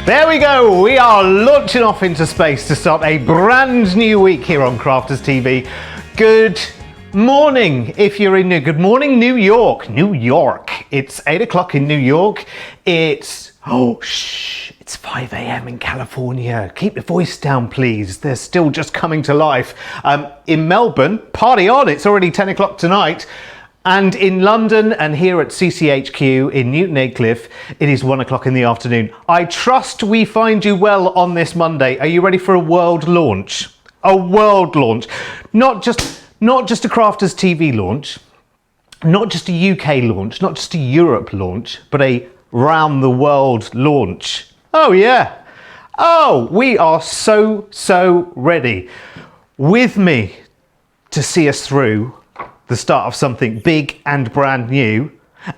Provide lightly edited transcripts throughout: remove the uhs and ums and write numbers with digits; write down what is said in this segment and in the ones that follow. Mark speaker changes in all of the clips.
Speaker 1: There we go. We are launching off into space to start a brand new week here on Crafters TV. Good morning if you're in Good morning, New York. New York. It's 8 o'clock in New York. It's 5 a.m. in California. Keep your voice down, please. They're still just coming to life. In Melbourne, party on. It's already 10 o'clock tonight. And in London and here at CCHQ in Newton Aycliffe, it is 1 o'clock in the afternoon. I trust we find you well on this Monday. Are you ready for a world launch? A world launch. Not just a Crafters TV launch, not just a UK launch, not just a Europe launch, but a round the world launch. Oh yeah. Oh, we are so ready. With me to see us through the start of something big and brand new,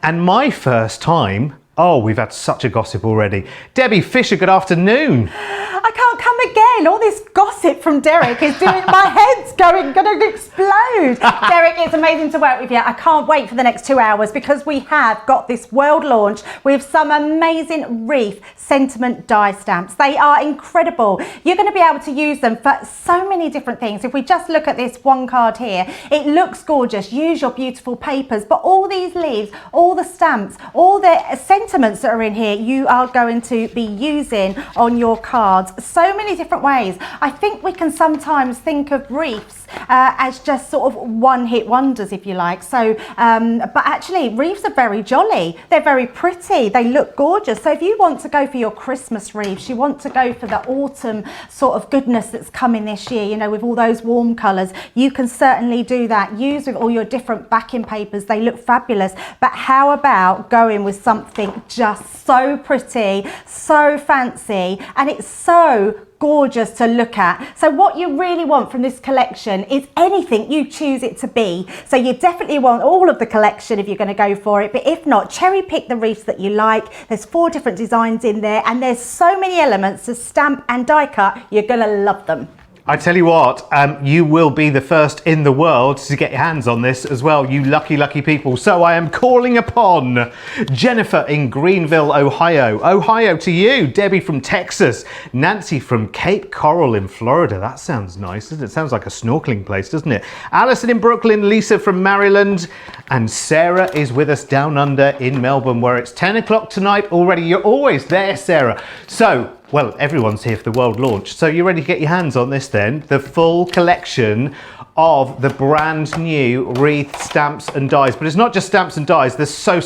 Speaker 1: and my first time. Oh, we've had such a gossip already. Debbie Fisher, good afternoon.
Speaker 2: I can't come again. All this gossip from Derek is doing, my head's going to explode. Derek, it's amazing to work with you. I can't wait for the next 2 hours because we have got this world launch with some amazing Wreath sentiment die stamps. They are incredible. You're going to be able to use them for so many different things. If we just look at this one card here, it looks gorgeous. Use your beautiful papers, but all these leaves, all the stamps, all the sentiments that are in here, you are going to be using on your cards so many different ways. I think we can sometimes think of wreaths as just sort of one-hit wonders, if you like. So, but actually wreaths are very jolly. They're very pretty. They look gorgeous. So if you want to go for your Christmas wreaths, you want to go for the autumn sort of goodness that's coming this year, you know, with all those warm colours, you can certainly do that. Use with all your different backing papers. They look fabulous. But how about going with something just so pretty, so fancy, and it's so gorgeous to look at. So what you really want from this collection is anything you choose it to be. So you definitely want all of the collection if you're going to go for it, but if not, cherry pick the wreaths that you like. There's 4 different designs in there and there's so many elements to stamp and die cut. You're going to love them.
Speaker 1: I tell you what, you will be the first in the world to get your hands on this as well, you lucky people. So I am calling upon Jennifer in Greenville, Ohio to you, Debbie from Texas, Nancy from Cape Coral in Florida. That sounds nice, doesn't it? Sounds like a snorkeling place, doesn't it? Alison in Brooklyn, Lisa from Maryland, and Sarah is with us down under in Melbourne, where it's 10 o'clock tonight already. You're always there, Sarah. So, well, everyone's here for the world launch. So you're ready to get your hands on this then? The full collection of the brand new Wreath stamps and dies. But it's not just stamps and dies. There's so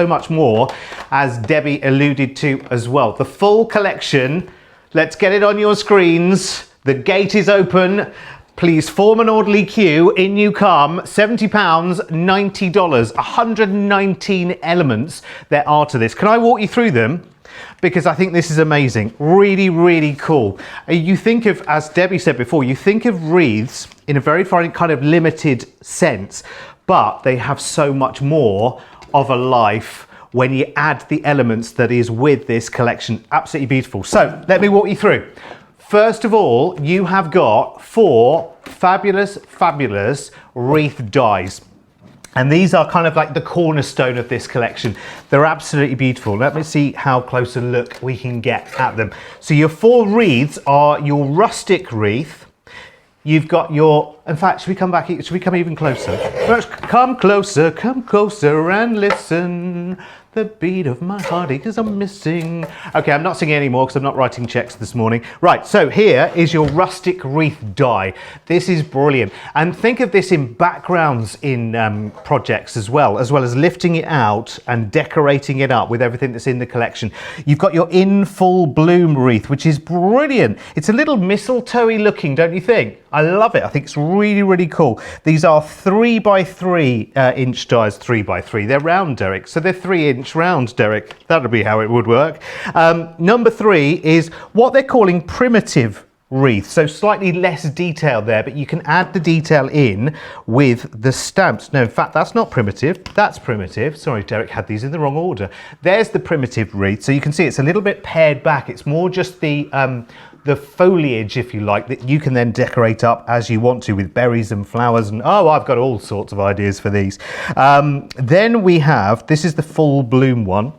Speaker 1: much more, as Debbie alluded to as well. The full collection. Let's get it on your screens. The gate is open. Please form an orderly queue. In you come. £70, $90, 119 elements there are to this. Can I walk you through them? Because I think this is amazing. Really cool. You think of, as Debbie said before, you think of wreaths in a very kind of limited sense, but they have so much more of a life when you add the elements that is with this collection. Absolutely beautiful. So let me walk you through. First of all, you have got 4 fabulous wreath dies. And these are kind of like the cornerstone of this collection. They're absolutely beautiful. Let me see how close a look we can get at them. So your 4 wreaths are your rustic wreath. You've got your, in fact, should we come even closer? Come closer and listen. The beat of my heart because I'm missing. Okay, I'm not singing anymore because I'm not writing checks this morning. Right, so here is your rustic wreath die. This is brilliant. And think of this in backgrounds in projects as well as lifting it out and decorating it up with everything that's in the collection. You've got your in full bloom wreath, which is brilliant. It's a little mistletoe-y looking, don't you think? I love it. I think it's really cool. These are 3x3 inch dies, 3x3. They're round, Derek, so they're 3-inch round, Derek. That'll be how it would work. Number 3 is what they're calling primitive wreath, so slightly less detail there, but you can add the detail in with the stamps. No, in fact, that's not primitive, that's primitive. Sorry, Derek had these in the wrong order. There's the primitive wreath, so you can see it's a little bit pared back. It's more just the foliage, if you like, that you can then decorate up as you want to with berries and flowers, and oh, I've got all sorts of ideas for these. Then we have, this is the full bloom one,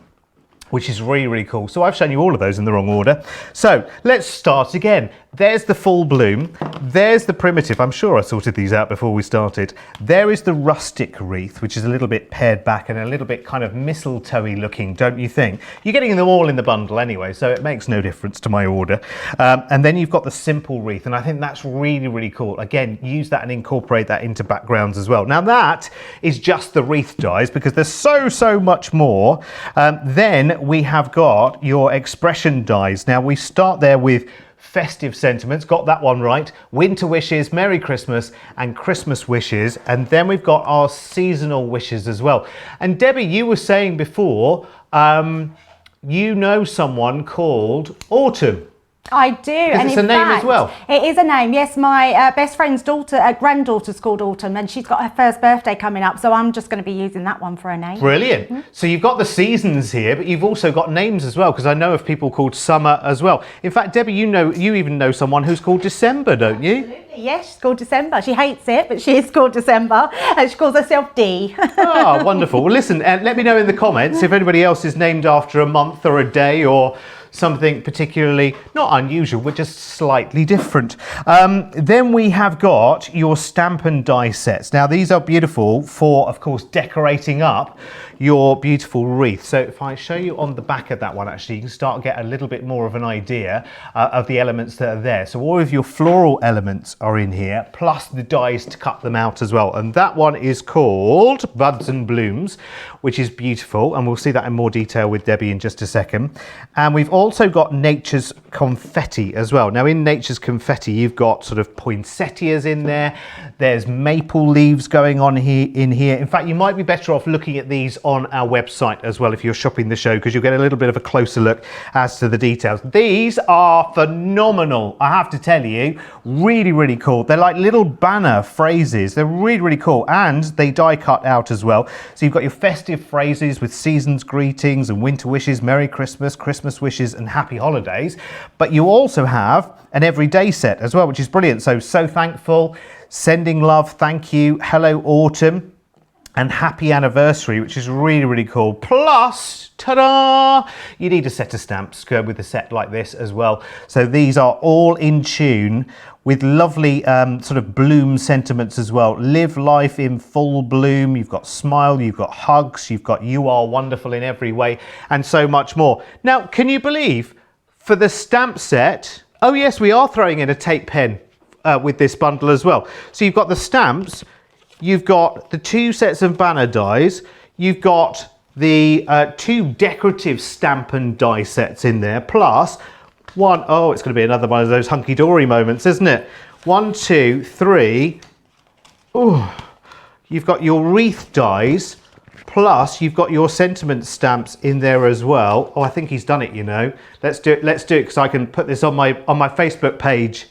Speaker 1: which is really, really cool. So I've shown you all of those in the wrong order. So let's start again. There's the full bloom. There's the primitive. I'm sure I sorted these out before we started. There is the rustic wreath, which is a little bit pared back and a little bit kind of mistletoe-y looking, don't you think? You're getting them all in the bundle anyway, so it makes no difference to my order. And then you've got the simple wreath, and I think that's really, really cool. Again, use that and incorporate that into backgrounds as well. Now that is just the wreath dies, because there's so much more. Then we have got your expression dies. Now we start there with festive sentiments, got that one right. Winter wishes, Merry Christmas, and Christmas wishes. And then we've got our seasonal wishes as well. And Debbie, you were saying before, you know someone called Autumn.
Speaker 2: I do, and
Speaker 1: it's a name as well.
Speaker 2: It is a name. Yes, my best friend's daughter, granddaughter's called Autumn, and she's got her first birthday coming up. So I'm just going to be using that one for a name.
Speaker 1: Brilliant. Mm-hmm. So you've got the seasons here, but you've also got names as well, because I know of people called Summer as well. In fact, Debbie, you even know someone who's called December, don't you?
Speaker 2: Absolutely. Yes, she's called December. She hates it, but she is called December, and she calls herself D.
Speaker 1: Oh, wonderful. Well, listen, let me know in the comments if anybody else is named after a month or a day or something particularly not unusual, but just slightly different. Then we have got your stamp and die sets. Now these are beautiful for, of course, decorating up your beautiful wreath. So if I show you on the back of that one, actually, you can start to get a little bit more of an idea of the elements that are there. So all of your floral elements are in here, plus the dies to cut them out as well. And that one is called Buds and Blooms, which is beautiful. And we'll see that in more detail with Debbie in just a second. And we've also got Nature's Confetti as well. Now in Nature's Confetti, you've got sort of poinsettias in there. There's maple leaves going on here. In fact, you might be better off looking at these on our website as well if you're shopping the show, because you'll get a little bit of a closer look as to the details. These are phenomenal, I have to tell you. Really, really cool. They're like little banner phrases. They're really, really cool, and they die cut out as well. So you've got your festive phrases with season's greetings and winter wishes, Merry Christmas, Christmas wishes, and happy holidays. But you also have an everyday set as well, which is brilliant. So thankful, sending love, thank you, hello autumn, and happy anniversary, which is really, really cool. Plus, ta-da! You need a set of stamps to go with a set like this as well. So these are all in tune with lovely sort of bloom sentiments as well. Live life in full bloom. You've got smile, you've got hugs, you've got you are wonderful in every way, and so much more. Now, can you believe for the stamp set, oh yes, we are throwing in a tape pen with this bundle as well. So you've got the stamps, you've got the 2 sets of banner dies, you've got the 2 decorative stamp and die sets in there, plus one, oh, it's going to be another one of those hunky-dory moments, isn't it? 1, 2, 3. Oh, you've got your wreath dies, plus you've got your sentiment stamps in there as well. Oh, I think he's done it, you know. Let's do it because I can put this on my Facebook page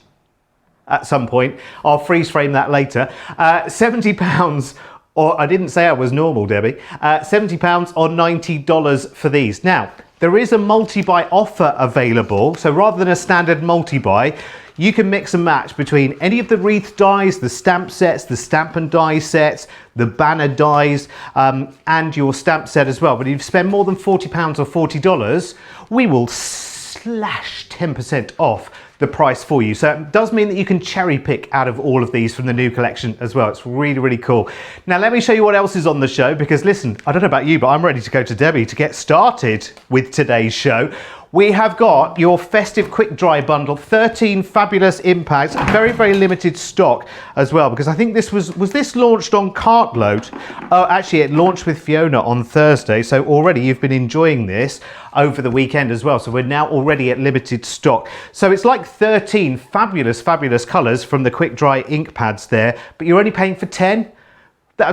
Speaker 1: at some point. I'll freeze frame that later. £70, or I didn't say I was normal, Debbie. £70 or $90 for these. Now, there is a multi-buy offer available. So rather than a standard multi-buy, you can mix and match between any of the wreath dies, the stamp sets, the stamp and die sets, the banner dies, and your stamp set as well. But if you spend more than £40 or $40, we will slash 10% off the price for you. So it does mean that you can cherry pick out of all of these from the new collection as well. It's really, really cool. Now let me show you what else is on the show, because listen, I don't know about you, but I'm ready to go to Debbie to get started with today's show. We have got your festive quick dry bundle, 13 fabulous impacts, very, very limited stock as well, because I think this was this launched on Cartload? Oh, actually it launched with Fiona on Thursday. So already you've been enjoying this over the weekend as well. So we're now already at limited stock. So it's like 13 fabulous, fabulous colors from the quick dry ink pads there, but you're only paying for 10.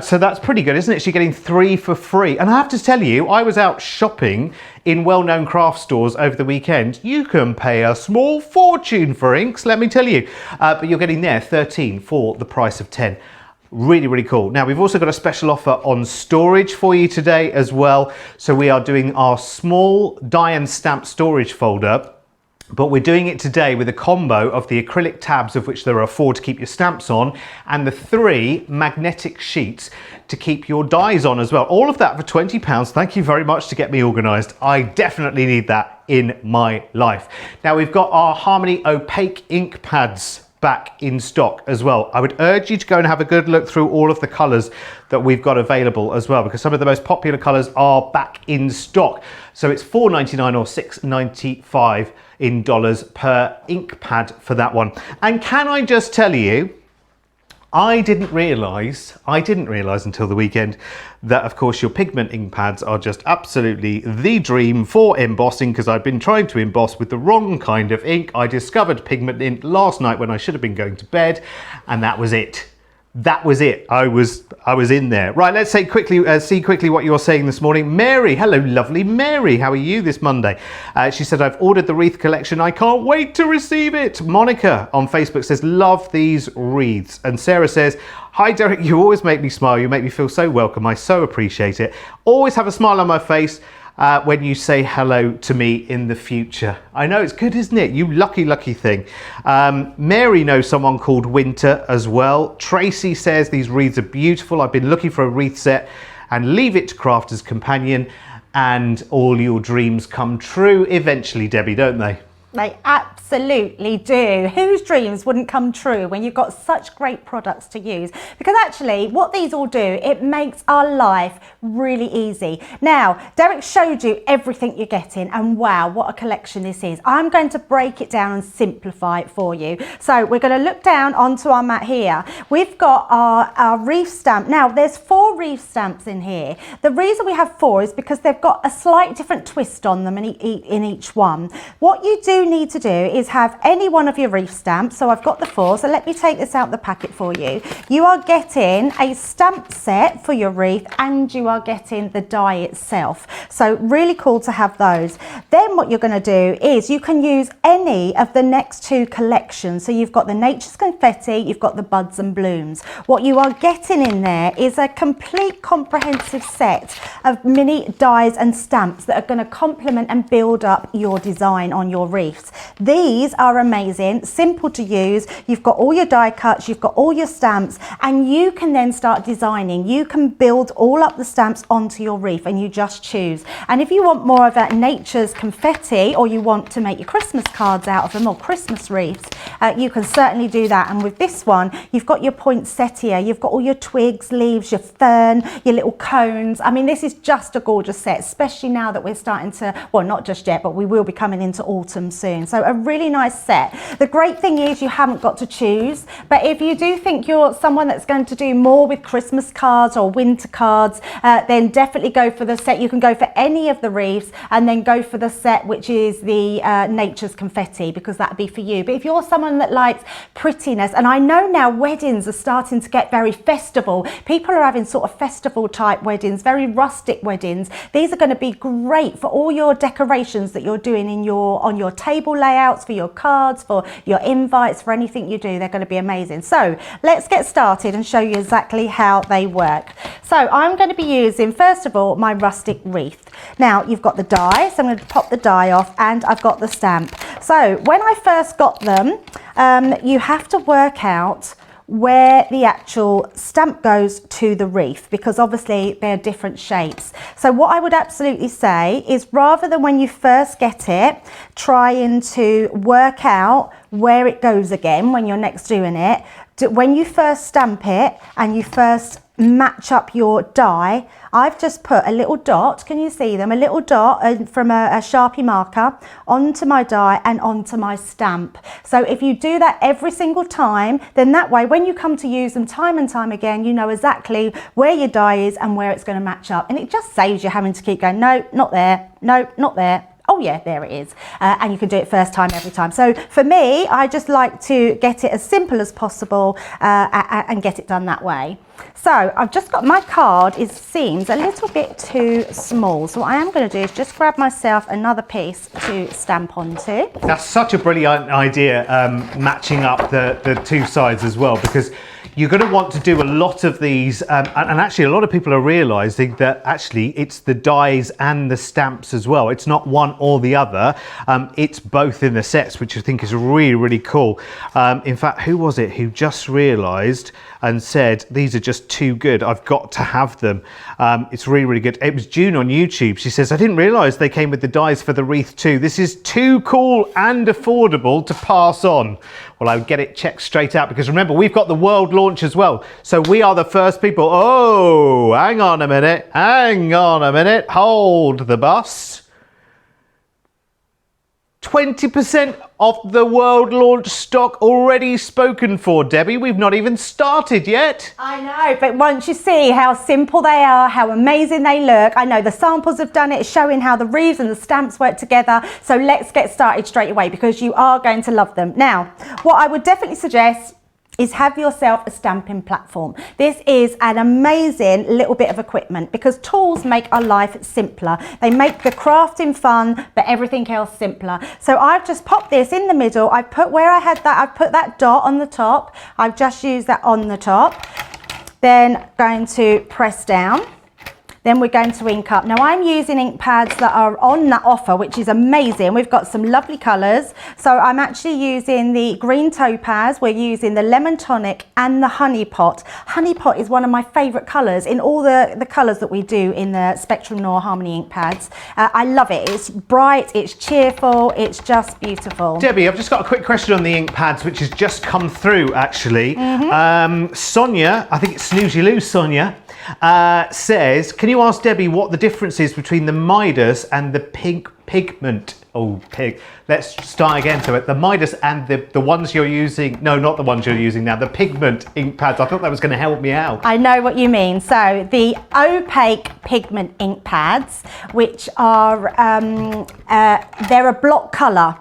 Speaker 1: So that's pretty good, isn't it? She's getting 3 for free. And I have to tell you, I was out shopping in well-known craft stores over the weekend. You can pay a small fortune for inks, let me tell you. But you're getting there 13 for the price of 10. Really, really cool. Now, we've also got a special offer on storage for you today as well. So we are doing our small die and stamp storage folder But we're doing it today with a combo of the acrylic tabs, of which there are 4 to keep your stamps on, and the 3 magnetic sheets to keep your dies on as well. All of that for £20. Thank you very much to get me organised. I definitely need that in my life. Now we've got our Harmony opaque ink pads back in stock as well. I would urge you to go and have a good look through all of the colours that we've got available as well, because some of the most popular colours are back in stock. So it's $4.99 or $6.95 in dollars per ink pad for that one. And can I just tell you, I didn't realise until the weekend that, of course, your pigment ink pads are just absolutely the dream for embossing, because I've been trying to emboss with the wrong kind of ink. I discovered pigment ink last night when I should have been going to bed, and that was it. That was it. I was in there. Right, let's see quickly what you're saying this morning. Mary, hello, lovely Mary. How are you this Monday? She said, I've ordered the wreath collection. I can't wait to receive it. Monica on Facebook says, love these wreaths. And Sarah says, hi, Derek, you always make me smile. You make me feel so welcome. I so appreciate it. Always have a smile on my face when you say hello to me in the future. I know, it's good, isn't it? You lucky, lucky thing. Mary knows someone called Winter as well. Tracy says these wreaths are beautiful. I've been looking for a wreath set, and leave it to Crafter's Companion, and all your dreams come true eventually, Debbie, don't they?
Speaker 2: They absolutely do. Whose dreams wouldn't come true when you've got such great products to use? Because actually what these all do, it makes our life really easy. Now, Derek showed you everything you're getting, and wow, what a collection this is. I'm going to break it down and simplify it for you. So we're going to look down onto our mat here. We've got our wreath stamp. Now there's 4 wreath stamps in here. The reason we have 4 is because they've got a slight different twist on them in each one. What you do need to do is have any one of your wreath stamps. So I've got the 4, so let me take this out the packet for you. You are getting a stamp set for your wreath, and you are getting the die itself. So really cool to have those. Then what you're going to do is you can use any of the next 2 collections. So you've got the Nature's Confetti, you've got the Buds and Blooms. What you are getting in there is a complete comprehensive set of mini dies and stamps that are going to complement and build up your design on your wreath. These are amazing, simple to use. You've got all your die cuts, you've got all your stamps, and you can then start designing. You can build all up the stamps onto your wreath, and you just choose. And if you want more of that Nature's Confetti, or you want to make your Christmas cards out of them, or Christmas wreaths, you can certainly do that. And with this one, you've got your poinsettia, you've got all your twigs, leaves, your fern, your little cones. I mean, this is just a gorgeous set, especially now that we're starting to, well, not just yet, but we will be coming into autumn soon. So a really nice set. The great thing is you haven't got to choose, but if you do think you're someone that's going to do more with Christmas cards or winter cards, then definitely go for the set. You can go for any of the wreaths, and then go for the set which is the Nature's Confetti, because that'd be for you. But if you're someone that likes prettiness, and I know now weddings are starting to get very festival, people are having sort of festival type weddings, very rustic weddings. These are going to be great for all your decorations that you're doing in on your table layouts, for your cards, for your invites, for anything you do. They're going to be amazing. So let's get started and show you exactly how they work. So I'm going to be using, first of all, my rustic wreath. Now you've got the die, so I'm going to pop the die off, and I've got the stamp. So when I first got them, you have to work out where the actual stamp goes to the wreath, because obviously they're different shapes. So what I would absolutely say is, rather than when you first get it, trying to work out where it goes again when you're next doing it, when you first stamp it and you first match up your die, I've just put a little dot, can you see them? A little dot from a Sharpie marker onto my die and onto my stamp. So if you do that every single time, then that way when you come to use them time and time again, you know exactly where your die is and where it's going to match up. And it just saves you having to keep going, no, not there, no, not there. Oh yeah, there it is. And you can do it first time every time. So for me, I just like to get it as simple as possible and get it done that way. So I've just got my card, it seems a little bit too small. So what I am going to do is just grab myself another piece to stamp onto.
Speaker 1: That's such a brilliant idea, matching up the two sides as well, because you're going to want to do a lot of these, and actually a lot of people are realizing that actually it's the dies and the stamps as well. It's not one or the other, it's both in the sets, which I think is really, really cool. In fact, who was it who just realized and said, these are just too good, I've got to have them? It's really, really good. It was June on YouTube. She says, I didn't realize they came with the dies for the Wreath too. This is too cool and affordable to pass on. Well, I'll get it checked straight out, because remember, we've got the world launch as well. So we are the first people. Oh, hang on a minute. Hang on a minute. Hold the bus. 20% of the world launch stock already spoken for, Debbie. We've not even started yet.
Speaker 2: I know, but once you see how simple they are, how amazing they look, I know the samples have done it, showing how the wreaths and the stamps work together. So let's get started straight away, because you are going to love them. Now, what I would definitely suggest is have yourself a stamping platform. This is an amazing little bit of equipment, because tools make our life simpler. They make the crafting fun, but everything else simpler. So I've just popped this in the middle. I've put where I had that, I've put that dot on the top. I've just used that on the top. Then going to press down. Then we're going to ink up. Now I'm using ink pads that are on that offer, which is amazing. We've got some lovely colours. So I'm actually using the green topaz, we're using the lemon tonic and the honey pot. Honey pot is one of my favourite colours in all the colours that we do in the Spectrum Noir Harmony ink pads. I love it. It's bright, it's cheerful, it's just beautiful.
Speaker 1: Debbie, I've just got a quick question on the ink pads, which has just come through actually. Sonia, I think it's Snoozy Loo Sonia, says, can you ask Debbie what the difference is between the Midas and the pigment? Let's start again. So the Midas and the ones you're using, no, not the ones you're using now, the pigment ink pads. I thought that was going to help me out.
Speaker 2: I know what you mean. So the opaque pigment ink pads, which are, they're a block colour.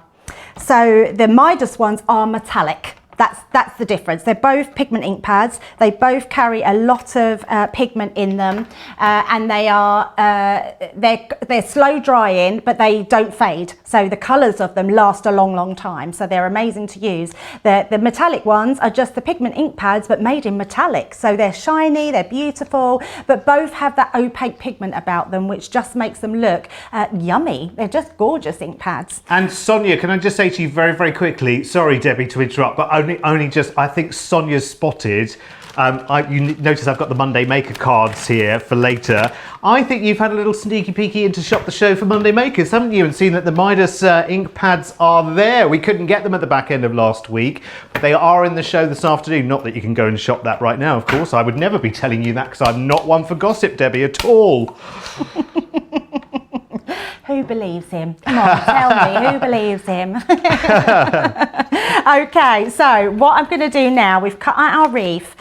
Speaker 2: So the Midas ones are metallic. That's the difference. They're both pigment ink pads. They both carry a lot of pigment in them, and they are they're slow drying, but they don't fade. So the colours of them last a long, long time. So they're amazing to use. The metallic ones are just the pigment ink pads, but made in metallic. So they're shiny, they're beautiful, but both have that opaque pigment about them, which just makes them look yummy. They're just gorgeous ink pads.
Speaker 1: And Sonia, can I just say to you very, very quickly, sorry Debbie to interrupt, but only just, I think Sonia's spotted, you notice I've got the Monday Maker cards here for later. I think you've had a little sneaky peeky into Shop the Show for Monday Makers, haven't you? And seen that the Midas ink pads are there. We couldn't get them at the back end of last week. They are in the show this afternoon. Not that you can go and shop that right now, of course. I would never be telling you that, because I'm not one for gossip, Debbie, at all.
Speaker 2: Who believes him? Come on, tell me, who believes him? Okay, so what I'm going to do now, we've cut out our wreath.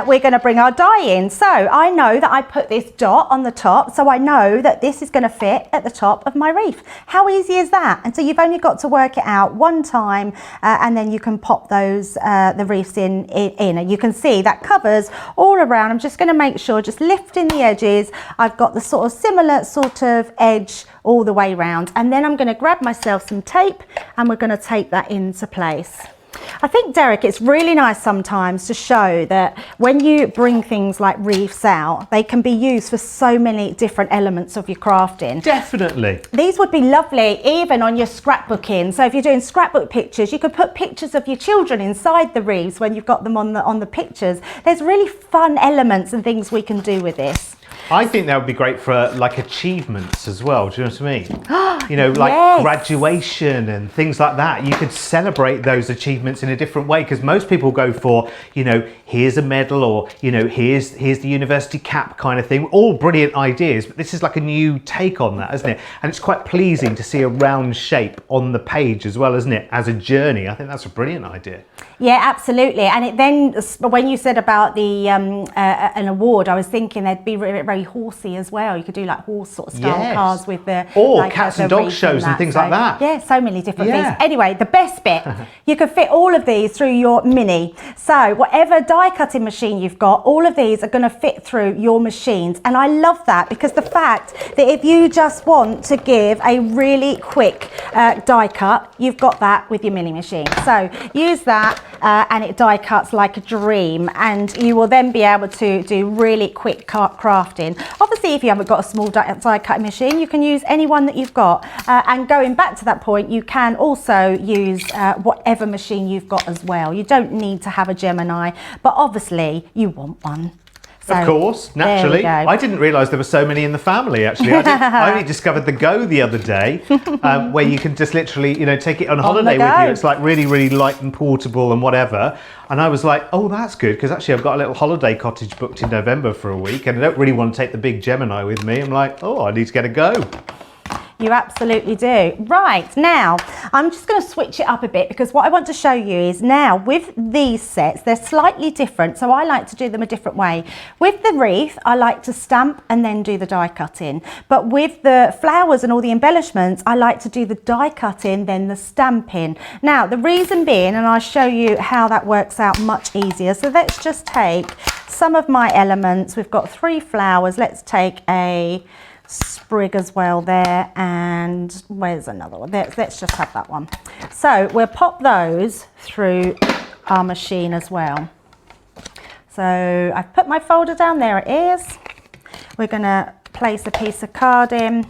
Speaker 2: We're going to bring our die in. So I know that I put this dot on the top, so I know that this is going to fit at the top of my wreath. How easy is that? And so you've only got to work it out one time, and then you can pop those the wreaths in. And you can see that covers all around. I'm just going to make sure, just lifting the edges, I've got the sort of similar sort of edge all the way round, and then I'm going to grab myself some tape and we're going to tape that into place. I think, Derek, it's really nice sometimes to show that when you bring things like wreaths out, they can be used for so many different elements of your crafting.
Speaker 1: Definitely.
Speaker 2: These would be lovely even on your scrapbooking. So if you're doing scrapbook pictures, you could put pictures of your children inside the wreaths when you've got them on the pictures. There's really fun elements and things we can do with this.
Speaker 1: I think that would be great for like achievements as well. Do you know what I mean? You know, like
Speaker 2: Yes.
Speaker 1: graduation and things like that. You could celebrate those achievements in a different way, because most people go for, you know, here's a medal, or, you know, here's the university cap kind of thing. All brilliant ideas, but this is like a new take on that, isn't it? And it's quite pleasing to see a round shape on the page as well, isn't it? As a journey. I think that's a brilliant idea.
Speaker 2: Yeah, absolutely. And it then, when you said about the an award, I was thinking they'd be very horsey as well. You could do like horse sort of style cars with the
Speaker 1: cats and dog shows and things like that.
Speaker 2: Yeah, so many different things. Anyway, the best bit, you can fit all of these through your Mini. So whatever die cutting machine you've got, all of these are going to fit through your machines. And I love that, because the fact that if you just want to give a really quick die cut, you've got that with your Mini machine. So use that and it die cuts like a dream, and you will then be able to do really quick crafting. Obviously, if you haven't got a small die cutting machine, you can use any one that you've got. And going back to that point, you can also use whatever machine you've got as well. You don't need to have a Gemini, but obviously you want one. So,
Speaker 1: of course, naturally. I didn't realise there were so many in the family, actually. I only discovered the Go the other day, where you can just literally, you know, take it on holiday with you. It's like really, really light and portable and whatever. And I was like, oh, that's good, because actually I've got a little holiday cottage booked in November for a week, and I don't really want to take the big Gemini with me. I'm like, oh, I need to get a Go.
Speaker 2: You absolutely do. Right, now I'm just going to switch it up a bit, because what I want to show you is now with these sets, they're slightly different, so I like to do them a different way. With the wreath, I like to stamp and then do the die cutting, but with the flowers and all the embellishments, I like to do the die cutting then the stamping. Now the reason being, and I'll show you how that works out much easier, so let's just take some of my elements. We've got 3 flowers. Let's take a sprig as well there, and where's another one? Let's just have that one. So we'll pop those through our machine as well. So I've put my folder down, there it is. We're going to place a piece of card in,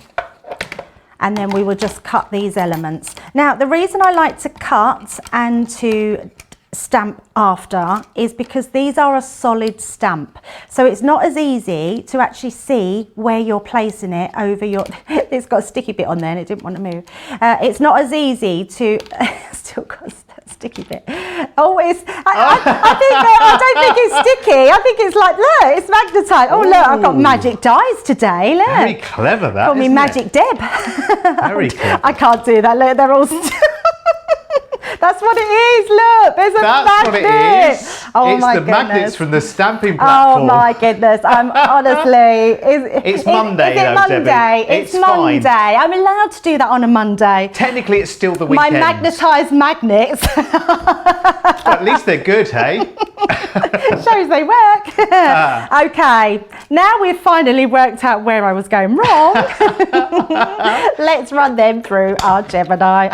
Speaker 2: and then we will just cut these elements. Now the reason I like to cut and to stamp after is because these are a solid stamp, so it's not as easy to actually see where you're placing it over your it's got a sticky bit on there and it didn't want to move. It's not as easy to still got a sticky bit. Oh, it's I don't think it's sticky. I think it's like, look, it's magnetite. Oh, look, I've got magic dies today. Look,
Speaker 1: very clever that.
Speaker 2: Call me Magic Deb.
Speaker 1: Very clever.
Speaker 2: I can't do that. Look, they're all that's what it is, look, there's a magnet. That's what it is. Oh, it's my goodness.
Speaker 1: Magnets from the stamping platform.
Speaker 2: Oh my goodness, I'm honestly...
Speaker 1: It's Monday,
Speaker 2: is it Monday?
Speaker 1: Debbie.
Speaker 2: It's Monday. Fine. I'm allowed to do that on a Monday.
Speaker 1: Technically, it's still the weekend.
Speaker 2: My magnetised magnets.
Speaker 1: Well, at least they're good, hey?
Speaker 2: Shows they work. Okay, now we've finally worked out where I was going wrong. Let's run them through our Gemini.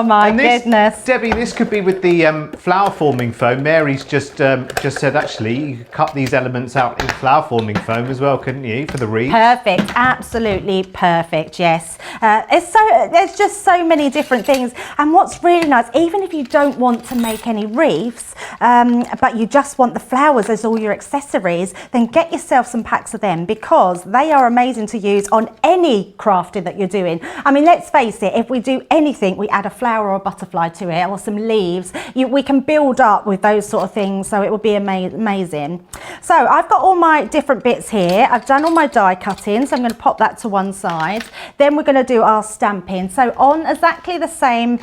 Speaker 2: My goodness.
Speaker 1: Debbie, this could be with the flower forming foam. Mary's just said, actually, you could cut these elements out in flower forming foam as well, couldn't you, for the wreath?
Speaker 2: Perfect, absolutely perfect, yes. There's just so many different things. And what's really nice, even if you don't want to make any wreaths, but you just want the flowers as all your accessories, then get yourself some packs of them, because they are amazing to use on any crafting that you're doing. I mean, let's face it, if we do anything, we add a flower or a butterfly to it, or some leaves, we can build up with those sort of things, so it will be amazing. So I've got all my different bits here. I've done all my die cutting, so I'm going to pop that to one side. Then we're going to do our stamping. So on exactly the same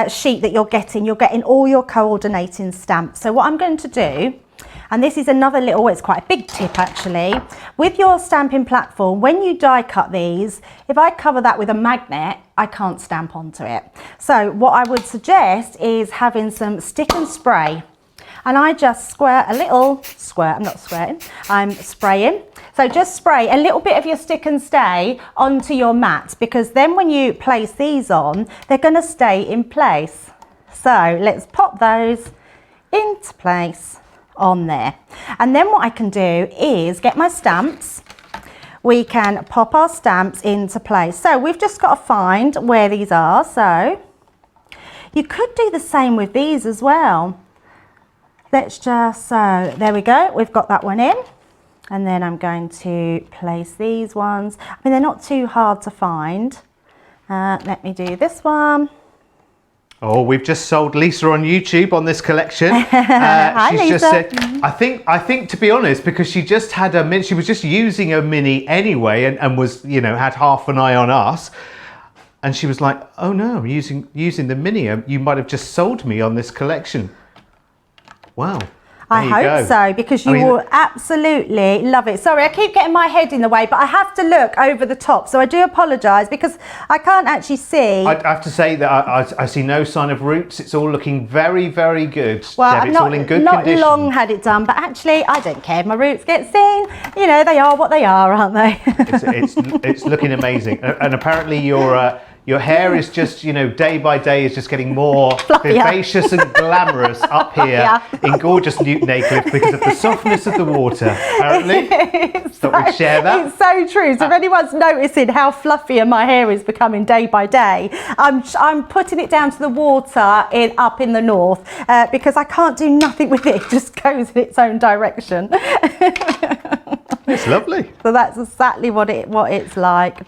Speaker 2: sheet that you're getting all your coordinating stamps. So what I'm going to do, and this is another little, it's quite a big tip actually, with your stamping platform, when you die cut these, if I cover that with a magnet, I can't stamp onto it. So what I would suggest is having some stick and spray. And I just squirt a little, I'm not squirting, I'm spraying. So just spray a little bit of your stick and stay onto your mat, because then when you place these on, they're going to stay in place. So let's pop those into place on there. And then what I can do is get my stamps. We can pop our stamps into place. So we've just got to find where these are. So you could do the same with these as well. Let's just, so there we go. We've got that one in. And then I'm going to place these ones. I mean, they're not too hard to find. Let me do this one.
Speaker 1: Oh, we've just sold Lisa on YouTube on this collection.
Speaker 2: Hi,
Speaker 1: she's
Speaker 2: Lisa.
Speaker 1: just said, I think to be honest, because she just had a mini, she was just using a mini anyway, and was, you know, had half an eye on us. And she was like, oh no, I'm using the mini. You might have just sold me on this collection. Wow.
Speaker 2: I hope so, because you will absolutely love it. Sorry, I keep getting my head in the way, but I have to look over the top, so I do apologise because I can't actually see.
Speaker 1: I have to say that I see no sign of roots. It's all looking very, very good.
Speaker 2: Well,
Speaker 1: Deb,
Speaker 2: I've
Speaker 1: it's all in good
Speaker 2: not
Speaker 1: condition.
Speaker 2: long had it done, but actually I don't care if my roots get seen. You know, they are what they are, aren't they?
Speaker 1: It's looking amazing. And apparently your hair is just, you know, day by day is just getting more vivacious and glamorous up here in gorgeous Newton Aycliffe because of the softness of the water, apparently. Thought we'd share that.
Speaker 2: It's so true. So if anyone's noticing how fluffier my hair is becoming day by day, I'm putting it down to the water up in the north because I can't do nothing with it. It just goes in its own direction.
Speaker 1: It's lovely.
Speaker 2: So that's exactly what it's like.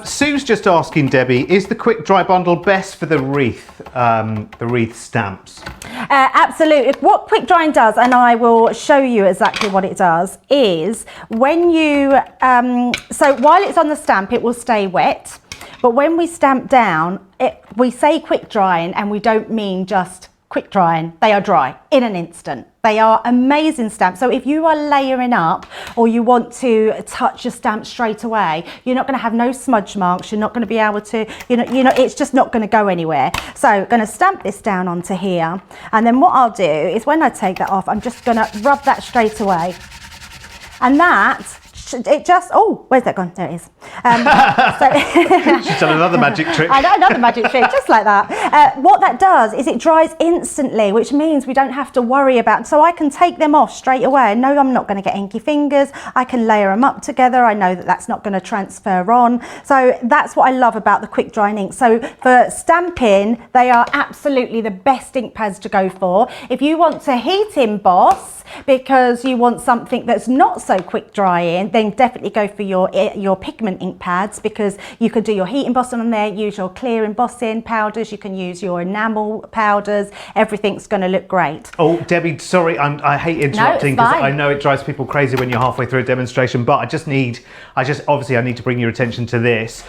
Speaker 1: Sue's just asking Debbie, is the quick dry bundle best for the Wreath stamps?
Speaker 2: Absolutely. What quick drying does, and I will show you exactly what it does, is when you so while it's on the stamp it will stay wet, but when we stamp down we say quick drying and we don't mean just quick drying. They are dry in an instant. They are amazing stamps. So if you are layering up or you want to touch your stamp straight away, you're not going to have no smudge marks. You're not going to be able to, it's just not going to go anywhere. So I'm going to stamp this down onto here. And then what I'll do is when I take that off, I'm just going to rub that straight away. And where's that gone? There it is.
Speaker 1: She's done another magic trick.
Speaker 2: I know, another magic trick, just like that. What that does is it dries instantly, which means we don't have to worry about, so I can take them off straight away. I know I'm not going to get inky fingers. I can layer them up together. I know that that's not going to transfer on. So that's what I love about the quick drying ink. So for stamping, they are absolutely the best ink pads to go for. If you want to heat emboss, because you want something that's not so quick drying, then definitely go for your pigment ink pads, because you can do your heat embossing on there, use your clear embossing powders, you can use your enamel powders, everything's going to look great.
Speaker 1: Oh, Debbie, sorry, I hate interrupting because I know it drives people crazy when you're halfway through a demonstration, but obviously I need to bring your attention to this.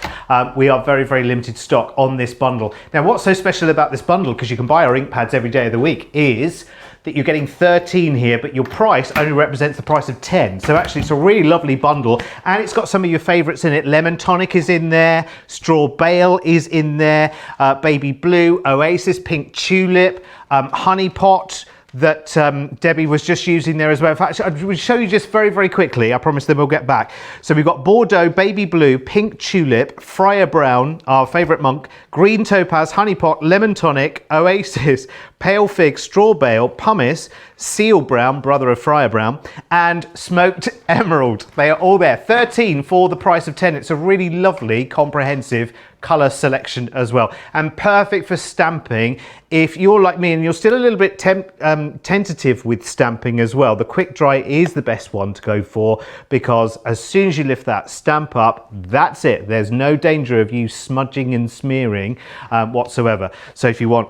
Speaker 1: We are very, very limited stock on this bundle. Now, what's so special about this bundle, because you can buy our ink pads every day of the week, is that you're getting 13 here, but your price only represents the price of 10. So actually it's a really lovely bundle, and it's got some of your favorites in it. Lemon Tonic is in there, Straw Bale is in there, Baby Blue, Oasis, Pink Tulip, Honey Pot, that Debbie was just using there as well. In fact, I will show you just very, very quickly. I promise then we'll get back. So we've got Bordeaux, Baby Blue, Pink Tulip, Friar Brown, our favourite monk, Green Topaz, Honey Pot, Lemon Tonic, Oasis, Pale Fig, Straw Bale, Pumice, Seal Brown, brother of Friar Brown, and Smoked Emerald. They are all there. 13 for the price of 10. It's a really lovely, comprehensive colour selection as well, and perfect for stamping. If you're like me and you're still a little bit tentative with stamping as well, the quick dry is the best one to go for, because as soon as you lift that stamp up, that's it. There's no danger of you smudging and smearing whatsoever. So if you want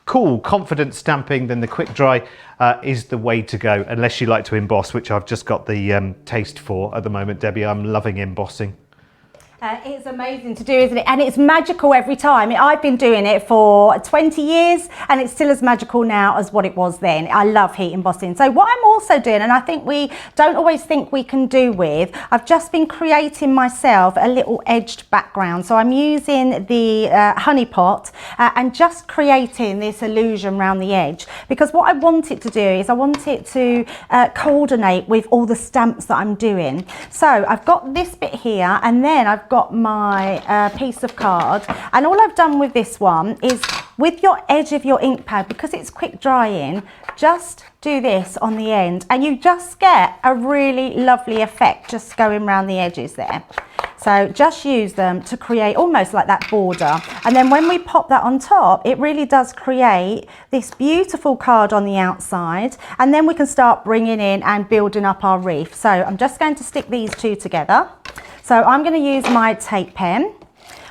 Speaker 1: cool, confident stamping, then the quick dry is the way to go, unless you like to emboss, which I've just got the taste for at the moment, Debbie. I'm loving embossing.
Speaker 2: It's amazing to do, isn't it? And it's magical every time. I've been doing it for 20 years and it's still as magical now as what it was then. I love heat embossing. So what I'm also doing, and I think we don't always think we can do with, I've just been creating myself a little edged background. So I'm using the honey pot and just creating this illusion around the edge, because what I want it to do is I want it to coordinate with all the stamps that I'm doing. So I've got this bit here, and then I've got my piece of card, and all I've done with this one is with your edge of your ink pad, because it's quick drying, just do this on the end and you just get a really lovely effect just going around the edges there. So just use them to create almost like that border, and then when we pop that on top, it really does create this beautiful card on the outside, and then we can start bringing in and building up our wreath. So I'm just going to stick these two together. So I'm going to use my tape pen.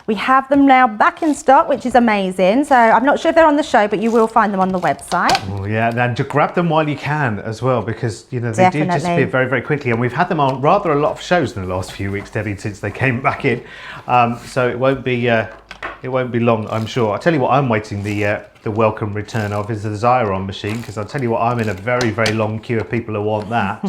Speaker 2: We have them now back in stock, which is amazing. So I'm not sure if they're on the show, but you will find them on the website. Oh yeah, and to grab them while you can as well, because they do disappear very, very quickly. And we've had them on rather a lot of shows in the last few weeks, Debbie, since they came back in. So it won't be long, I'm sure. I'll tell you what I'm waiting the
Speaker 1: the welcome return of is the Xyron machine, because I'll tell you what, I'm in a very, very long queue of people who want that.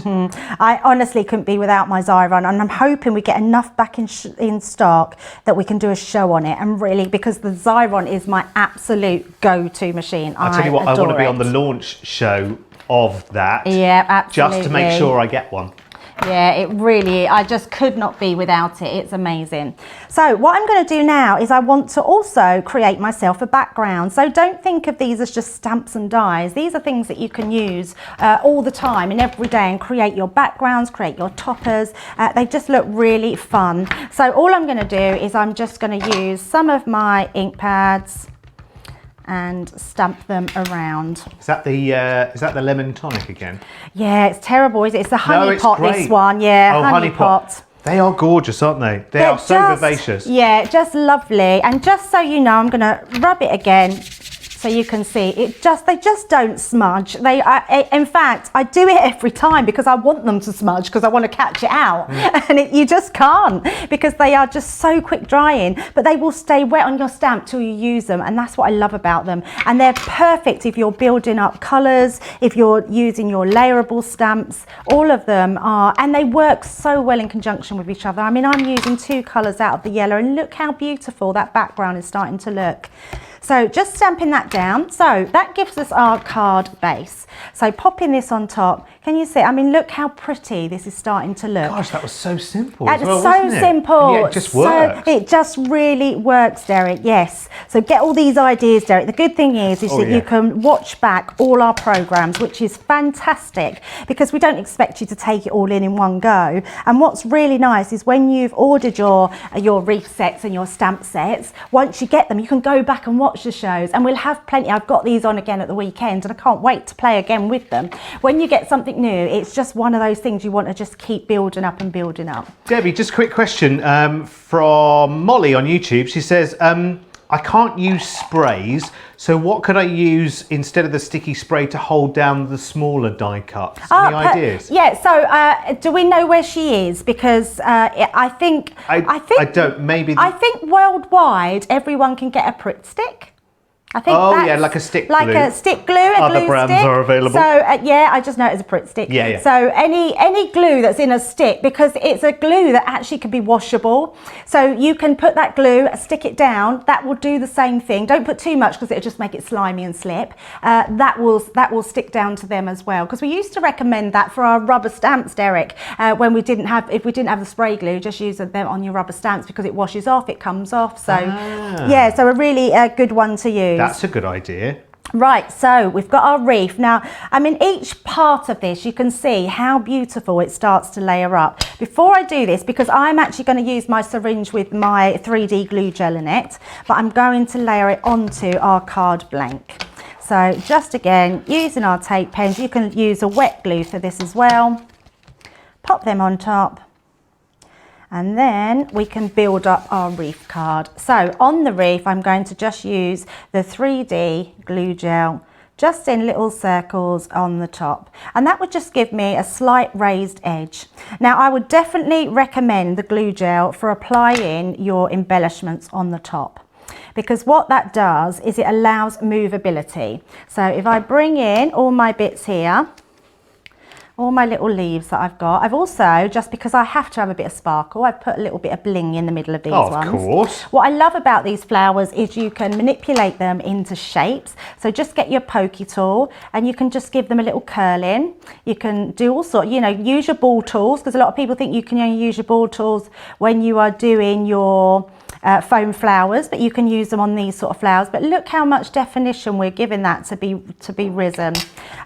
Speaker 2: I honestly couldn't be without my Xyron, and I'm hoping we get enough back in stock that we can do a show on it. And really, because the Xyron is my absolute go-to machine.
Speaker 1: I'll tell you what, I want to be on the launch show of that.
Speaker 2: Yeah, absolutely.
Speaker 1: Just to make sure I get one.
Speaker 2: Yeah, it really, I just could not be without it. It's amazing. So what I'm going to do now is I want to also create myself a background. So don't think of these as just stamps and dies. These are things that you can use all the time and every day and create your backgrounds, create your toppers. They just look really fun. So all I'm going to do is I'm just going to use some of my ink pads and stamp them around.
Speaker 1: Is that the lemon tonic again?
Speaker 2: Yeah, it's terrible, is it? It's the honey
Speaker 1: it's
Speaker 2: pot,
Speaker 1: great.
Speaker 2: this one. Yeah,
Speaker 1: oh, honey pot. They are gorgeous, aren't they? They are so vivacious.
Speaker 2: Yeah, just lovely. And just so you know, I'm going to rub it again so you can see they just don't smudge. In fact, I do it every time because I want them to smudge, because I want to catch it out. And you just can't, because they are just so quick drying, but they will stay wet on your stamp till you use them. And that's what I love about them. And they're perfect if you're building up colors, if you're using your layerable stamps. All of them are, and they work so well in conjunction with each other. I mean, I'm using 2 colors out of the yellow, and look how beautiful that background is starting to look. So just stamping that down. So that gives us our card base. So popping this on top. Can you see? I mean, look how pretty this is starting to look.
Speaker 1: Gosh, that was so simple.
Speaker 2: That is
Speaker 1: well,
Speaker 2: so simple.
Speaker 1: Yeah, it just works.
Speaker 2: It just really works, Derek. Yes. So get all these ideas, Derek. The good thing is that you can watch back all our programs, which is fantastic, because we don't expect you to take it all in one go. And what's really nice is when you've ordered your wreath sets and your stamp sets, once you get them, you can go back and watch the shows, and we'll have plenty. I've got these on again at the weekend, and I can't wait to play again with them. When you get something new, it's just one of those things you want to just keep building up and building up.
Speaker 1: Debbie, just a quick question from Molly on YouTube. She says, I can't use sprays, so what could I use instead of the sticky spray to hold down the smaller die cuts? Any ideas?
Speaker 2: Yeah, so do we know where she is? Because I think
Speaker 1: I don't, maybe
Speaker 2: I think worldwide everyone can get a Pritt stick. I think
Speaker 1: like a stick glue.
Speaker 2: Like a stick glue,
Speaker 1: Other brands are available.
Speaker 2: So yeah, I just know it as a Pritt stick.
Speaker 1: Yeah.
Speaker 2: So any glue that's in a stick, because it's a glue that actually can be washable. So you can put that glue, stick it down. That will do the same thing. Don't put too much, because it'll just make it slimy and slip. That will stick down to them as well. Because we used to recommend that for our rubber stamps, Derek. When if we didn't have the spray glue, just use them on your rubber stamps, because it washes off, it comes off. So yeah, so a really good one to use.
Speaker 1: That's a good idea.
Speaker 2: Right, so we've got our wreath. Now, I mean, each part of this, you can see how beautiful it starts to layer up. Before I do this, because I'm actually going to use my syringe with my 3D glue gel in it, but I'm going to layer it onto our card blank. So just again, using our tape pens, you can use a wet glue for this as well. Pop them on top. And then we can build up our wreath card. So on the wreath, I'm going to just use the 3D glue gel just in little circles on the top. And that would just give me a slight raised edge. Now, I would definitely recommend the glue gel for applying your embellishments on the top, because what that does is it allows movability. So if I bring in all my bits here, all my little leaves that I've got. I've also, just because I have to have a bit of sparkle, I've put a little bit of bling in the middle of these ones.
Speaker 1: Of course.
Speaker 2: What I love about these flowers is you can manipulate them into shapes. So just get your pokey tool and you can just give them a little curl in. You can do all sorts, use your ball tools, because a lot of people think you can only use your ball tools when you are doing your foam flowers, but you can use them on these sort of flowers. But look how much definition we're giving that to be risen.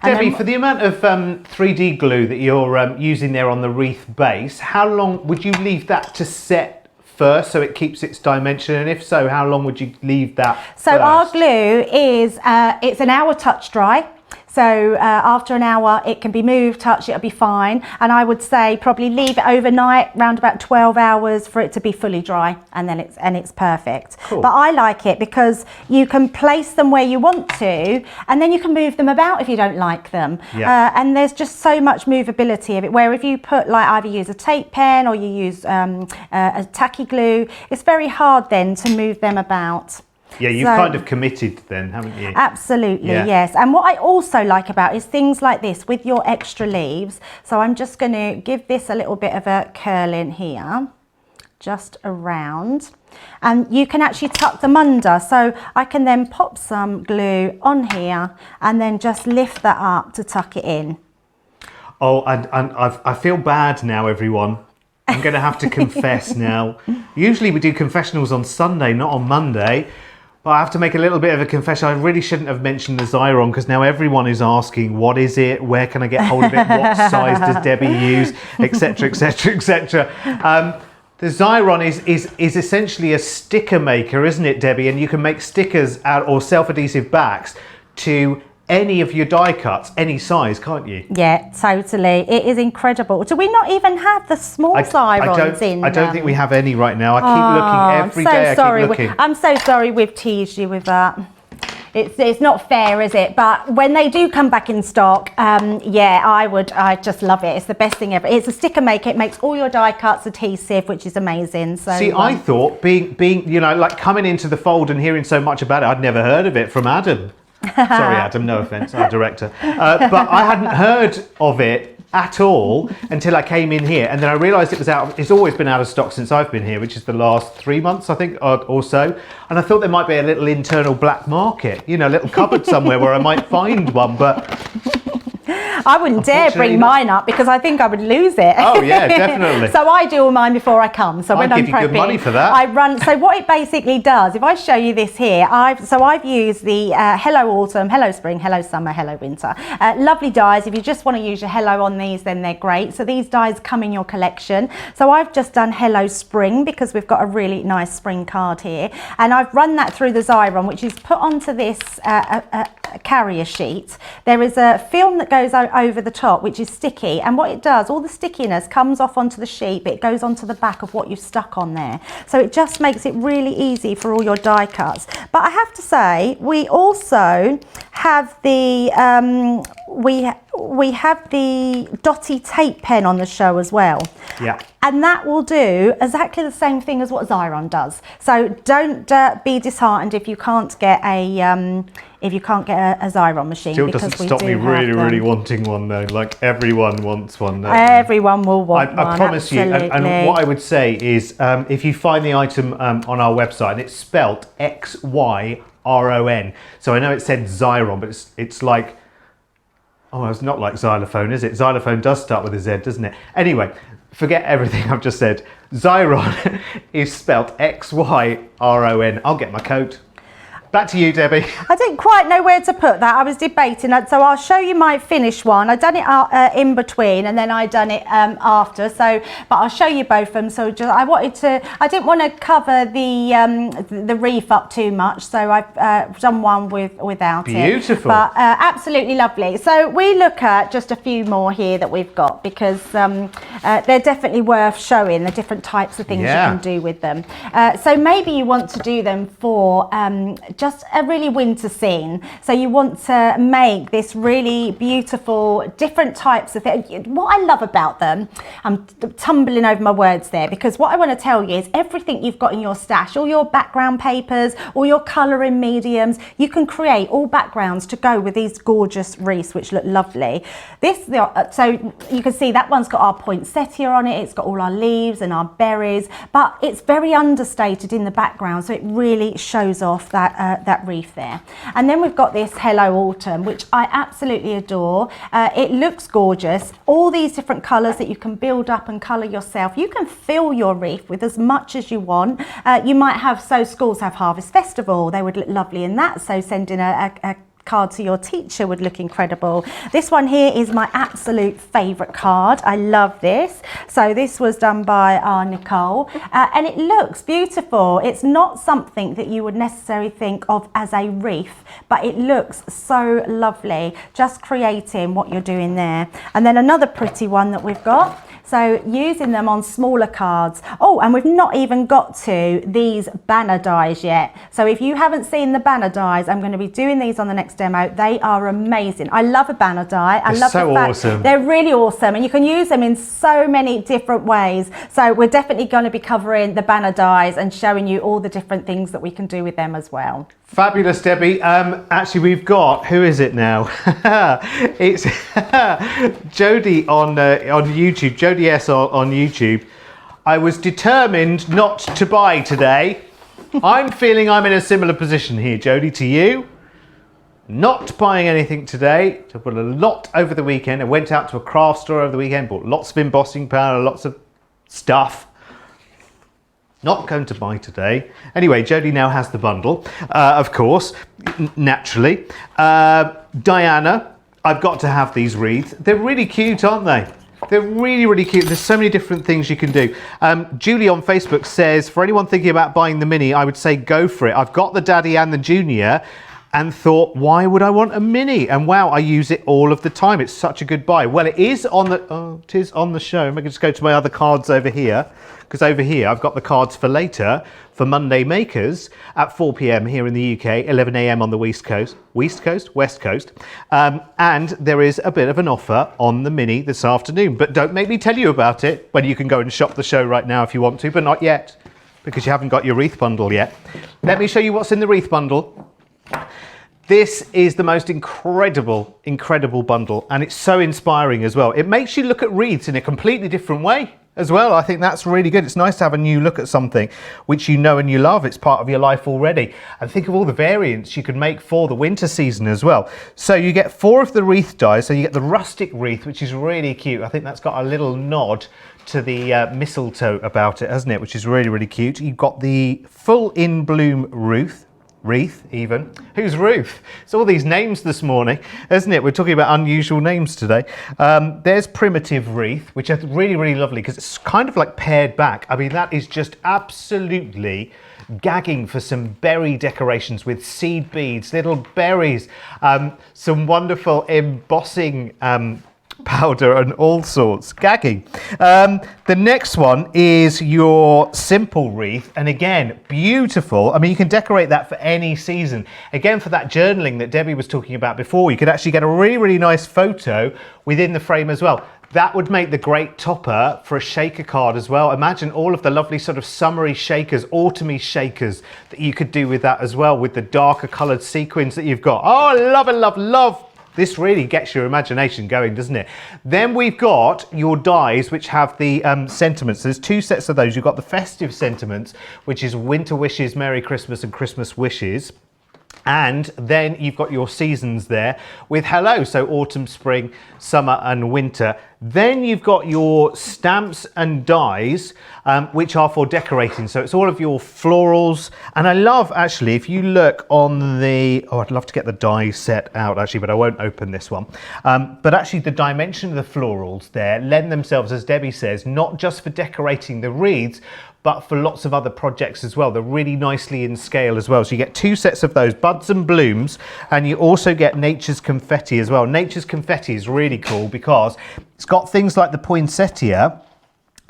Speaker 1: Debbie, for the amount of 3D glue that you're using there on the wreath base, how long would you leave that to set first so it keeps its dimension? And if so, how long would you leave that
Speaker 2: So
Speaker 1: first?
Speaker 2: our glue is, it's an hour touch dry. So after an hour, it can be moved, touched, it'll be fine. And I would say probably leave it overnight, around about 12 hours for it to be fully dry, and then it's perfect.
Speaker 1: Cool.
Speaker 2: But I like it because you can place them where you want to, and then you can move them about if you don't like them.
Speaker 1: Yeah.
Speaker 2: And there's just so much movability of it, where if you put, like, either use a tape pen or you use a tacky glue, it's very hard then to move them about.
Speaker 1: Yeah, you've
Speaker 2: So-
Speaker 1: kind of committed then, haven't you?
Speaker 2: Absolutely,
Speaker 1: Yeah.
Speaker 2: yes. And what I also like about is things like this with your extra leaves. So I'm just going to give this a little bit of a curl in here, just around. And you can actually tuck them under. So I can then pop some glue on here and then just lift that up to tuck it in.
Speaker 1: Oh, and I feel bad now, everyone. I'm going to have to confess now. Usually we do confessionals on Sunday, not on Monday. But I have to make a little bit of a confession. I really shouldn't have mentioned the Xyron because now everyone is asking, what is it? Where can I get hold of it? What size does Debbie use? Etc, etc, etc. The Xyron is essentially a sticker maker, isn't it, Debbie? And you can make stickers out or self-adhesive backs to any of your die cuts, any size, can't you?
Speaker 2: Yeah, totally. It is incredible. Do we not even have the small Xyrons in?
Speaker 1: I don't think we have any right now. I keep looking every day. I keep looking.
Speaker 2: I'm so sorry we've teased you with that. It's not fair, is it? But when they do come back in stock, yeah, I just love it. It's the best thing ever. It's a sticker maker. It makes all your die cuts adhesive, which is amazing. So
Speaker 1: see, I thought being you know, like coming into the fold and hearing so much about it, I'd never heard of it from Adam. Sorry, Adam, no offence, our director. But I hadn't heard of it at all until I came in here. And then I realised it was out, it's always been out of stock since I've been here, which is the last 3 months, I think, or so. And I thought there might be a little internal black market, you know, a little cupboard somewhere where I might find one, but...
Speaker 2: I wouldn't dare bring mine up because I think I would lose it.
Speaker 1: Oh yeah, definitely.
Speaker 2: So I do all mine before I come. So when
Speaker 1: I'd
Speaker 2: I'm
Speaker 1: give you
Speaker 2: prepping,
Speaker 1: good money for that.
Speaker 2: I run. So what it basically does, if I show you this here, I've used the Hello Autumn, Hello Spring, Hello Summer, Hello Winter. Lovely dies. If you just want to use your Hello on these, then they're great. So these dies come in your collection. So I've just done Hello Spring because we've got a really nice spring card here, and I've run that through the Xyron, which is put onto this carrier sheet. There is a film that goes over the top, which is sticky, and what it does, all the stickiness comes off onto the sheet, but it goes onto the back of what you've stuck on there. So it just makes it really easy for all your die cuts. But I have to say, we also have the we have the dotty tape pen on the show as well.
Speaker 1: Yeah.
Speaker 2: And that will do exactly the same thing as what Xyron does. So don't be disheartened if you can't get a Xyron machine.
Speaker 1: Still doesn't stop me really wanting one though. Like everyone wants one.
Speaker 2: Everyone will want one.
Speaker 1: I promise
Speaker 2: absolutely.
Speaker 1: you. And what I would say is, if you find the item on our website, and it's spelt Xyron. So I know it said Xyron, but it's like, oh, it's not like xylophone, is it? Xylophone does start with a Z, doesn't it? Anyway, forget everything I've just said. Xyron is spelt Xyron. I'll get my coat. Back to you, Debbie.
Speaker 2: I didn't quite know where to put that. I was debating. So I'll show you my finished one. I done it in between, and then I done it after. So, but I'll show you both of them. So I didn't want to cover the wreath up too much. So I've done one without it.
Speaker 1: Beautiful.
Speaker 2: But absolutely lovely. So we look at just a few more here that we've got because they're definitely worth showing the different types of things you can do with them. So maybe you want to do them for just a really winter scene. So you want to make this really beautiful, different types of things. What I love about them, I'm tumbling over my words there, because what I want to tell you is everything you've got in your stash, all your background papers, all your colouring mediums, you can create all backgrounds to go with these gorgeous wreaths, which look lovely. So you can see that one's got our poinsettia on it, it's got all our leaves and our berries, but it's very understated in the background, so it really shows off that wreath there. And then we've got this Hello Autumn, which I absolutely adore. It looks gorgeous. All these different colours that you can build up and colour yourself. You can fill your wreath with as much as you want. You might have, so schools have Harvest Festival, they would look lovely in that, so sending a card to your teacher would look incredible. This one here is my absolute favourite card. I love this. So this was done by Nicole, and it looks beautiful. It's not something that you would necessarily think of as a wreath, but it looks so lovely, just creating what you're doing there. And then another pretty one that we've got. So using them on smaller cards. Oh, and we've not even got to these banner dies yet. So if you haven't seen the banner dies, I'm going to be doing these on the next demo. They are amazing. I love a banner die. I love
Speaker 1: so
Speaker 2: the fact
Speaker 1: awesome.
Speaker 2: they're really awesome, and you can use them in so many different ways. So we're definitely going to be covering the banner dies and showing you all the different things that we can do with them as well.
Speaker 1: Fabulous, Debbie. Actually, we've got, who is it now? It's Jodie on YouTube, Jodie S on YouTube. I was determined not to buy today. I'm feeling I'm in a similar position here, Jodie, to you. Not buying anything today. I bought a lot over the weekend. I went out to a craft store over the weekend, bought lots of embossing powder, lots of stuff. Not going to buy today. Anyway, Jodie now has the bundle, of course, naturally. Diana, I've got to have these wreaths. They're really cute, aren't they? They're really, really cute. There's so many different things you can do. Julie on Facebook says, for anyone thinking about buying the mini, I would say go for it. I've got the Daddy and the Junior and thought, why would I want a mini? And wow, I use it all of the time. It's such a good buy. Well, it is on the show. I can just go to my other cards over here, because over here I've got the cards for later for Monday Makers at 4 p.m. here in the UK, 11 a.m. on the West Coast, and there is a bit of an offer on the mini this afternoon. But don't make me tell you about it when you can go and shop the show right now if you want to, but not yet, because you haven't got your wreath bundle yet. Let me show you what's in the wreath bundle. This is the most incredible bundle, and it's so inspiring as well. It makes you look at wreaths in a completely different way as well. I think that's really good. It's nice to have a new look at something which you know and you love. It's part of your life already. And think of all the variants you can make for the winter season as well. So you get 4 of the wreath dies. So you get the rustic wreath, which is really cute. I think that's got a little nod to the mistletoe about it, hasn't it? Which is really, really cute. You've got the full in bloom Wreath, even. Who's Ruth? It's all these names this morning, isn't it? We're talking about unusual names today. There's Primitive Wreath, which is really, really lovely because it's kind of like pared back. I mean, that is just absolutely gagging for some berry decorations with seed beads, little berries, some wonderful embossing powder and all sorts. Gagging. The next one is your simple wreath, and again, beautiful. I mean, you can decorate that for any season. Again, for that journaling that Debbie was talking about before, you could actually get a really, really nice photo within the frame as well. That would make the great topper for a shaker card as well. Imagine all of the lovely sort of summery shakers, autumny shakers that you could do with that as well, with the darker coloured sequins that you've got. Oh, love it, love. This really gets your imagination going, doesn't it? Then we've got your dies, which have the sentiments. There's 2 sets of those. You've got the festive sentiments, which is Winter Wishes, Merry Christmas and Christmas Wishes. And then you've got your seasons there with hello, so autumn, spring, summer and winter. Then you've got your stamps and dies, which are for decorating. So it's all of your florals. And I love, actually, if you look on the, I'd love to get the die set out actually, but I won't open this one. But actually the dimension of the florals there lend themselves, as Debbie says, not just for decorating the wreaths, but for lots of other projects as well. They're really nicely in scale as well. So you get 2 sets of those, buds and blooms, and you also get Nature's Confetti as well. Nature's Confetti is really cool because it's got things like the poinsettia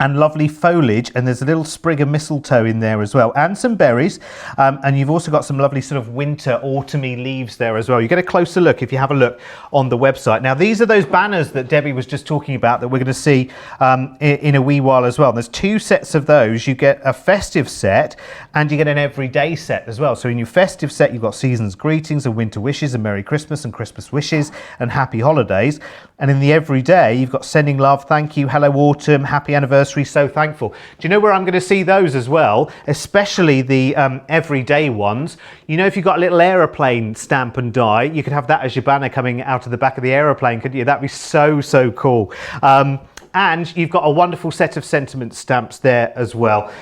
Speaker 1: and lovely foliage, and there's a little sprig of mistletoe in there as well, and some berries, and you've also got some lovely sort of winter autumny leaves there as well. You get a closer look if you have a look on the website. Now these are those banners that Debbie was just talking about that we're going to see in a wee while as well. There's 2 sets of those. You get a festive set and you get an everyday set as well. So in your festive set you've got season's greetings and winter wishes and Merry Christmas and Christmas wishes and happy holidays, and in the everyday you've got sending love, thank you, hello autumn, happy anniversary, so thankful. Do you know where I'm going to see those as well? Especially the everyday ones. You know, if you've got a little aeroplane stamp and die, you could have that as your banner coming out of the back of the aeroplane, couldn't you? That'd be so, so cool. And you've got a wonderful set of sentiment stamps there as well.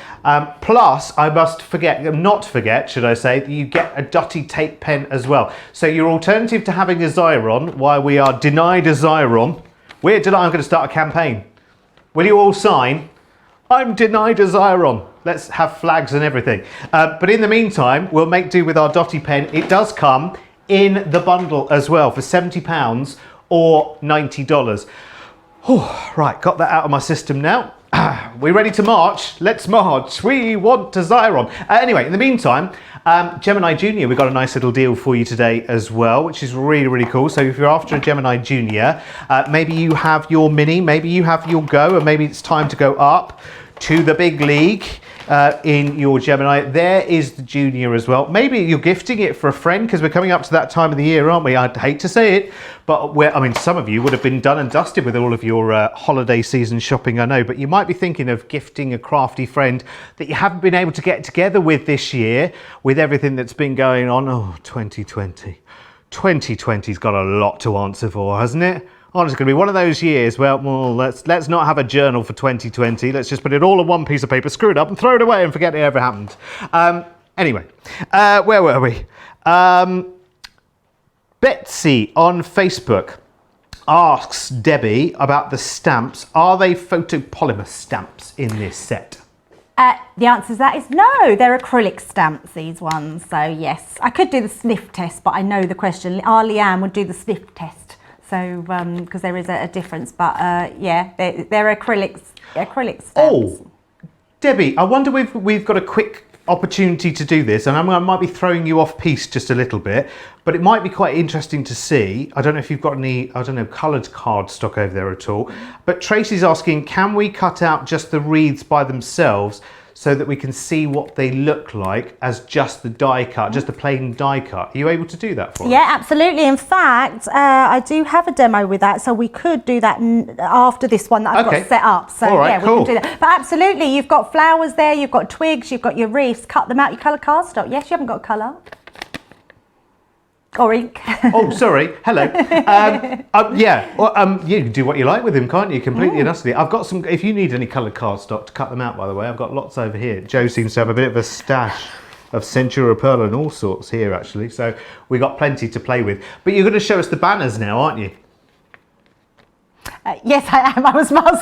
Speaker 1: Plus, I must not forget, should I say, that you get a dotty tape pen as well. So your alternative to having a Xyron, while we are denied a Xyron, I'm going to start a campaign. Will you all sign? I'm denied a Xyron. Let's have flags and everything. But in the meantime, we'll make do with our dotty pen. It does come in the bundle as well for £70 or $90. Right, got that out of my system now. We ready to march? Let's march. We want to Zyron. Anyway, in the meantime, Gemini Junior, we've got a nice little deal for you today as well, which is really, really cool. So if you're after a Gemini Junior, maybe you have your Mini, maybe you have your Go, and maybe it's time to go up to the big league in your Gemini. There is the Junior as well. Maybe you're gifting it for a friend, because we're coming up to that time of the year, aren't we? I'd hate to say it, but I mean, some of you would have been done and dusted with all of your holiday season shopping, I know, but you might be thinking of gifting a crafty friend that you haven't been able to get together with this year, with everything that's been going on. Oh, 2020. 2020's got a lot to answer for, hasn't it? Oh, it's going to be one of those years. Well, let's not have a journal for 2020. Let's just put it all on one piece of paper, screw it up, and throw it away and forget it ever happened. Anyway, where were we? Betsy on Facebook asks Debbie about the stamps. Are they photopolymer stamps in this set?
Speaker 2: The answer to that is no, they're acrylic stamps, these ones. So yes, I could do the sniff test, but I know the question. Our Leanne would do the sniff test. So, because there is a difference, but yeah, they're acrylic stamps.
Speaker 1: Oh, Debbie, I wonder if we've got a quick opportunity to do this, and I might be throwing you off piece just a little bit, but it might be quite interesting to see. I don't know if you've got any, I don't know, coloured card stock over there at all, but Tracy's asking, can we cut out just the wreaths by themselves so that we can see what they look like as just the die cut, just the plain die cut? Are you able to do that for us?
Speaker 2: Yeah, absolutely. In fact, I do have a demo with that, so we could do that after this one that I've got set up. So
Speaker 1: all right,
Speaker 2: yeah,
Speaker 1: cool.
Speaker 2: We can do that. But absolutely, you've got flowers there, you've got twigs, you've got your wreaths, cut them out, your colour cardstock. Yes, you haven't got colour. Or ink. Oh,
Speaker 1: sorry. Hello. Yeah. Well, you can do what you like with them, can't you? Completely and utterly. I've got some. If you need any coloured cardstock to cut them out, by the way, I've got lots over here. Joe seems to have a bit of a stash of Centura Pearl and all sorts here, actually. So we got plenty to play with. But you're going to show us the banners now, aren't you?
Speaker 2: Yes, I am. I was miles.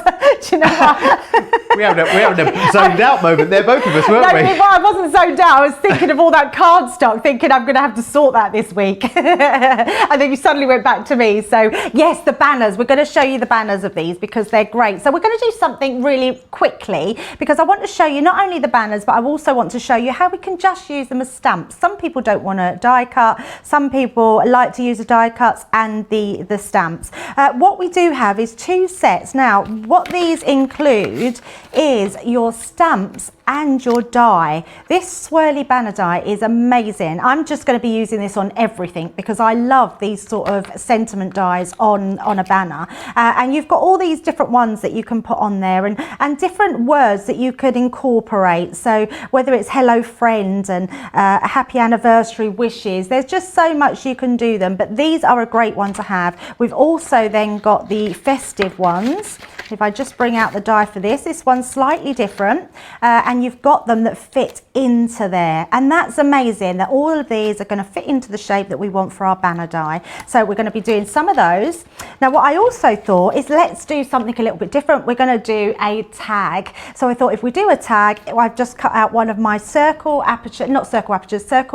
Speaker 2: Do you know what?
Speaker 1: we having a zoned out moment there, both of us, weren't we?
Speaker 2: No, I wasn't zoned out. I was thinking of all that cardstock, thinking I'm going to have to sort that this week. And then you suddenly went back to me. So yes, the banners. We're going to show you the banners of these because they're great. So we're going to do something really quickly because I want to show you not only the banners, but I also want to show you how we can just use them as stamps. Some people don't want to die cut. Some people like to use the die cuts and the stamps. What we do have is two sets. Now, what these include is your stamps and your die. This swirly banner die is amazing. I'm just going to be using this on everything because I love these sort of sentiment dies on a banner. And you've got all these different ones that you can put on there and different words that you could incorporate. So whether it's hello friend and happy anniversary wishes, there's just so much you can do them, but these are a great one to have. We've also then got the festive ones. If I just bring out the die for this one's slightly different and you've got them that fit into there, and that's amazing that all of these are going to fit into the shape that we want for our banner die. So we're going to be doing some of those. Now what I also thought is let's do something a little bit different. We're going to do a tag. So I thought if we do a tag, I've just cut out one of my circle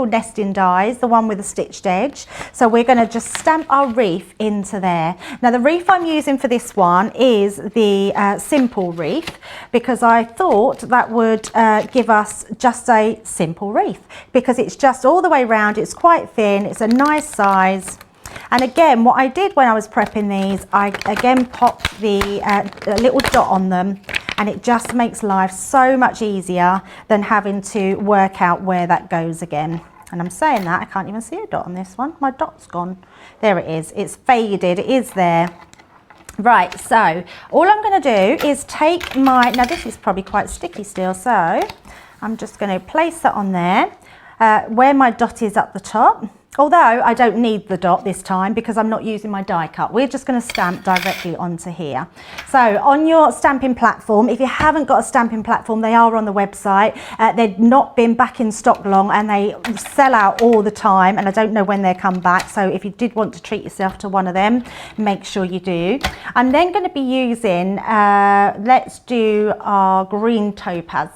Speaker 2: nesting dies, the one with the stitched edge. So we're going to just stamp our wreath into there. Now the wreath I'm using for this one is the simple wreath because I thought that would give us just a simple wreath because it's just all the way around, it's quite thin, it's a nice size. And again, what I did when I was prepping these, I again popped the little dot on them, and it just makes life so much easier than having to work out where that goes again. And I'm saying that, I can't even see a dot on this one. My dot's gone. There it is. It's faded. It is there. Right, so all I'm going to do is take my, now this is probably quite sticky still, so I'm just going to place that on there where my dot is at the top. Although I don't need the dot this time because I'm not using my die cut. We're just going to stamp directly onto here. So on your stamping platform, if you haven't got a stamping platform, they are on the website. They've not been back in stock long and they sell out all the time, and I don't know when they come back. So if you did want to treat yourself to one of them, make sure you do. I'm then going to be using, let's do our green topaz.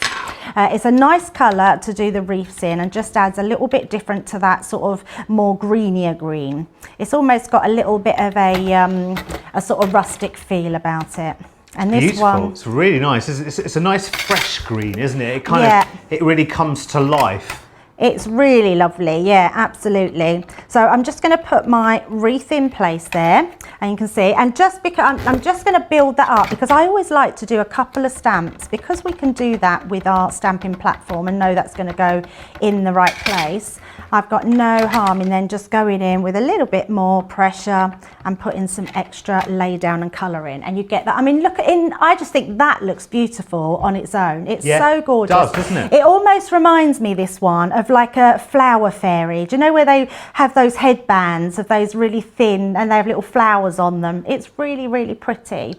Speaker 2: It's a nice colour to do the wreaths in and just adds a little bit different to that sort of more greenier green. It's almost got a little bit of a a sort of rustic feel about it. And this
Speaker 1: Beautiful.
Speaker 2: one,
Speaker 1: It's really nice. It's a nice fresh green, isn't it? It kind of, it really comes to life.
Speaker 2: it's really lovely, yeah, absolutely. So I'm just going to put my wreath in place there, and you can see, and just because I'm just going to build that up, because I always like to do a couple of stamps, because we can do that with our stamping platform and know that's going to go in the right place. I've got no harm in then just going in with a little bit more pressure and putting some extra lay down and colour in, and you get that. I mean, look in, I just think that looks beautiful on its own. It's so gorgeous.
Speaker 1: It does, doesn't it?
Speaker 2: It almost reminds me, this one, of like a flower fairy. Do you know where they have those headbands of those really thin and they have little flowers on them? It's really, really pretty.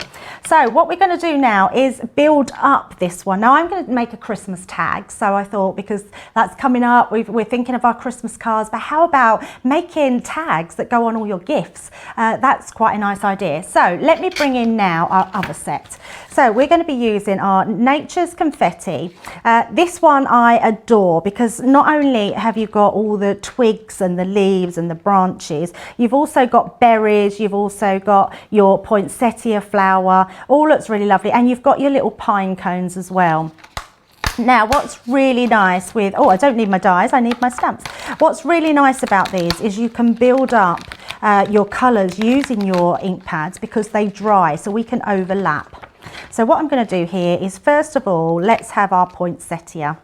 Speaker 2: So what we're going to do now is build up this one. Now I'm going to make a Christmas tag. So I thought, because that's coming up, we're thinking of our Christmas cards, but how about making tags that go on all your gifts? That's quite a nice idea. So let me bring in now our other set. So we're going to be using our Nature's Confetti. This one I adore, because not only have you got all the twigs and the leaves and the branches, you've also got berries, you've also got your poinsettia flower, all looks really lovely, and you've got your little pine cones as well. Now, what's really nice with, I don't need my dies, I need my stamps. What's really nice about these is you can build up your colours using your ink pads, because they dry, so we can overlap. So what I'm going to do here is, first of all, let's have our poinsettia.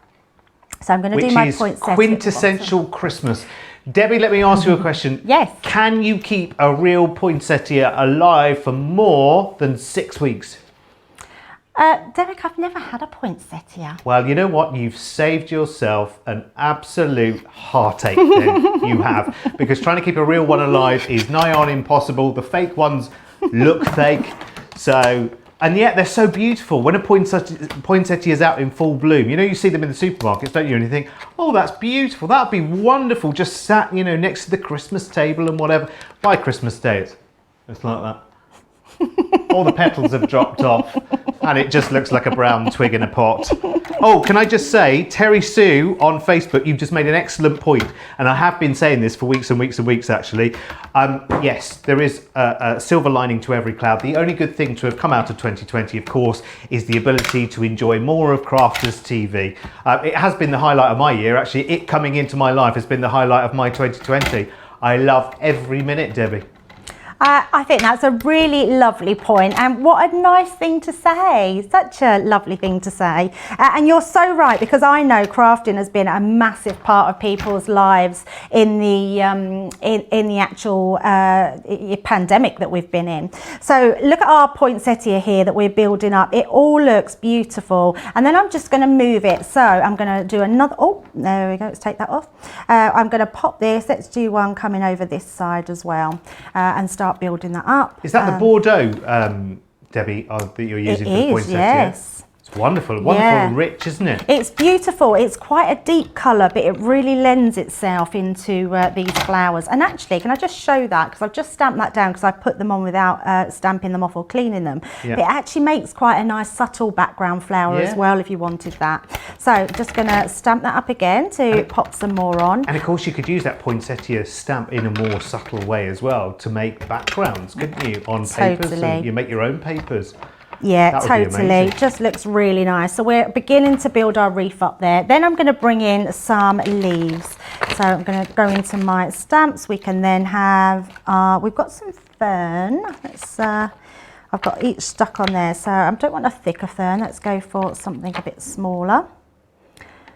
Speaker 2: So I'm going to do my poinsettia.
Speaker 1: Quintessential Christmas. Debbie, let me ask you a question.
Speaker 2: Yes.
Speaker 1: Can you keep a real poinsettia alive for more than 6 weeks?
Speaker 2: Derek, I've never had a poinsettia.
Speaker 1: Well, you know what? You've saved yourself an absolute heartache then, you have. Because trying to keep a real one alive is nigh on impossible. The fake ones look fake. So, and yet they're so beautiful. When a poinsettia is out in full bloom, you know, you see them in the supermarkets, don't you? And you think, oh, that's beautiful. That'd be wonderful. Just sat, you know, next to the Christmas table and whatever. By Christmas Day, it's like that. All the petals have dropped off and it just looks like a brown twig in a pot. Oh, can I just say, Terry Sue on Facebook, you've just made an excellent point, and I have been saying this for weeks and weeks and weeks actually. Yes, there is a silver lining to every cloud. The only good thing to have come out of 2020, of course, is the ability to enjoy more of Crafters TV. It has been the highlight of my year, actually. It coming into my life has been the highlight of my 2020. I loved every minute, Debbie.
Speaker 2: I think that's a really lovely point, and what a nice thing to say. Such a lovely thing to say. And you're so right, because I know crafting has been a massive part of people's lives in the actual pandemic that we've been in. So look at our poinsettia here that we're building up. It all looks beautiful, and then I'm just going to move it. So I'm going to do another. Oh, there we go. Let's take that off. I'm going to pop this. Let's do one coming over this side as well, and start building that up.
Speaker 1: Is that the Bordeaux, Debbie, that you're using for the poinsettia?
Speaker 2: Yes.
Speaker 1: It's wonderful, wonderful and rich, isn't it?
Speaker 2: It's beautiful. It's quite a deep colour, but it really lends itself into these flowers. And actually, can I just show that? Because I've just stamped that down because I put them on without stamping them off or cleaning them.
Speaker 1: Yeah.
Speaker 2: But it actually makes quite a nice subtle background flower as well, if you wanted that. So just going to stamp that up again to pop some more on.
Speaker 1: And of course, you could use that poinsettia stamp in a more subtle way as well to make backgrounds, couldn't you, on papers? And you make your own papers.
Speaker 2: Yeah, totally. Just looks really nice. So we're beginning to build our wreath up there. Then I'm going to bring in some leaves. So I'm going to go into my stamps. We can then have, we've got some fern. Let's, I've got each stuck on there. So I don't want a thicker fern. Let's go for something a bit smaller.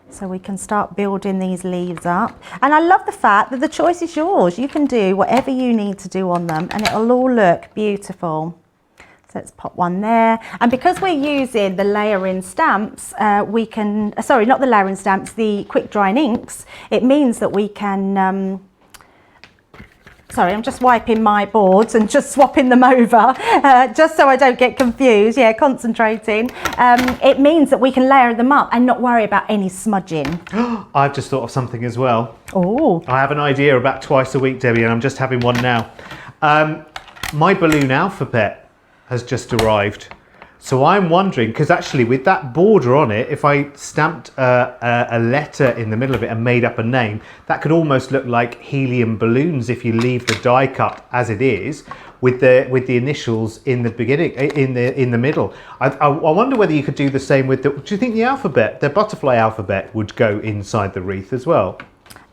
Speaker 2: So we can start building these leaves up. And I love the fact that the choice is yours. You can do whatever you need to do on them and it'll all look beautiful. So let's pop one there. And because we're using the layering stamps, we can, sorry, not the layering stamps, the quick drying inks, it means that we can, sorry, I'm just wiping my boards and just swapping them over, just so I don't get confused. Yeah, concentrating. It means that we can layer them up and not worry about any smudging.
Speaker 1: I've just thought of something as well.
Speaker 2: Oh.
Speaker 1: I have an idea about twice a week, Debbie, and I'm just having one now. My balloon alphabet has just arrived. So I'm wondering, because actually with that border on it, if I stamped a letter in the middle of it and made up a name, that could almost look like helium balloons if you leave the die cut as it is, with the initials in the beginning, in the middle. I wonder whether you could do the same with the. Do you think the alphabet, the butterfly alphabet, would go inside the wreath as well?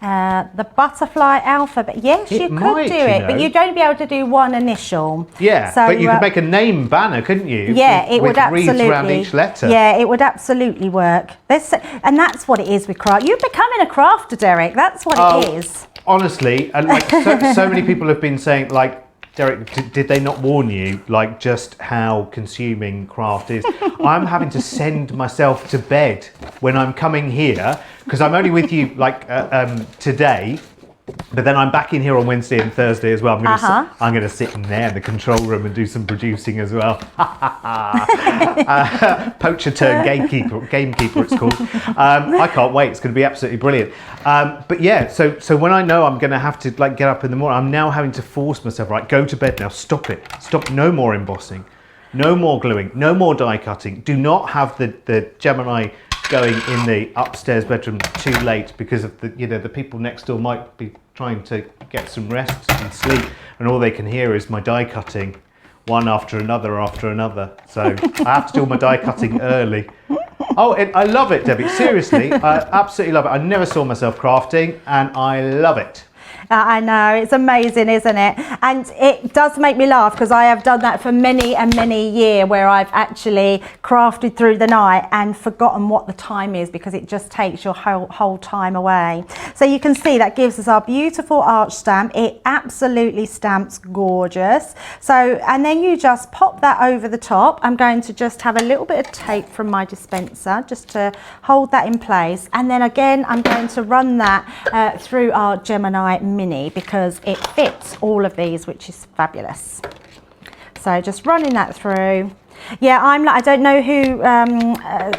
Speaker 2: The butterfly alphabet. Yes, you could do it, but you'd only be able to do one initial.
Speaker 1: Yeah, so, but you could make a name banner, couldn't you?
Speaker 2: Yeah, it would absolutely.
Speaker 1: Wreaths around each letter.
Speaker 2: Yeah, it would absolutely work. And that's what it is with craft. You're becoming a crafter, Derek. That's what it is.
Speaker 1: Honestly, and like so many people have been saying, like, Derek, did they not warn you, like, just how consuming craft is? I'm having to send myself to bed when I'm coming here, because I'm only with you, like, today, but then I'm back in here on Wednesday and Thursday as well. I'm going to sit in there in the control room and do some producing as well. Poacher turned gamekeeper it's called. I can't wait. It's going to be absolutely brilliant. But yeah, so when I know I'm going to have to, like, get up in the morning, I'm now having to force myself, right, go to bed now, stop it. Stop, no more embossing, no more gluing, no more die cutting. Do not have the Gemini going in the upstairs bedroom too late, because of the people next door might be trying to get some rest and sleep, and all they can hear is my die cutting, one after another. So I have to do all my die cutting early. Oh, I love it, Debbie. Seriously, I absolutely love it. I never saw myself crafting, and I love it.
Speaker 2: I know, it's amazing, isn't it? And it does make me laugh, because I have done that for many and many years, where I've actually crafted through the night and forgotten what the time is, because it just takes your whole time away. So you can see that gives us our beautiful arch stamp. It absolutely stamps gorgeous. So, and then you just pop that over the top. I'm going to just have a little bit of tape from my dispenser just to hold that in place. And then again, I'm going to run that through our Gemini Mini, because it fits all of these, which is fabulous. So just running that through. Yeah, I don't know who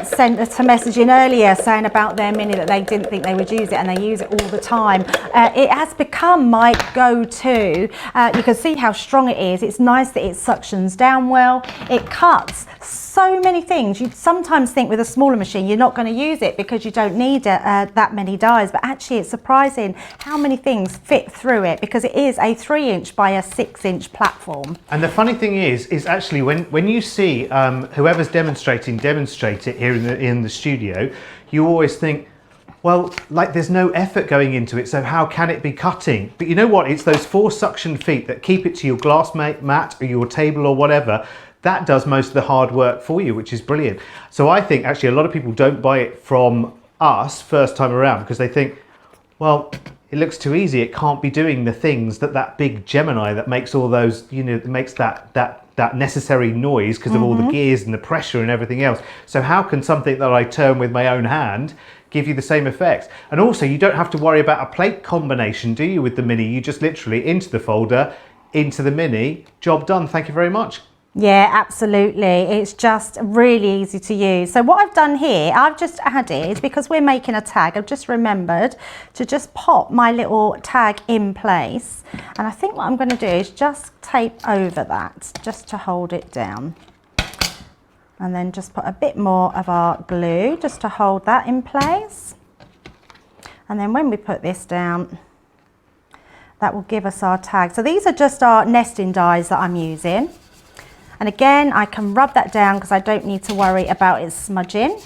Speaker 2: sent us a message in earlier saying about their Mini that they didn't think they would use it, and they use it all the time. It has become my go-to. You can see how strong it is. It's nice that it suctions down well. It cuts so many things. You'd sometimes think with a smaller machine you're not going to use it because you don't need that many dies, but actually it's surprising how many things fit through it, because it is a 3-inch by a 6-inch platform.
Speaker 1: And the funny thing is actually when you see whoever's demonstrate it here in the studio, you always think, well, like, there's no effort going into it, so how can it be cutting? But you know what? It's those 4 suction feet that keep it to your glass mat or your table or whatever. That does most of the hard work for you, which is brilliant. So I think actually a lot of people don't buy it from us first time around, because they think, well, it looks too easy. It can't be doing the things that big Gemini that makes all those, that makes that necessary noise because of all the gears and the pressure and everything else. So how can something that I turn with my own hand give you the same effects? And also, you don't have to worry about a plate combination, do you, with the Mini? You just literally into the folder, into the Mini, job done. Thank you very much.
Speaker 2: Yeah, absolutely. It's just really easy to use. So what I've done here, I've just added, because we're making a tag, I've just remembered to just pop my little tag in place. And I think what I'm going to do is just tape over that, just to hold it down. And then just put a bit more of our glue just to hold that in place. And then when we put this down, that will give us our tag. So these are just our nesting dies that I'm using. And again, I can rub that down because I don't need to worry about it smudging.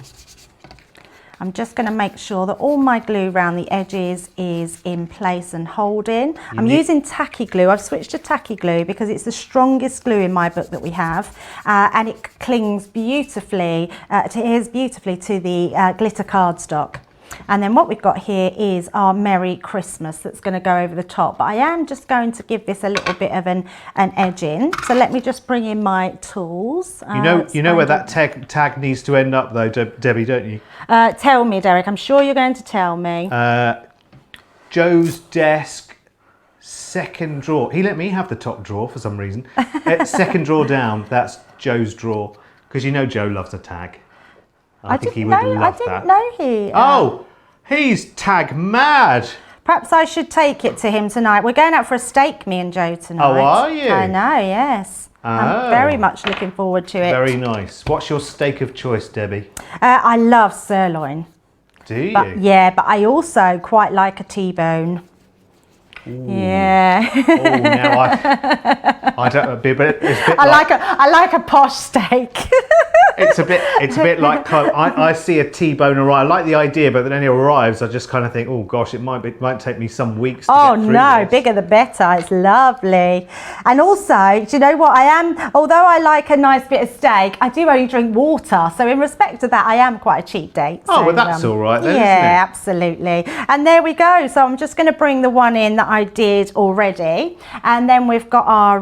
Speaker 2: I'm just going to make sure that all my glue around the edges is in place and holding. I'm using tacky glue. I've switched to tacky glue because it's the strongest glue in my book that we have, and it clings beautifully, adheres beautifully to the glitter cardstock. And then what we've got here is our Merry Christmas that's going to go over the top. But I am just going to give this a little bit of an edge in. So let me just bring in my tools.
Speaker 1: You know where that tag needs to end up though, Debbie, don't you?
Speaker 2: Tell me, Derek. I'm sure you're going to tell me.
Speaker 1: Joe's desk, second drawer. He let me have the top drawer for some reason. Second drawer down, that's Joe's drawer. Because you know Joe loves a tag. I think he would love that.
Speaker 2: I didn't know he...
Speaker 1: Oh, he's tag mad.
Speaker 2: Perhaps I should take it to him tonight. We're going out for a steak, me and Joe, tonight.
Speaker 1: Oh, are you?
Speaker 2: I know, yes. I'm very much looking forward to it.
Speaker 1: Very nice. What's your steak of choice, Debbie?
Speaker 2: I love sirloin.
Speaker 1: Do you?
Speaker 2: But I also quite like a T-bone.
Speaker 1: Ooh.
Speaker 2: Yeah.
Speaker 1: Oh, now I don't. It's a bit
Speaker 2: I like a posh steak.
Speaker 1: It's a bit like I see a T-bone arrive. I like the idea, but then when it arrives, I just kind of think, oh gosh, it might take me some weeks to get through this.
Speaker 2: Bigger the better. It's lovely. And also, do you know what? Although I like a nice bit of steak, I do only drink water. So in respect to that, I am quite a cheap date.
Speaker 1: Oh, well, that's all right then,
Speaker 2: yeah,
Speaker 1: isn't it?
Speaker 2: Absolutely. And there we go. So I'm just going to bring the one in that I did already, and then we've got our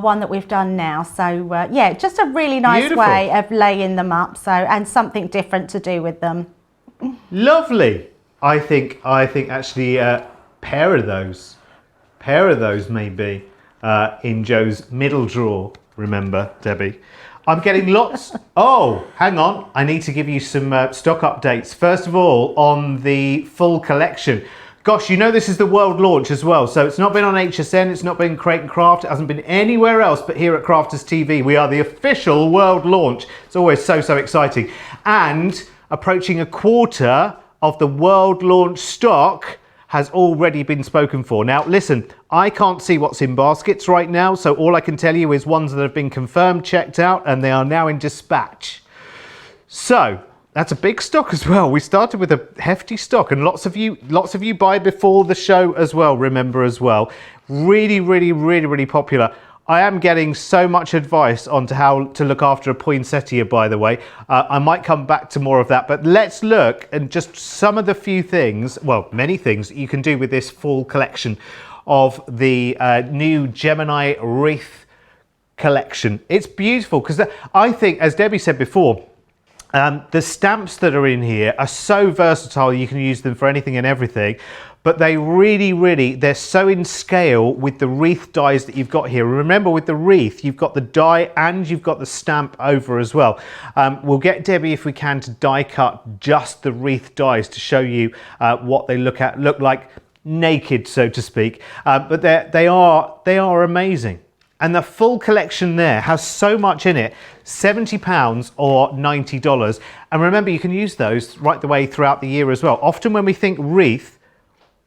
Speaker 2: one that we've done now. So yeah, just a really nice
Speaker 1: Beautiful
Speaker 2: way of laying them up. So, and something different to do with them.
Speaker 1: Lovely. I think actually pair of those maybe in Joe's middle drawer. Remember, Debbie? I'm getting lots. Oh, hang on. I need to give you some stock updates. First of all, on the full collection. Gosh, you know this is the world launch as well. So it's not been on HSN, it's not been Crate and Craft, it hasn't been anywhere else but here at Crafters TV. We are the official world launch. It's always so exciting. And approaching a quarter of the world launch stock has already been spoken for. Now, listen, I can't see what's in baskets right now, so all I can tell you is ones that have been confirmed, checked out, and they are now in dispatch. So, that's a big stock as well. We started with a hefty stock, and lots of you buy before the show as well, remember as well. Really popular. I am getting so much advice on how to look after a poinsettia, by the way. I might come back to more of that, but let's look at just some of the few things, well, many things you can do with this fall collection of the new Gemini Wreath collection. It's beautiful because I think, as Debbie said before, the stamps that are in here are so versatile, you can use them for anything and everything, but they they're so in scale with the wreath dies that you've got here. Remember, with the wreath, you've got the die and you've got the stamp over as well. We'll get Debbie, if we can, to die cut just the wreath dies to show you what they look like naked, so to speak. But they are amazing. And the full collection there has so much in it, £70 or $90. And remember, you can use those right the way throughout the year as well. Often when we think wreath,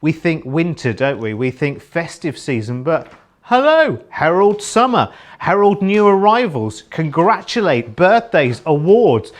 Speaker 1: we think winter, don't we? We think festive season, but hello, herald summer, herald new arrivals, congratulate birthdays, awards,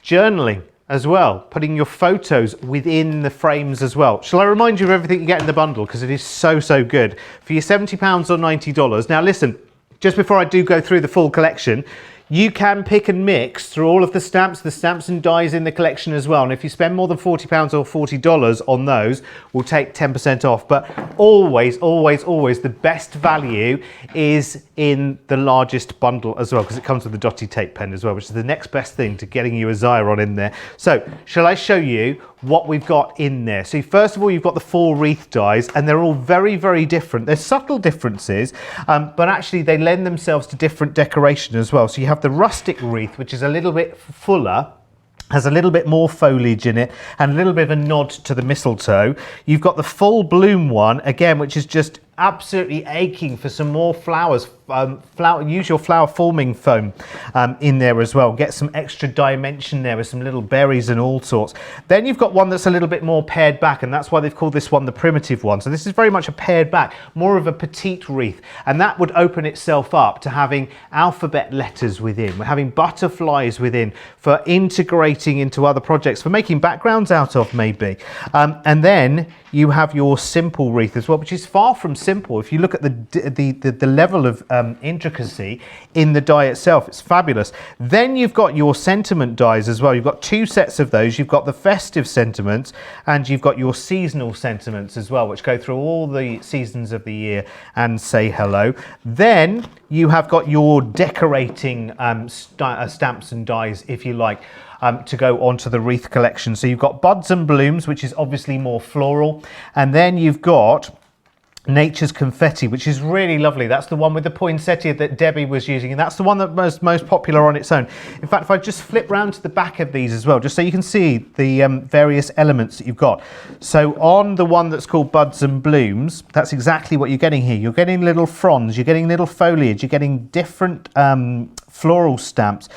Speaker 1: journaling as well, putting your photos within the frames as well. Shall I remind you of everything you get in the bundle, because it is so good for your £70 or $90. Now listen, just before I do go through the full collection, you can pick and mix through all of the stamps and dies in the collection as well. And if you spend more than £40 or $40 on those, we'll take 10% off. But always, the best value is in the largest bundle as well, because it comes with the dotty tape pen as well, which is the next best thing to getting you a Xyron in there. So, shall I show you what we've got in there? So first of all, you've got the 4 wreath dies, and they're all very different. There's subtle differences, but actually they lend themselves to different decoration as well. So you have the rustic wreath, which is a little bit fuller, has a little bit more foliage in it, and a little bit of a nod to the mistletoe. You've got the full bloom one, again, which is just absolutely aching for some more flowers. Use your flower forming foam in there as well. Get some extra dimension there with some little berries and all sorts. Then you've got one that's a little bit more pared back, and that's why they've called this one the primitive one. So this is very much a pared back, more of a petite wreath, and that would open itself up to having alphabet letters within. We're having butterflies within for integrating into other projects, for making backgrounds out of maybe. And then you have your simple wreath as well, which is far from simple. If you look at the level of intricacy in the die itself, it's fabulous. Then you've got your sentiment dies as well. You've got 2 sets of those. You've got the festive sentiments, and you've got your seasonal sentiments as well, which go through all the seasons of the year and say hello. Then you have got your decorating stamps and dies, if you like, to go onto the wreath collection. So you've got buds and blooms, which is obviously more floral, and then you've got Nature's Confetti, which is really lovely. That's the one with the poinsettia that Debbie was using, and that's the one that was most popular on its own. In fact, if I just flip round to the back of these as well, just so you can see the various elements that you've got. So on the one that's called Buds and Blooms, that's exactly what you're getting here. You're getting little fronds, you're getting little foliage, you're getting different floral stamps.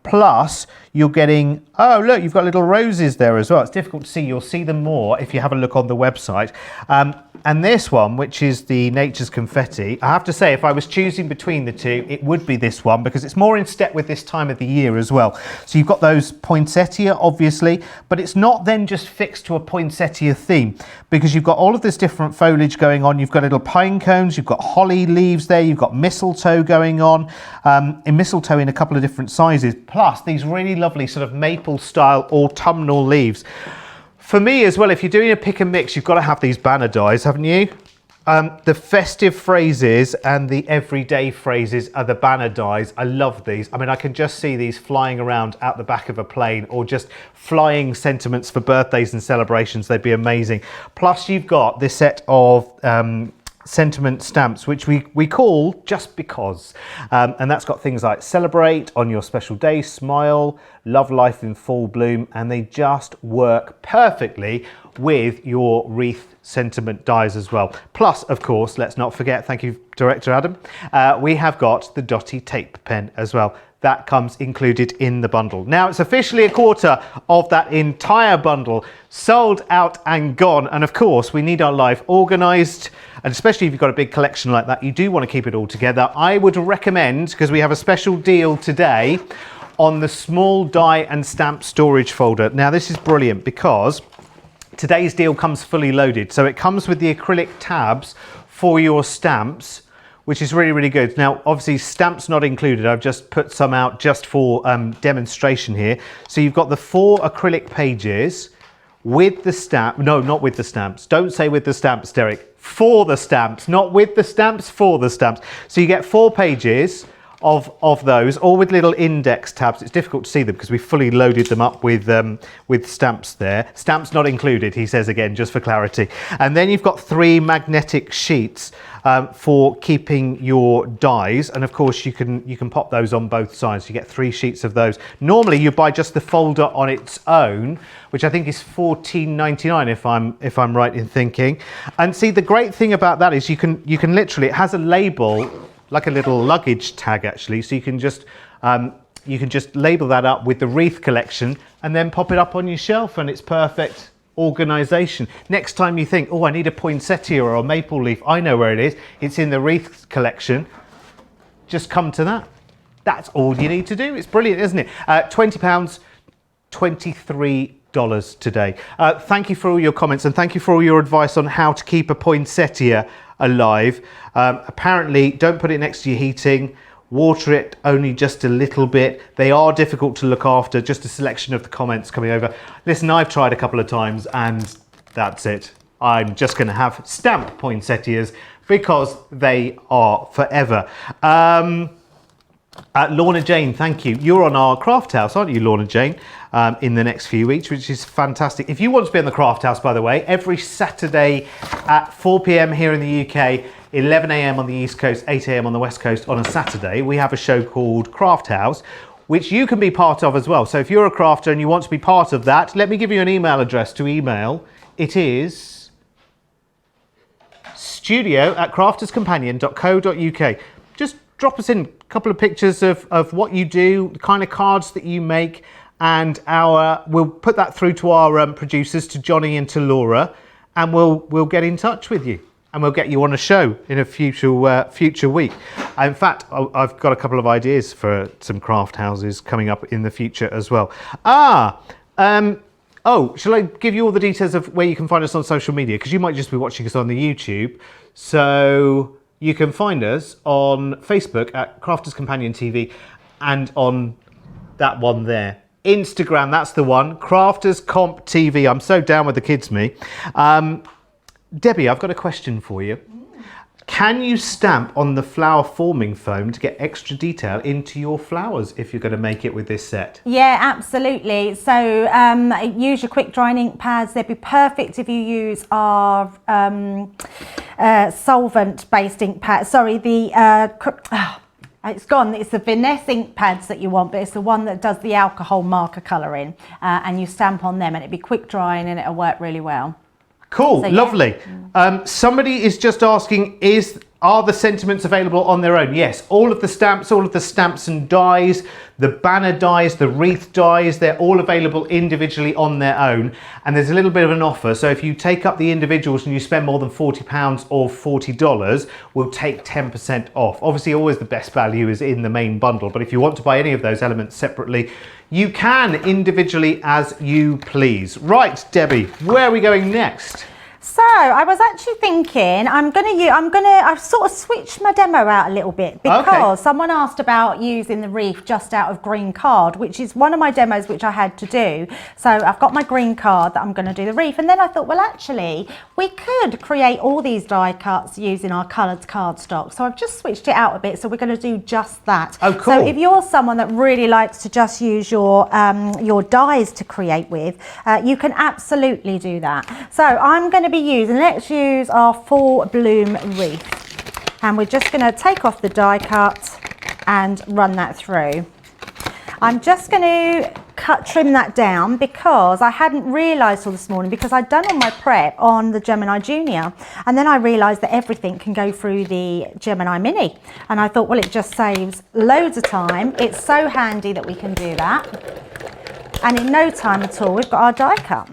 Speaker 1: Plus, you're getting, oh look, you've got little roses there as well. It's difficult to see. You'll see them more if you have a look on the website. And this one, which is the Nature's Confetti, I have to say, if I was choosing between the two, it would be this one because it's more in step with this time of the year as well. So you've got those poinsettia, obviously, but it's not then just fixed to a poinsettia theme because you've got all of this different foliage going on. You've got little pine cones, you've got holly leaves there, you've got mistletoe going on, in mistletoe in a couple of different sizes, plus these really lovely sort of maple style autumnal leaves. For me as well, if you're doing a pick and mix, you've got to have these banner dies, haven't you? The festive phrases and the everyday phrases are the banner dies. I love these. I mean, I can just see these flying around out the back of a plane or just flying sentiments for birthdays and celebrations. They'd be amazing. Plus, you've got this set of sentiment stamps, which we call Just Because. And that's got things like celebrate, on your special day, smile, love life in full bloom, and they just work perfectly with your wreath sentiment dies as well. Plus, of course, let's not forget, thank you, Director Adam, we have got the dotty tape pen as well. That comes included in the bundle. Now, it's officially a quarter of that entire bundle sold out and gone. And of course, we need our life organised. And especially if you've got a big collection like that, you do want to keep it all together. I would recommend, because we have a special deal today on the small die and stamp storage folder. Now, this is brilliant because today's deal comes fully loaded. So it comes with the acrylic tabs for your stamps, which is really, really good. Now, obviously, stamps not included. I've just put some out just for demonstration here. So you've got the 4 acrylic pages with the stamp. No, not with the stamps. Don't say with the stamps, Derek. For the stamps, not with the stamps, for the stamps. So you get 4 pages of those, all with little index tabs. It's difficult to see them because we fully loaded them up with stamps there. Stamps not included, he says again, just for clarity. And then you've got 3 magnetic sheets for keeping your dies, and of course you can pop those on both sides. You get 3 sheets of those. Normally you buy just the folder on its own, which I think is $14.99 if I'm right in thinking. And see, the great thing about that is you can literally, it has a label like a little luggage tag actually, so you can just label that up with the Wreath collection and then pop it up on your shelf, and it's perfect organisation. Next time you think, oh, I need a poinsettia or a maple leaf, I know where it is. It's in the Wreath collection. Just come to that. That's all you need to do. It's brilliant, isn't it? £20, $23 today. Thank you for all your comments and thank you for all your advice on how to keep a poinsettia alive. Apparently, don't put it next to your heating. Water it only just a little bit. They are difficult to look after. Just a selection of the comments coming over. Listen, I've tried a couple of times and that's it. I'm just going to have stamp poinsettias because they are forever. Lorna Jane, thank you. You're on our craft house, aren't you, Lorna Jane, in the next few weeks, which is fantastic. If you want to be on the craft house, by the way, every Saturday at 4 p.m. here in the UK, 11 a.m. on the East Coast, 8 a.m. on the West Coast on a Saturday, we have a show called Craft House, which you can be part of as well. So if you're a crafter and you want to be part of that, let me give you an email address to email. It is studio@crafterscompanion.co.uk. Just drop us in a couple of pictures of what you do, the kind of cards that you make, and we'll put that through to our producers, to Johnny and to Laura, and we'll get in touch with you. And we'll get you on a show in a future week. In fact, I've got a couple of ideas for some craft houses coming up in the future as well. Shall I give you all the details of where you can find us on social media? Because you might just be watching us on the YouTube. So you can find us on Facebook at Crafters Companion TV and on that one there. Instagram, that's the one, Crafters Comp TV. I'm so down with the kids, me. Debbie, I've got a question for you. Can you stamp on the flower forming foam to get extra detail into your flowers if you're going to make it with this set?
Speaker 2: Yeah, absolutely. So use your quick drying ink pads. They'd be perfect if you use our solvent-based ink pad. Sorry, it's gone. It's the Finesse ink pads that you want, but it's the one that does the alcohol marker colouring, and you stamp on them, and it'll be quick drying, and it'll work really well.
Speaker 1: Cool,
Speaker 2: So,
Speaker 1: lovely. Somebody is just asking, are the sentiments available on their own? Yes, all of the stamps and dies, the banner dies, the wreath dies, they're all available individually on their own. And there's a little bit of an offer. So if you take up the individuals and you spend more than £40 or $40, we'll take 10% off. Obviously, always the best value is in the main bundle. But if you want to buy any of those elements separately, you can individually as you please. Right, Debbie, where are we going next?
Speaker 2: So I was actually thinking I've sort of switched my demo out a little bit because someone asked about using the wreath just out of green card, which is one of my demos which I had to do. So I've got my green card that I'm going to do the wreath, and then I thought, well, actually we could create all these die cuts using our coloured cardstock. So I've just switched it out a bit, so we're going to do just that.
Speaker 1: Oh, cool.
Speaker 2: So if you're someone that really likes to just use your dies to create with, you can absolutely do that. So I'm going to be using, let's use our full bloom wreath, and we're just going to take off the die cut and run that through. I'm just going to trim that down because I hadn't realised till this morning, because I'd done all my prep on the Gemini Junior, and then I realised that everything can go through the Gemini Mini, and I thought, well, it just saves loads of time. It's so handy that we can do that, and in no time at all we've got our die cut.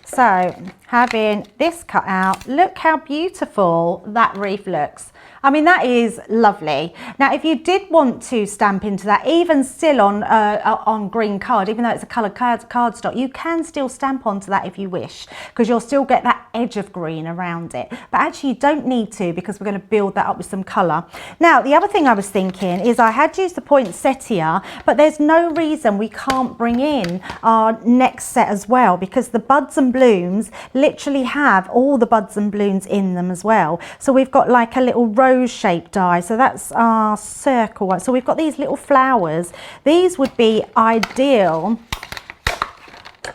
Speaker 2: So having this cut out, look how beautiful that wreath looks. I mean, that is lovely. Now, if you did want to stamp into that, even still on green card, even though it's a coloured cardstock, you can still stamp onto that if you wish, because you'll still get that edge of green around it. But actually, you don't need to, because we're going to build that up with some colour. Now, the other thing I was thinking is I had used the poinsettia, but there's no reason we can't bring in our next set as well, because the buds and blooms literally have all the buds and blooms in them as well. So we've got like a little rose shaped die, so that's our circle one. So we've got these little flowers. These would be ideal.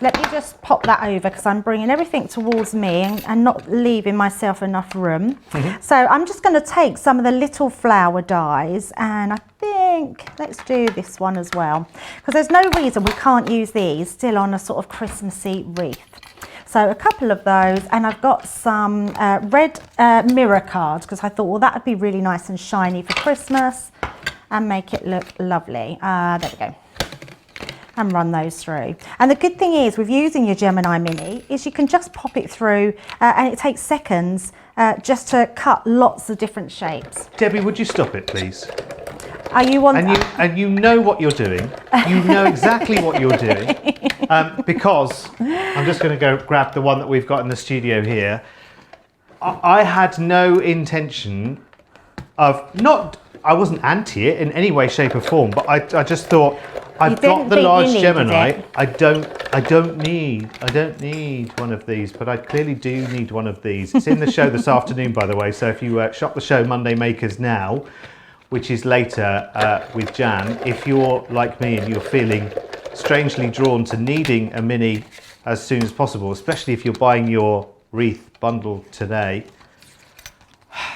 Speaker 2: Let me just pop that over, because I'm bringing everything towards me and not leaving myself enough room. So I'm just going to take some of the little flower dies, and I think let's do this one as well, because there's no reason we can't use these still on a sort of Christmassy wreath. So a couple of those, and I've got some red mirror cards, because I thought, well, that would be really nice and shiny for Christmas and make it look lovely. There we go. And run those through. And the good thing is with using your Gemini Mini is you can just pop it through and it takes seconds just to cut lots of different shapes.
Speaker 1: Debbie, would you stop it, please?
Speaker 2: Are you on?
Speaker 1: And you know what you're doing. You know exactly what you're doing. Because I'm just going to go grab the one that we've got in the studio here. I had no intention of I wasn't anti it in any way, shape or form, but I just thought, I've got the large Gemini. I don't need one of these, but I clearly do need one of these. It's in the show this afternoon, by the way. So if you shop the show Monday Makers now, which is later with Jan, if you're like me and you're feeling strangely drawn to needing a mini as soon as possible, especially if you're buying your wreath bundle today.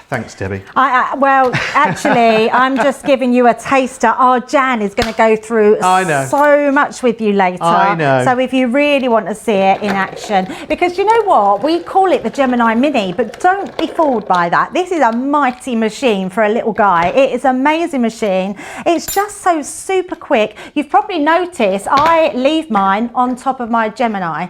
Speaker 1: Thanks, Debbie.
Speaker 2: Well, actually, I'm just giving you a taster. Our Jan is going to go through so much with you later.
Speaker 1: I know.
Speaker 2: So if you really want to see it in action, because you know what? We call it the Gemini Mini, but don't be fooled by that. This is a mighty machine for a little guy. It is an amazing machine. It's just so super quick. You've probably noticed I leave mine on top of my Gemini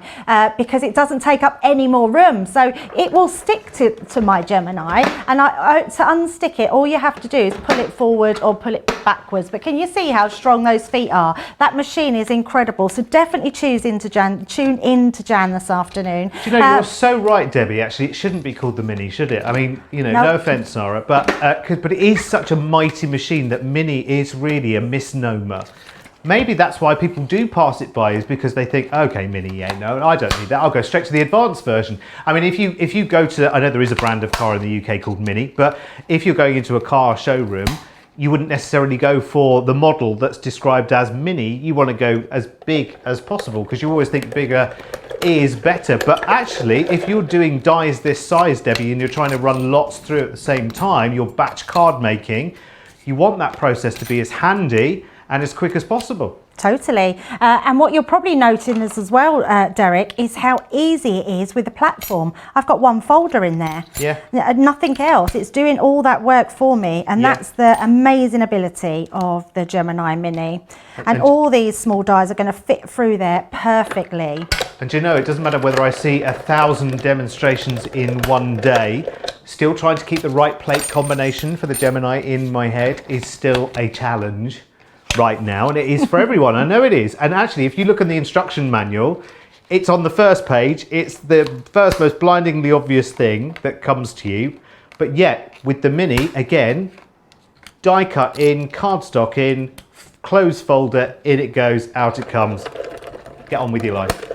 Speaker 2: because it doesn't take up any more room. So it will stick to my Gemini. And to unstick it, all you have to do is pull it forward or pull it backwards. But can you see how strong those feet are? That machine is incredible. So definitely tune in to Jan this afternoon.
Speaker 1: Do you know, you're so right, Debbie. Actually, it shouldn't be called the Mini, should it? I mean, you know, no offence, Sarah, but it is such a mighty machine that Mini is really a misnomer. Maybe that's why people do pass it by, is because they think, okay, Mini, yeah, no, I don't need that. I'll go straight to the advanced version. I mean, if you go to, I know there is a brand of car in the UK called Mini, but if you're going into a car showroom, you wouldn't necessarily go for the model that's described as mini. You want to go as big as possible because you always think bigger is better. But actually, if you're doing dies this size, Debbie, and you're trying to run lots through at the same time, your batch card making, you want that process to be as handy and as quick as possible.
Speaker 2: Totally. And what you're probably noting as well, Derek, is how easy it is with the platform. I've got one folder in there.
Speaker 1: Yeah.
Speaker 2: Nothing else. It's doing all that work for me. And
Speaker 1: Yeah.
Speaker 2: that's the amazing ability of the Gemini Mini. And all these small dies are going to fit through there perfectly.
Speaker 1: And you know, it doesn't matter whether I see 1,000 demonstrations in one day, still trying to keep the right plate combination for the Gemini in my head is still a challenge right now, and it is for everyone. I know it is. And actually, if you look in the instruction manual, it's on the first page. It's the first most blindingly obvious thing that comes to you. But yet, with the Mini, again, die cut in, cardstock in, close folder, in it goes, out it comes. Get on with your life.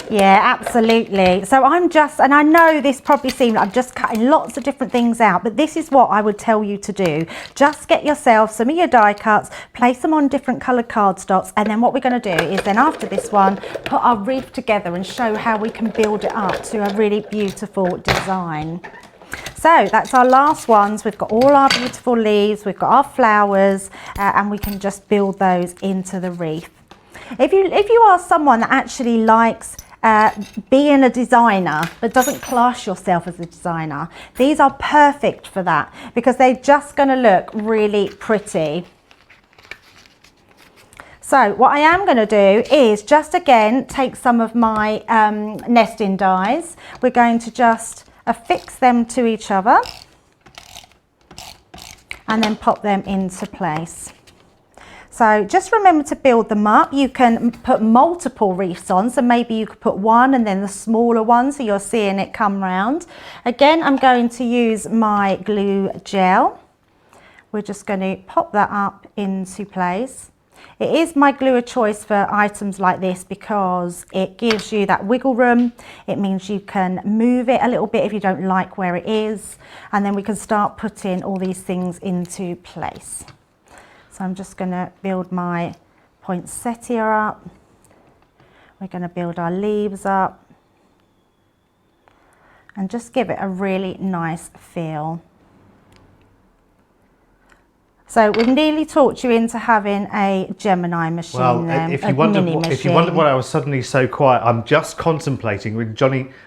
Speaker 2: Yeah, absolutely. So and I know this probably seemed like I'm just cutting lots of different things out, but this is what I would tell you to do. Just get yourself some of your die cuts, place them on different coloured cardstocks, and then what we're going to do is then after this one, put our wreath together and show how we can build it up to a really beautiful design. So that's our last ones. We've got all our beautiful leaves, we've got our flowers, and we can just build those into the wreath. If you are someone that actually likes being a designer but doesn't class yourself as a designer, these are perfect for that because they're just going to look really pretty. So what I am going to do is just again take some of my nesting dies. We're going to just affix them to each other and then pop them into place. So just remember to build them up. You can put multiple wreaths on, so maybe you could put one and then the smaller one so you're seeing it come round. Again, I'm going to use my glue gel. We're just going to pop that up into place. It is my glue of choice for items like this because it gives you that wiggle room. It means you can move it a little bit if you don't like where it is, and then we can start putting all these things into place. So I'm just going to build my poinsettia up. We're going to build our leaves up and just give it a really nice feel. So we've nearly talked you into having a Gemini machine.
Speaker 1: Well,
Speaker 2: then,
Speaker 1: if you wondered why I was suddenly so quiet, I'm just contemplating.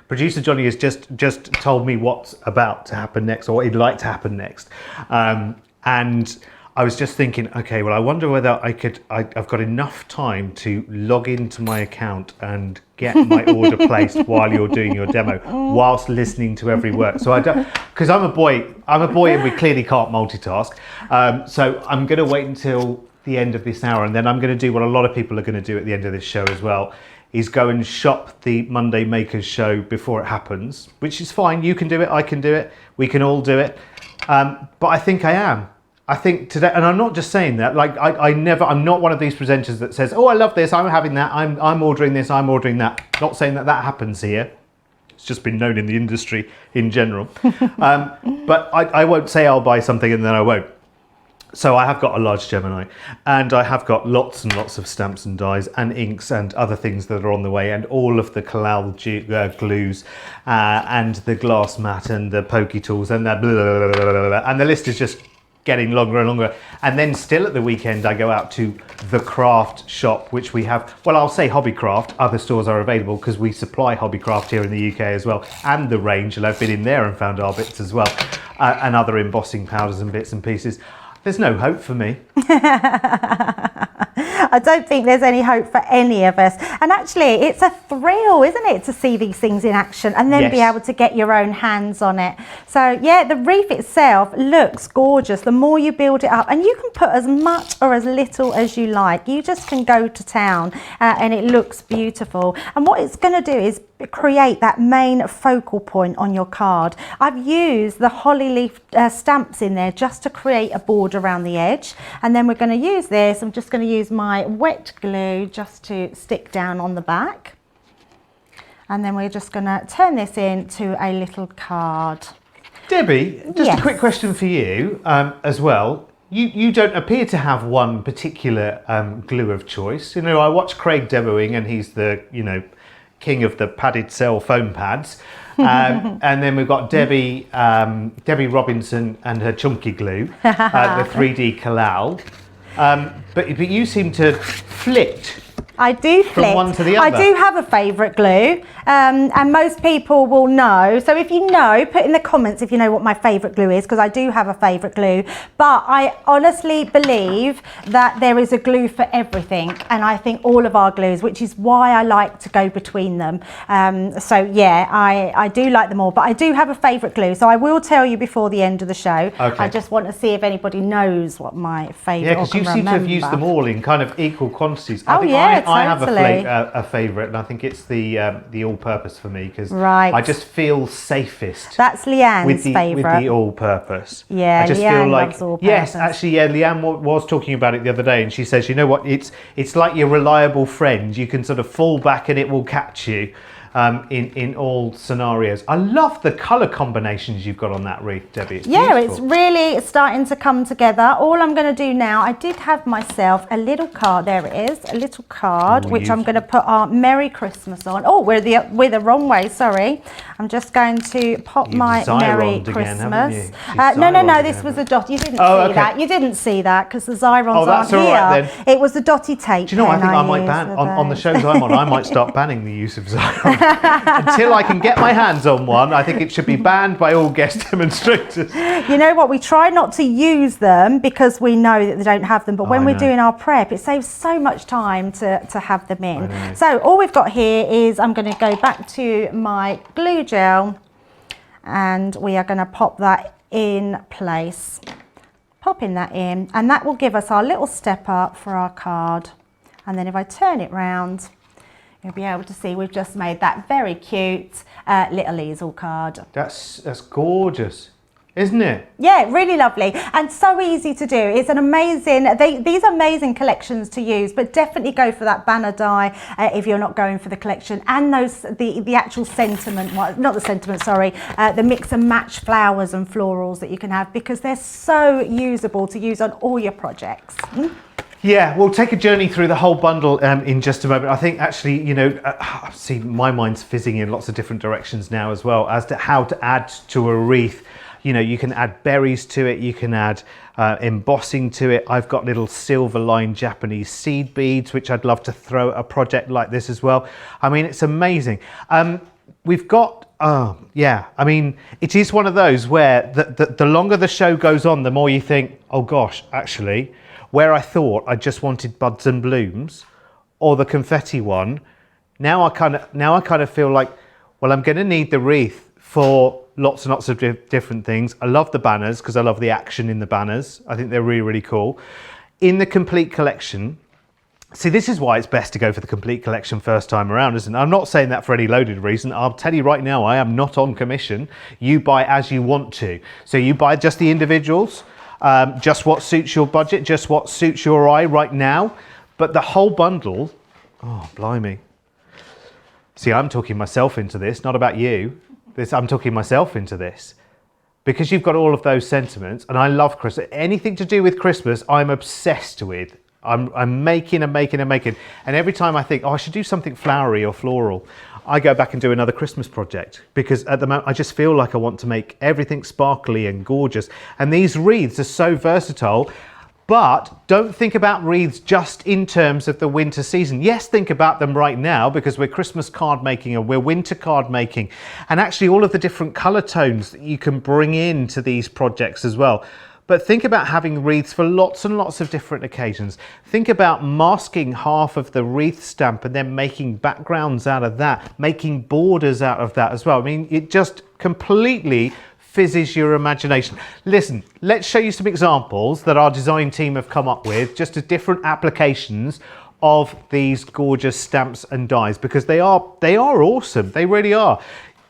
Speaker 1: Producer Johnny has just told me what's about to happen next, or what he'd like to happen next, and I was just thinking, okay, well, I wonder whether I've got enough time to log into my account and get my order placed while you're doing your demo, whilst listening to every word. So I don't, because I'm a boy and we clearly can't multitask. So I'm going to wait until the end of this hour, and then I'm going to do what a lot of people are going to do at the end of this show as well, is go and shop the Monday Makers show before it happens, which is fine. You can do it, I can do it, we can all do it. But I think I think today, and I'm not just saying that, like I'm not one of these presenters that says, oh, I love this, I'm having that, I'm ordering this, I'm ordering that. Not saying that happens here. It's just been known in the industry in general. But I won't say I'll buy something and then I won't. So I have got a large Gemini, and I have got lots and lots of stamps and dies and inks and other things that are on the way, and all of the collal glues and the glass mat and the pokey tools and that blah, blah, blah, blah, blah, and the list is just getting longer and longer. And then still at the weekend I go out to the craft shop, which we have, well, I'll say Hobbycraft, other stores are available because we supply Hobbycraft here in the UK as well, and the range, and I've been in there and found our bits as well, and other embossing powders and bits and pieces. There's no hope for me.
Speaker 2: I don't think there's any hope for any of us. And actually, it's a thrill, isn't it, to see these things in action and then be able to get your own hands on it. So yeah, the wreath itself looks gorgeous. The more you build it up, and you can put as much or as little as you like. You just can go to town and it looks beautiful. And what it's going to do is create that main focal point on your card. I've used the holly leaf stamps in there just to create a border around the edge, and then we're going to use this. I'm just going to use my wet glue just to stick down on the back, and then we're just going to turn this into a little card.
Speaker 1: Debbie, just
Speaker 2: Yes.
Speaker 1: a quick question for you as well. You don't appear to have one particular glue of choice. You know, I watch Craig demoing and he's the, you know, king of the padded cell foam pads. And then we've got Debbie Robinson and her chunky glue, the 3D Kalal. But you seem to flit.
Speaker 2: I do flip.
Speaker 1: From one to the other.
Speaker 2: I do have a favourite glue, and most people will know. So if you know, put in the comments if you know what my favourite glue is, because I do have a favourite glue. But I honestly believe that there is a glue for everything, and I think all of our glues, which is why I like to go between them. So yeah, I do like them all, but I do have a favourite glue. So I will tell you before the end of the show.
Speaker 1: Okay.
Speaker 2: I just want to see if anybody knows what my favourite.
Speaker 1: Yeah, because you seem to have used them all in kind of equal quantities.
Speaker 2: Oh, yeah.
Speaker 1: I have
Speaker 2: Totally.
Speaker 1: a favourite, and I think it's the all-purpose for me because
Speaker 2: Right.
Speaker 1: I just feel safest.
Speaker 2: That's Leanne's
Speaker 1: with the
Speaker 2: favourite.
Speaker 1: all-purpose.
Speaker 2: Yeah,
Speaker 1: I just
Speaker 2: Leanne
Speaker 1: feel like
Speaker 2: loves all-purpose.
Speaker 1: yes, actually, yeah. Leanne was talking about it the other day, and she says, you know what? It's like your reliable friend. You can sort of fall back, and it will catch you. In all scenarios. I love the colour combinations you've got on that wreath, Debbie. It's
Speaker 2: Yeah,
Speaker 1: beautiful.
Speaker 2: it's really starting to come together. All I'm going to do now, I did have myself a little card. There it is, a little card,
Speaker 1: Oh,
Speaker 2: which I'm going to put our Merry Christmas on. Oh, we're the wrong way, sorry. I'm just going to pop my Merry
Speaker 1: Zyroned again,
Speaker 2: Christmas.
Speaker 1: haven't you?
Speaker 2: No,
Speaker 1: Zyroned
Speaker 2: this
Speaker 1: again,
Speaker 2: was a
Speaker 1: haven't
Speaker 2: dot. You didn't
Speaker 1: Oh,
Speaker 2: see
Speaker 1: okay.
Speaker 2: that. You didn't see that because the Zyrons
Speaker 1: Oh, that's
Speaker 2: aren't
Speaker 1: all right
Speaker 2: here.
Speaker 1: then.
Speaker 2: It was the dotty tape.
Speaker 1: Do you know, I
Speaker 2: pen
Speaker 1: think I might
Speaker 2: used
Speaker 1: ban
Speaker 2: with
Speaker 1: on the
Speaker 2: those.
Speaker 1: shows I'm on. I might start banning the use of Zyron until I can get my hands on one. I think it should be banned by all guest demonstrators.
Speaker 2: You know what? We try not to use them because we know that they don't have them. But when
Speaker 1: I
Speaker 2: we're
Speaker 1: know.
Speaker 2: doing our prep, it saves so much time to have them
Speaker 1: I
Speaker 2: in.
Speaker 1: know.
Speaker 2: So all we've got here is I'm going to go back to my glue gel, and we are going to pop that in place. Popping that in, and that will give us our little step up for our card. And then if I turn it round, you'll be able to see we've just made that very cute little easel card.
Speaker 1: That's gorgeous, isn't it?
Speaker 2: Yeah, really lovely and so easy to do. It's an amazing, these are amazing collections to use, but definitely go for that banner die if you're not going for the collection, and those the actual sentiment, not the sentiment, sorry, the mix and match flowers and florals that you can have, because they're so usable to use on all your projects.
Speaker 1: Yeah, we'll take a journey through the whole bundle in just a moment. I think actually, you know, see, my mind's fizzing in lots of different directions now as well as to how to add to a wreath. You know, you can add berries to it, you can add embossing to it. I've got little silver lined Japanese seed beads, which I'd love to throw at a project like this as well. I mean, it's amazing. We've got, yeah, I mean, it is one of those where the longer the show goes on, the more you think, oh gosh, actually, where I thought I just wanted buds and blooms or the confetti one, now I kind of feel like, well, I'm going to need the wreath for lots and lots of different things. I love the banners because I love the action in the banners. I think they're really, really cool. In the complete collection, see, this is why it's best to go for the complete collection first time around, isn't it? I'm not saying that for any loaded reason. I'll tell you right now, I am not on commission. You buy as you want to. So you buy just the individuals, just what suits your budget, just what suits your eye right now. But the whole bundle, oh, blimey. See, I'm talking myself into this, not about you. I'm talking myself into this. Because you've got all of those sentiments, and I love Christmas. Anything to do with Christmas, I'm obsessed with. I'm making. And every time I think, oh, I should do something flowery or floral, I go back and do another Christmas project, because at the moment I just feel like I want to make everything sparkly and gorgeous. And these wreaths are so versatile. But don't think about wreaths just in terms of the winter season. Yes, think about them right now because we're Christmas card making and we're winter card making. And actually all of the different colour tones that you can bring into these projects as well. But think about having wreaths for lots and lots of different occasions. Think about masking half of the wreath stamp and then making backgrounds out of that, making borders out of that as well. I mean, it just completely fizzes your imagination. Listen, let's show you some examples that our design team have come up with, just as different applications of these gorgeous stamps and dies, because they are awesome. They really are.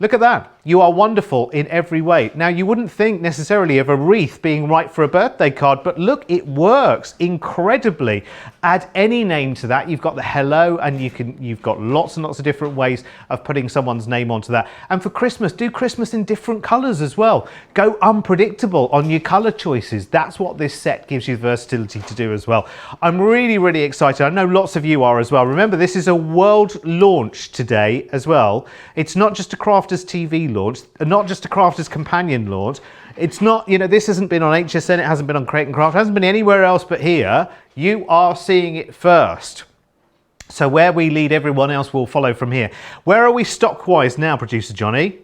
Speaker 1: Look at that. you are wonderful in every way. Now, you wouldn't think necessarily of a wreath being right for a birthday card, but look, it works incredibly. Add any name to that. You've got the hello, and you've got lots and lots of different ways of putting someone's name onto that. And for Christmas, do Christmas in different colors as well. Go unpredictable on your color choices. That's what this set gives you the versatility to do as well. I'm really, really excited. I know lots of you are as well. Remember, this is a world launch today as well. It's not just a Crafters TV launch, not just a Crafters Companion launch. It's not, this hasn't been on HSN, it hasn't been on Create and Craft, it hasn't been anywhere else but here. You are seeing it first. So where we lead, everyone else will follow from here. Where are we stock-wise now, Producer Johnny?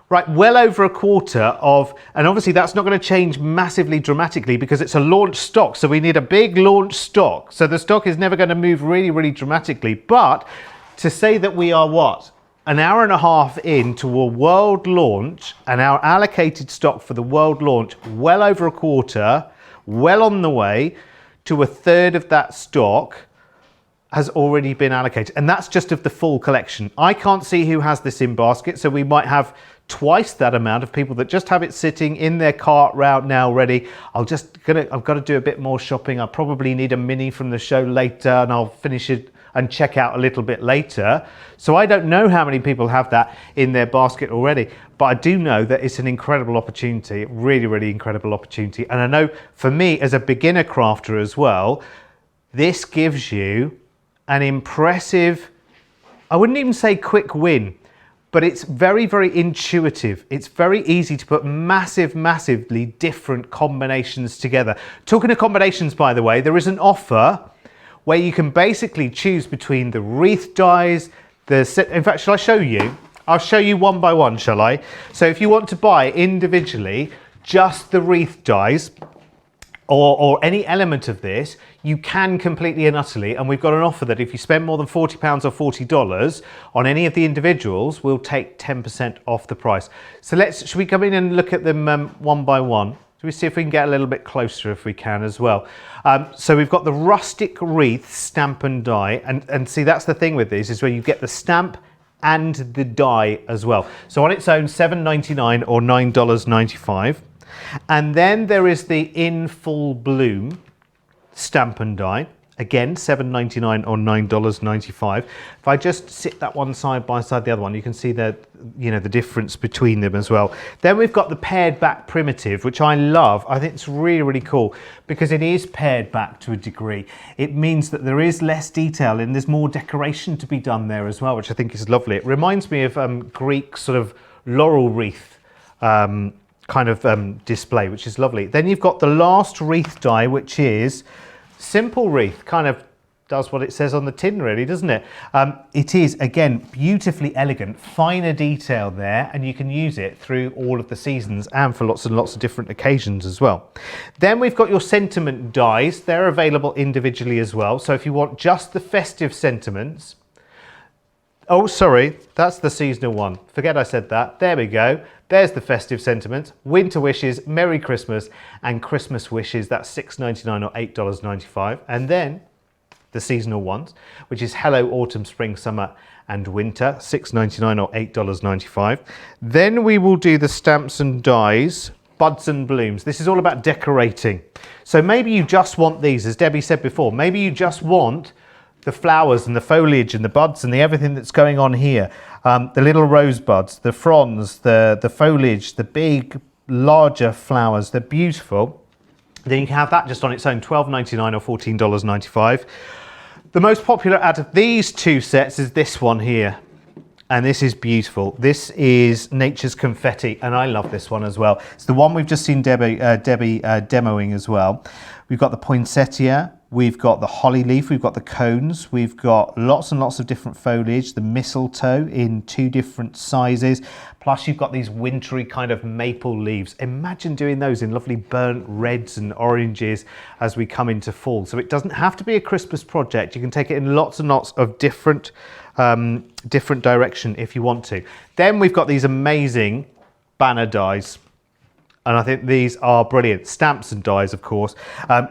Speaker 1: Right, well over a quarter of, and obviously that's not going to change massively dramatically because it's a launch stock, so we need a big launch stock. So the stock is never going to move really, really dramatically. But to say that we are what? An hour and a half into a world launch, and our allocated stock for the world launch, well over a quarter, well on the way to a third of that stock has already been allocated. And that's just of the full collection. I can't see who has this in basket, so we might have twice that amount of people that just have it sitting in their cart route now ready. I've got to do a bit more shopping. I probably need a mini from the show later, and I'll finish it and check out a little bit later. So I don't know how many people have that in their basket already, but I do know that it's an incredible opportunity, really, really incredible opportunity. And I know for me as a beginner crafter as well, this gives you an impressive, I wouldn't even say quick win, but it's very, very intuitive. It's very easy to put massively different combinations together. Talking of combinations, by the way, there is an offer where you can basically choose between the wreath dies, in fact, shall I show you? I'll show you one by one, shall I? So if you want to buy individually just the wreath dies, or any element of this, you can completely and utterly, and we've got an offer that if you spend more than £40 or $40 on any of the individuals, we'll take 10% off the price. So should we come in and look at them one by one? Should we see if we can get a little bit closer if we can as well? So we've got the rustic wreath stamp and die, and see, that's the thing with these, is where you get the stamp and the die as well. So on its own, $7.99 or $9.95. And then there is the in full bloom stamp and die, again $7.99 or $9.95. If I just sit that one side by side the other one, you can see the difference between them as well. Then we've got the pared back primitive, which I love. I think it's really, really cool because it is pared back to a degree. It means that there is less detail and there's more decoration to be done there as well, which I think is lovely. It reminds me of Greek sort of laurel wreath kind of display, which is lovely. Then you've got the last wreath die, which is simple wreath, kind of does what it says on the tin really, doesn't it? It is, again, beautifully elegant, finer detail there, and you can use it through all of the seasons and for lots and lots of different occasions as well. Then we've got your sentiment dies. They're available individually as well. So if you want just the festive sentiments, oh, sorry, that's the seasonal one. Forget I said that. There we go. There's the festive sentiments, winter wishes, Merry Christmas, and Christmas wishes. That's $6.99 or $8.95. And then the seasonal ones, which is Hello, Autumn, Spring, Summer, and Winter, $6.99 or $8.95. Then we will do the stamps and dies, buds and blooms. This is all about decorating. So maybe you just want these, as Debbie said before, maybe you just want the flowers and the foliage and the buds and the everything that's going on here. The little rosebuds, the fronds, the foliage, the big, larger flowers, they're beautiful. Then you can have that just on its own, $12.99 or $14.95. The most popular out of these two sets is this one here. And this is beautiful. This is Nature's Confetti, and I love this one as well. It's the one we've just seen Debbie demoing as well. We've got the poinsettia, we've got the holly leaf, we've got the cones, we've got lots and lots of different foliage, the mistletoe in 2 different sizes, plus you've got these wintry kind of maple leaves. Imagine doing those in lovely burnt reds and oranges as we come into fall. So it doesn't have to be a Christmas project. You can take it in lots and lots of different direction if you want to. Then we've got these amazing banner dies. And I think these are brilliant. Stamps and dies, of course.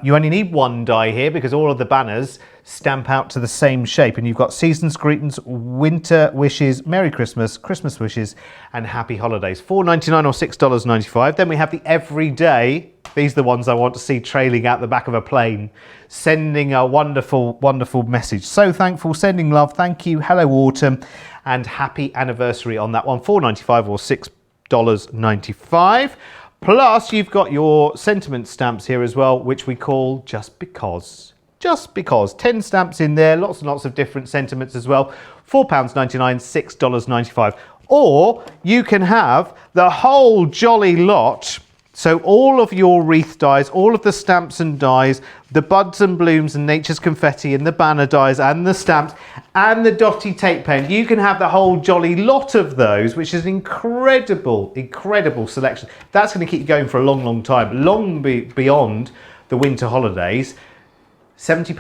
Speaker 1: You only need one die here because all of the banners stamp out to the same shape. And you've got season's greetings, winter wishes, Merry Christmas, Christmas wishes, and happy holidays. $4.99 or $6.95. Then we have the everyday. These are the ones I want to see trailing out the back of a plane, sending a wonderful, wonderful message. So thankful, sending love, thank you, hello autumn, and happy anniversary on that one. $4.95 or $6.95. Plus, you've got your sentiment stamps here as well, which we call Just Because. Just Because. 10 stamps in there, lots and lots of different sentiments as well. £4.99, $6.95. Or you can have the whole jolly lot. So all of your wreath dies, all of the stamps and dies, the buds and blooms and nature's confetti and the banner dies and the stamps and the dotty tape pen. You can have the whole jolly lot of those, which is an incredible, incredible selection. That's going to keep you going for a long, long time, beyond the winter holidays. £70,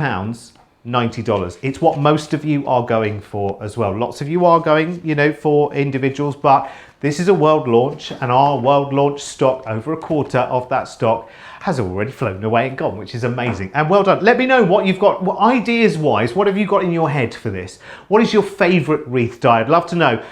Speaker 1: $90. It's what most of you are going for as well. Lots of you are going, you know, for individuals, but this is a world launch, and our world launch stock, over a quarter of that stock has already flown away and gone, which is amazing. And well done. Let me know what you've got, what ideas wise, what have you got in your head for this? What is your favourite wreath die? I'd love to know.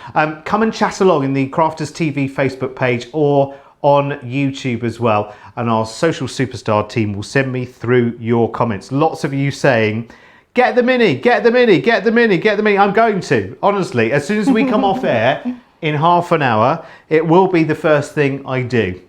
Speaker 1: Come and chat along in the Crafters TV Facebook page or on YouTube as well, and our social superstar team will send me through your comments. Lots of you saying, get the mini, get the mini, get the mini, get the mini. I'm going to, honestly, as soon as we come off air in half an hour, it will be the first thing I do.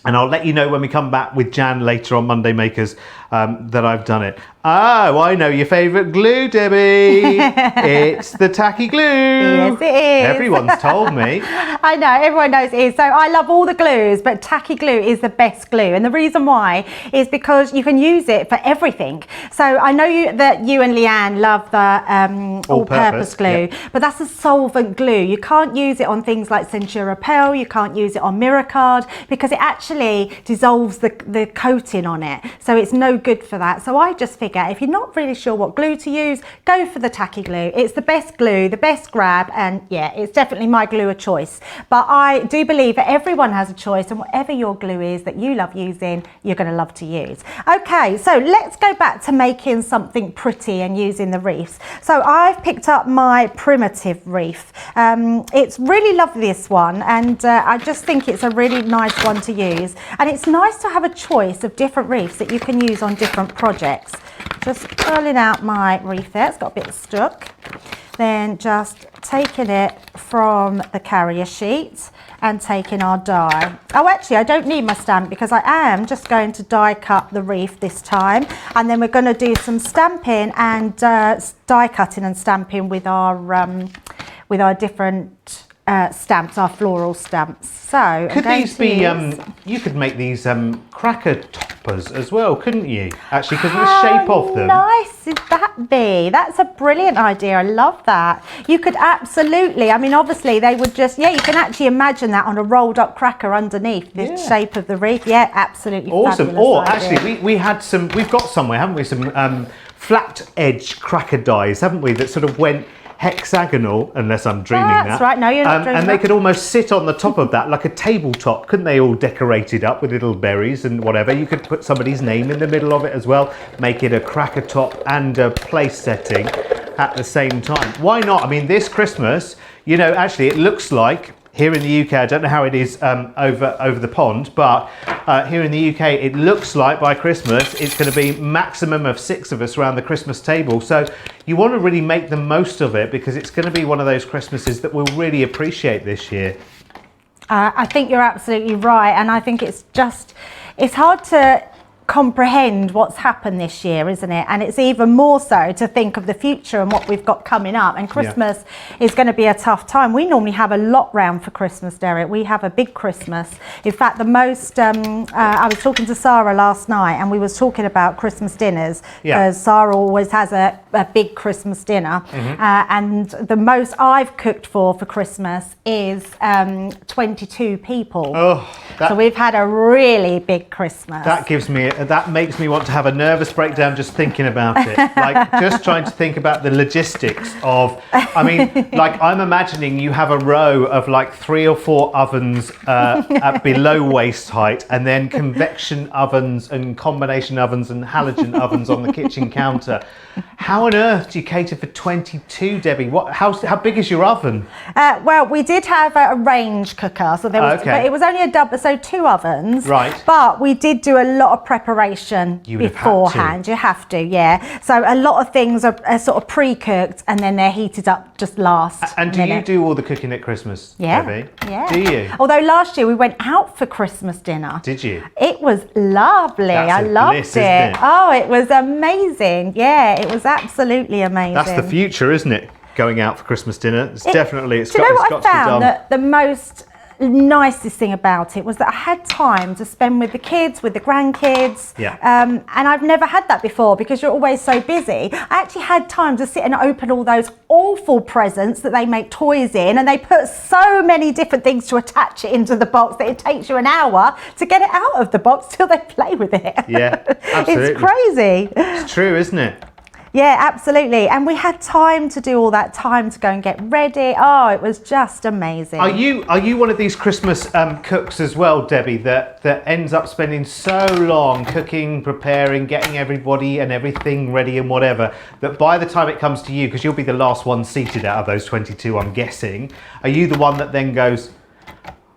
Speaker 1: And I'll let you know when we come back with Jan later on Monday Makers that I've done it. Oh, I know your favourite glue, Debbie. It's the tacky glue.
Speaker 2: Yes, it is.
Speaker 1: Everyone's told me.
Speaker 2: I know, everyone knows it is. So I love all the glues, but tacky glue is the best glue. And the reason why is because you can use it for everything. So I know that you and Leanne love the all-purpose glue, yeah. But that's a solvent glue. You can't use it on things like Centura Pearl, you can't use it on Mirror Card, because it actually dissolves the coating on it. So it's no good for that. So I just figure, if you're not really sure what glue to use, go for the tacky glue. It's the best glue, the best grab, and yeah, it's definitely my glue of choice. But I do believe that everyone has a choice, and whatever your glue is that you love using, you're going to love to use. Okay, so let's go back to making something pretty and using the wreaths. So I've picked up my primitive wreath. It's really lovely, this one, and I just think it's a really nice one to use. And it's nice to have a choice of different wreaths that you can use on different projects. Just pulling out my wreath there, it's got a bit stuck. Then just taking it from the carrier sheet and taking our die. Oh, actually, I don't need my stamp because I am just going to die cut the wreath this time. And then we're going to do some stamping and die cutting and stamping with our different stamps, our floral stamps. So
Speaker 1: could these be, you could make these cracker toppers as well, couldn't you? Actually, because of the shape of them. How
Speaker 2: nice would that be? That's a brilliant idea. I love that. You could absolutely, I mean, obviously they would just, yeah, you can actually imagine that on a rolled up cracker underneath the shape of the wreath. Yeah, absolutely.
Speaker 1: Awesome. Or actually, we had some, we've got somewhere, haven't we, some flat edge cracker dies, haven't we, that sort of went hexagonal, unless I'm dreaming that.
Speaker 2: That's right, no, you're not dreaming
Speaker 1: and they could almost sit on the top of that like a tabletop, couldn't they, all decorated up with little berries and whatever. You could put somebody's name in the middle of it as well, make it a cracker top and a place setting at the same time. Why not? I mean, this Christmas, you know, actually it looks like, here in the UK, I don't know how it is over the pond, but here in the UK, it looks like by Christmas, it's going to be maximum of 6 of us around the Christmas table. So you want to really make the most of it, because it's going to be one of those Christmases that we'll really appreciate this year.
Speaker 2: I think you're absolutely right. And I think it's hard to comprehend what's happened this year, isn't it? And it's even more so to think of the future and what we've got coming up. And Christmas is going to be a tough time. We normally have a lot round for Christmas, Derek. We have a big Christmas. In fact, the most I was talking to Sarah last night, and we was talking about Christmas dinners, because Sarah always has a big Christmas dinner. And the most I've cooked for Christmas is 22 people. So we've had a really big Christmas.
Speaker 1: That gives me that makes me want to have a nervous breakdown just thinking about it. Like, just trying to think about the logistics of, I mean, like, I'm imagining you have a row of like 3 or 4 ovens at below waist height, and then convection ovens and combination ovens and halogen ovens on the kitchen counter. How on earth do you cater for 22, Debbie? How big is your oven?
Speaker 2: Well, we did have a range cooker, so there was, but it was only a double, so 2 ovens.
Speaker 1: Right.
Speaker 2: But we did do a lot of preparation beforehand. You have to, yeah. So a lot of things are sort of pre-cooked, and then they're heated up just last.
Speaker 1: And do you do all the cooking at Christmas, Debbie?
Speaker 2: Yeah.
Speaker 1: Do you?
Speaker 2: Although last year we went out for Christmas dinner.
Speaker 1: Did you?
Speaker 2: It was lovely. I loved
Speaker 1: bliss,
Speaker 2: it.
Speaker 1: isn't it?
Speaker 2: Oh, it was amazing. Yeah, it was absolutely amazing.
Speaker 1: That's the future, isn't it? Going out for Christmas dinner. It's definitely, it's
Speaker 2: do you know what I
Speaker 1: got to be done.
Speaker 2: found? That the most nicest thing about it was that I had time to spend with the kids, with the grandkids.
Speaker 1: Yeah.
Speaker 2: And I've never had that before because you're always so busy. I actually had time to sit and open all those awful presents that they make toys in, and they put so many different things to attach it into the box that it takes you an hour to get it out of the box till they play with it.
Speaker 1: Yeah, absolutely.
Speaker 2: It's crazy.
Speaker 1: It's true, isn't it?
Speaker 2: Yeah, absolutely. And we had time to do all that, time to go and get ready. Oh, it was just amazing.
Speaker 1: Are you one of these Christmas cooks as well, Debbie, that ends up spending so long cooking, preparing, getting everybody and everything ready and whatever, that by the time it comes to you, because you'll be the last one seated out of those 22, I'm guessing, are you the one that then goes,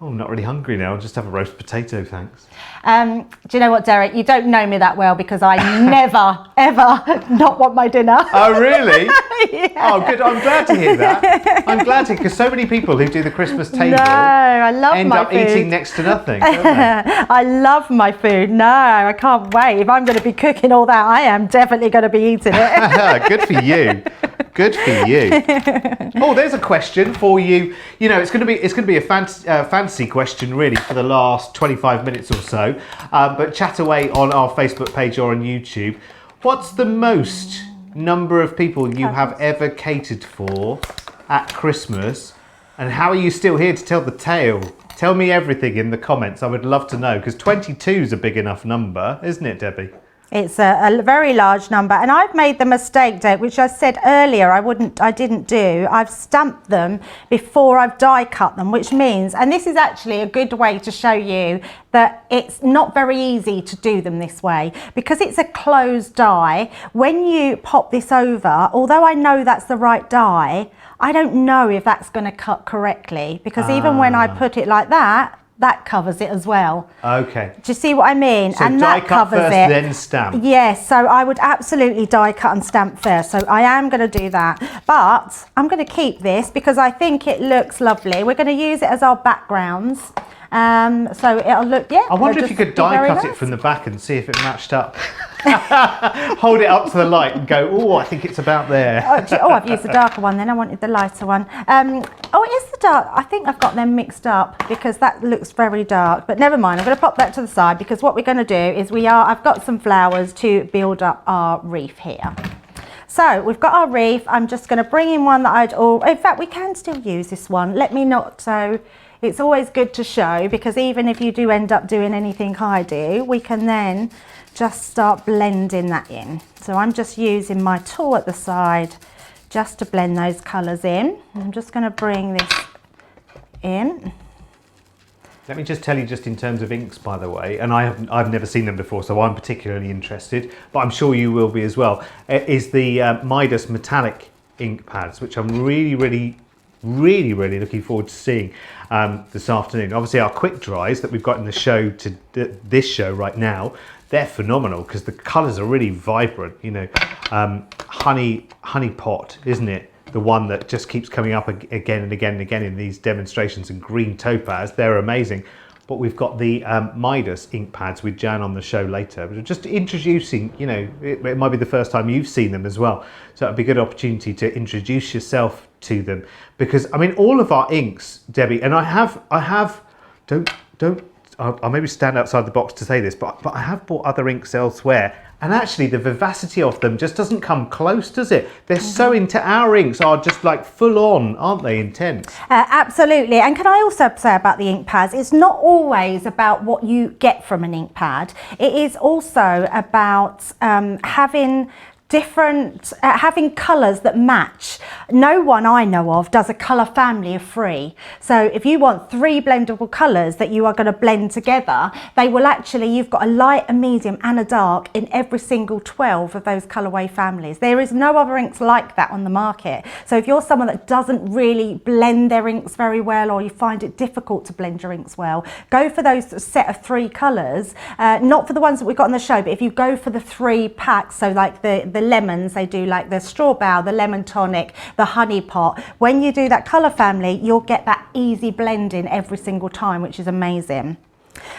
Speaker 1: oh, I'm not really hungry now, I'll just have a roast potato, thanks?
Speaker 2: Do you know what, Derek? You don't know me that well because I never, ever not want my dinner.
Speaker 1: Oh, really?
Speaker 2: Yeah.
Speaker 1: Oh, good. I'm glad to hear that. I'm glad to, because so many people who do the Christmas table
Speaker 2: I love
Speaker 1: end
Speaker 2: my
Speaker 1: up
Speaker 2: food.
Speaker 1: eating next to nothing, don't they?
Speaker 2: I love my food. No, I can't wait. If I'm going to be cooking all that, I am definitely going to be eating it.
Speaker 1: Good for you. Good for you. Oh, there's a question for you. You know, it's going to be a fancy question, really, for the last 25 minutes or so. But chat away on our Facebook page or on YouTube. What's the most number of people you have ever catered for at Christmas, and how are you still here to tell the tale? Tell me everything in the comments. I would love to know, because 22 is a big enough number, isn't it, Debbie?
Speaker 2: It's a very large number, and I've made the mistake, Dave, which I said earlier I didn't do. I've stamped them before I've die cut them, which means, and this is actually a good way to show you that it's not very easy to do them this way, because it's a closed die. When you pop this over, although I know that's the right die, I don't know if that's going to cut correctly, because even when I put it like that covers it as well.
Speaker 1: Okay.
Speaker 2: Do you see what I mean?
Speaker 1: So
Speaker 2: and
Speaker 1: die
Speaker 2: that
Speaker 1: cut
Speaker 2: covers
Speaker 1: first,
Speaker 2: it.
Speaker 1: then stamp.
Speaker 2: Yes, so I would absolutely die cut and stamp first. So I am going to do that. But I'm going to keep this because I think it looks lovely. We're going to use it as our backgrounds. So it'll look,
Speaker 1: I wonder if you could die cut it from the back and see if it matched up. Hold it up to the light and go, oh, I think it's about there.
Speaker 2: I've used the darker one then. I wanted the lighter one. It is the dark. I think I've got them mixed up because that looks very dark. But never mind. I'm going to pop that to the side because what we're going to do is I've got some flowers to build up our wreath here. So we've got our wreath. I'm just going to bring in one that in fact, we can still use this one. Let me not. So it's always good to show, because even if you do end up doing anything I do, we can then just start blending that in. So I'm just using my tool at the side just to blend those colours in. I'm just going to bring this in.
Speaker 1: Let me just tell you, just in terms of inks, by the way, and I've never seen them before, so I'm particularly interested, but I'm sure you will be as well, is the Midas metallic ink pads, which I'm really looking forward to seeing this afternoon. Obviously our quick dries that we've got in the show, this show right now, they're phenomenal because the colours are really vibrant. You know, honey pot, isn't it? The one that just keeps coming up again and again and again in these demonstrations, and green topaz, they're amazing. But we've got the Midas ink pads with Jan on the show later. But just introducing, you know, it might be the first time you've seen them as well. So it'd be a good opportunity to introduce yourself to them. Because, I mean, all of our inks, Debbie, and I have, don't I'll maybe stand outside the box to say this, but I have bought other inks elsewhere, and actually the vivacity of them just doesn't come close, does it? They're so into our inks are just like full on, aren't they? Intense.
Speaker 2: Absolutely. And can I also say about the ink pads, it's not always about what you get from an ink pad. It is also about having colours that match. No one I know of does a colour family of 3. So if you want 3 blendable colours that you are going to blend together, they will actually, you've got a light, a medium and a dark in every single 12 of those colourway families. There is no other inks like that on the market. So if you're someone that doesn't really blend their inks very well, or you find it difficult to blend your inks well, go for those set of 3 colours. Not for the ones that we've got on the show, but if you go for the 3 packs, so like the lemons, they do like the straw bow, the lemon tonic, the honey pot. When you do that colour family, you'll get that easy blending every single time, which is amazing.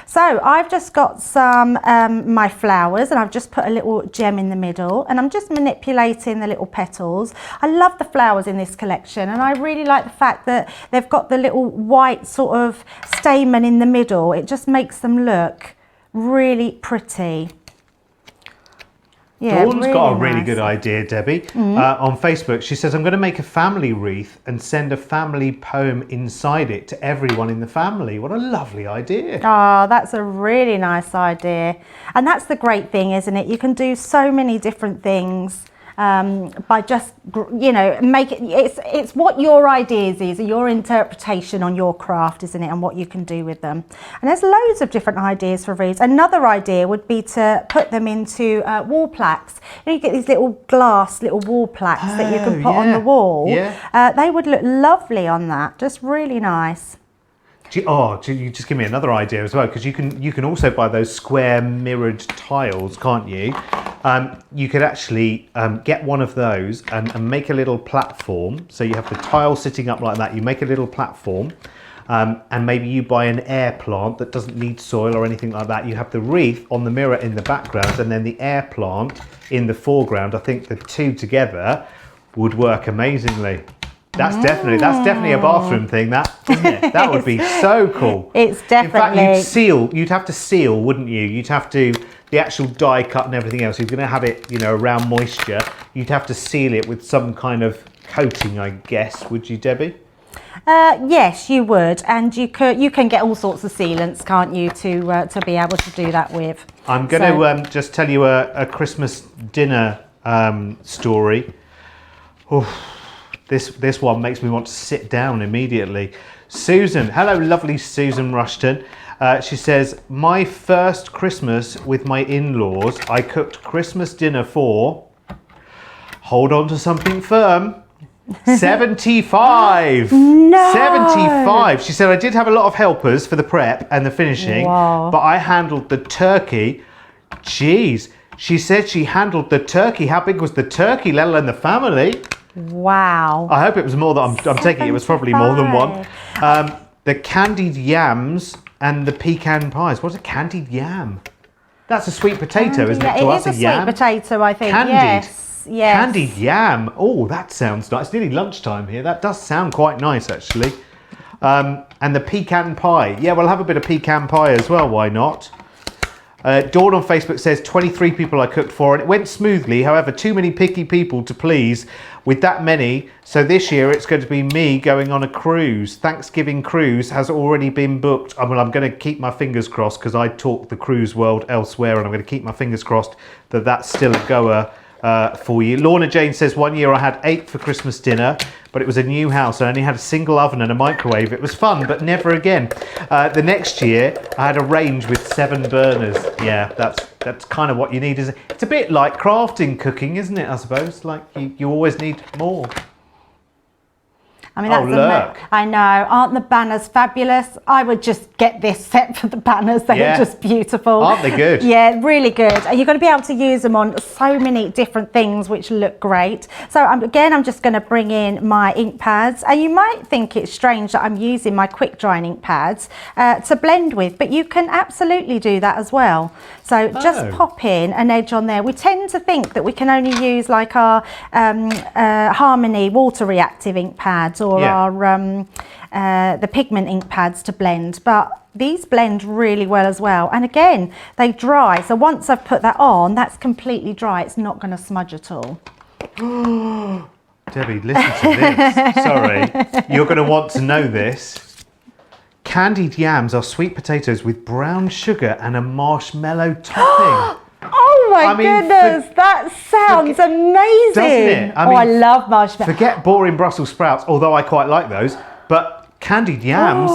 Speaker 2: So I've just got some my flowers, and I've just put a little gem in the middle, and I'm just manipulating the little petals. I love the flowers in this collection, and I really like the fact that they've got the little white sort of stamen in the middle. It just makes them look really pretty. Yeah,
Speaker 1: Dawn's
Speaker 2: really
Speaker 1: got a really
Speaker 2: nice.
Speaker 1: good idea, Debbie. On Facebook, she says, I'm going to make a family wreath and send a family poem inside it to everyone in the family. What a lovely idea.
Speaker 2: Oh, that's a really nice idea. And that's the great thing, isn't it? You can do so many different things by just, you know, make it, it's what your ideas is, your interpretation on your craft, isn't it, and what you can do with them. And there's loads of different ideas for wreaths. Another idea would be to put them into wall plaques. You know, you get these little glass little wall plaques that you can put on the wall.
Speaker 1: Yeah.
Speaker 2: They would look lovely on that, just really nice.
Speaker 1: You just give me another idea as well, because you can also buy those square mirrored tiles, can't you? You could actually get one of those and make a little platform. So you have the tile sitting up like that. You make a little platform, and maybe you buy an air plant that doesn't need soil or anything like that. You have the wreath on the mirror in the background, and then the air plant in the foreground. I think the two together would work amazingly. That's definitely a bathroom thing, that, isn't it? That would be so cool.
Speaker 2: It's definitely.
Speaker 1: In fact, you'd have to seal, wouldn't you? You'd have to, the actual die cut and everything else, if you're going to have it, you know, around moisture, you'd have to seal it with some kind of coating, I guess, would you, Debbie?
Speaker 2: Yes, you would, and you can get all sorts of sealants, can't you, to be able to do that with.
Speaker 1: I'm going to just tell you a Christmas dinner story. Oof. This one makes me want to sit down immediately. Susan, hello lovely Susan Rushton. She says, my first Christmas with my in-laws, I cooked Christmas dinner for, hold on to something firm, 75.
Speaker 2: No.
Speaker 1: 75. She said, I did have a lot of helpers for the prep and the finishing,
Speaker 2: Wow.
Speaker 1: but I handled the turkey. Jeez. She said she handled the turkey. How big was the turkey, let alone the family?
Speaker 2: Wow.
Speaker 1: I hope it was more than I'm taking. It was probably more than one. The candied yams and the pecan pies. What's a candied yam? That's a sweet potato, isn't it?
Speaker 2: Yeah,
Speaker 1: To
Speaker 2: it
Speaker 1: us,
Speaker 2: is a
Speaker 1: yam.
Speaker 2: sweet potato, I think.
Speaker 1: Candied.
Speaker 2: Yes.
Speaker 1: Candied yam. Oh, that sounds nice. It's nearly lunchtime here. That does sound quite nice, actually. And the pecan pie. Yeah, we'll have a bit of pecan pie as well. Why not? Dawn on Facebook says 23 people I cooked for, and it went smoothly. However, too many picky people to please with that many. So this year it's going to be me going on a cruise. Thanksgiving cruise has already been booked. I'm going to keep my fingers crossed, because I talk the cruise world elsewhere, and I'm going to keep my fingers crossed that that's still a goer for you. Lorna Jane says, one year I had 8 for Christmas dinner, but it was a new house. I only had a single oven and a microwave. It was fun, but never again. The next year I had a range with 7 burners. Yeah, that's kind of what you need. It's a bit like crafting cooking, isn't it? I suppose, like you always need more.
Speaker 2: I mean, that's I know. Aren't the banners fabulous? I would just get this set for the banners. They're just beautiful.
Speaker 1: Aren't they good?
Speaker 2: Yeah, really good. And you're going to be able to use them on so many different things, which look great. So I'm just going to bring in my ink pads. And you might think it's strange that I'm using my quick drying ink pads to blend with, but you can absolutely do that as well. So just pop in an edge on there. We tend to think that we can only use like our Harmony water reactive ink pads or
Speaker 1: Yeah.
Speaker 2: our the pigment ink pads to blend, but these blend really well as well. And again, they dry. So once I've put that on, that's completely dry. It's not going to smudge at all.
Speaker 1: Debbie, listen to this. Sorry, you're going to want to know this. Candied yams are sweet potatoes with brown sugar and a marshmallow topping.
Speaker 2: Oh my
Speaker 1: I mean,
Speaker 2: goodness, that sounds amazing.
Speaker 1: Doesn't it?
Speaker 2: I love marshmallow.
Speaker 1: Forget boring Brussels sprouts, although I quite like those. But candied yams,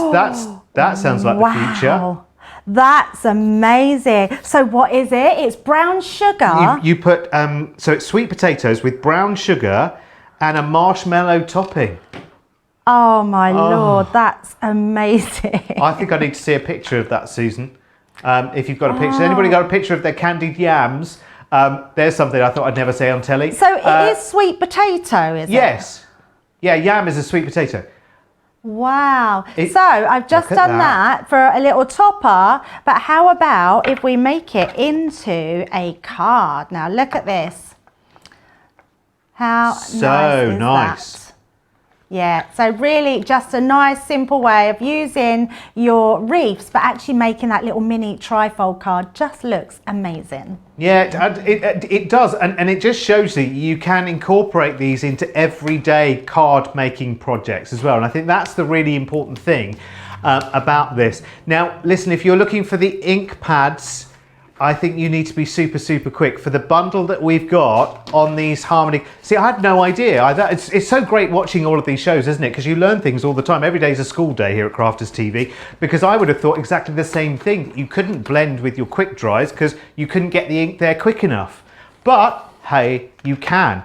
Speaker 1: that sounds like the future.
Speaker 2: That's amazing. So what is it? It's brown sugar.
Speaker 1: You put, so it's sweet potatoes with brown sugar and a marshmallow topping.
Speaker 2: Oh my Lord, that's amazing.
Speaker 1: I think I need to see a picture of that, Susan. If you've got a picture. Anybody got a picture of their candied yams? There's something I thought I'd never say on telly.
Speaker 2: So it is sweet potato, is it?
Speaker 1: Yes. Yeah, yam is a sweet potato.
Speaker 2: Wow. So I've just done that for a little topper, but how about if we make it into a card? Now look at this. How
Speaker 1: So nice.
Speaker 2: That? Yeah, so really just a nice simple way of using your wreaths, but actually making that little mini trifold card just looks amazing.
Speaker 1: Yeah, it does, and it just shows that you can incorporate these into everyday card making projects as well, and I think that's the really important thing about this. Now listen, if you're looking for the ink pads, I think you need to be super quick for the bundle that we've got on these Harmony. See, I had no idea. It's so great watching all of these shows, isn't it? Because you learn things all the time. Every day is a school day here at Crafters TV, because I would have thought exactly the same thing. You couldn't blend with your quick dries because you couldn't get the ink there quick enough. But hey, you can.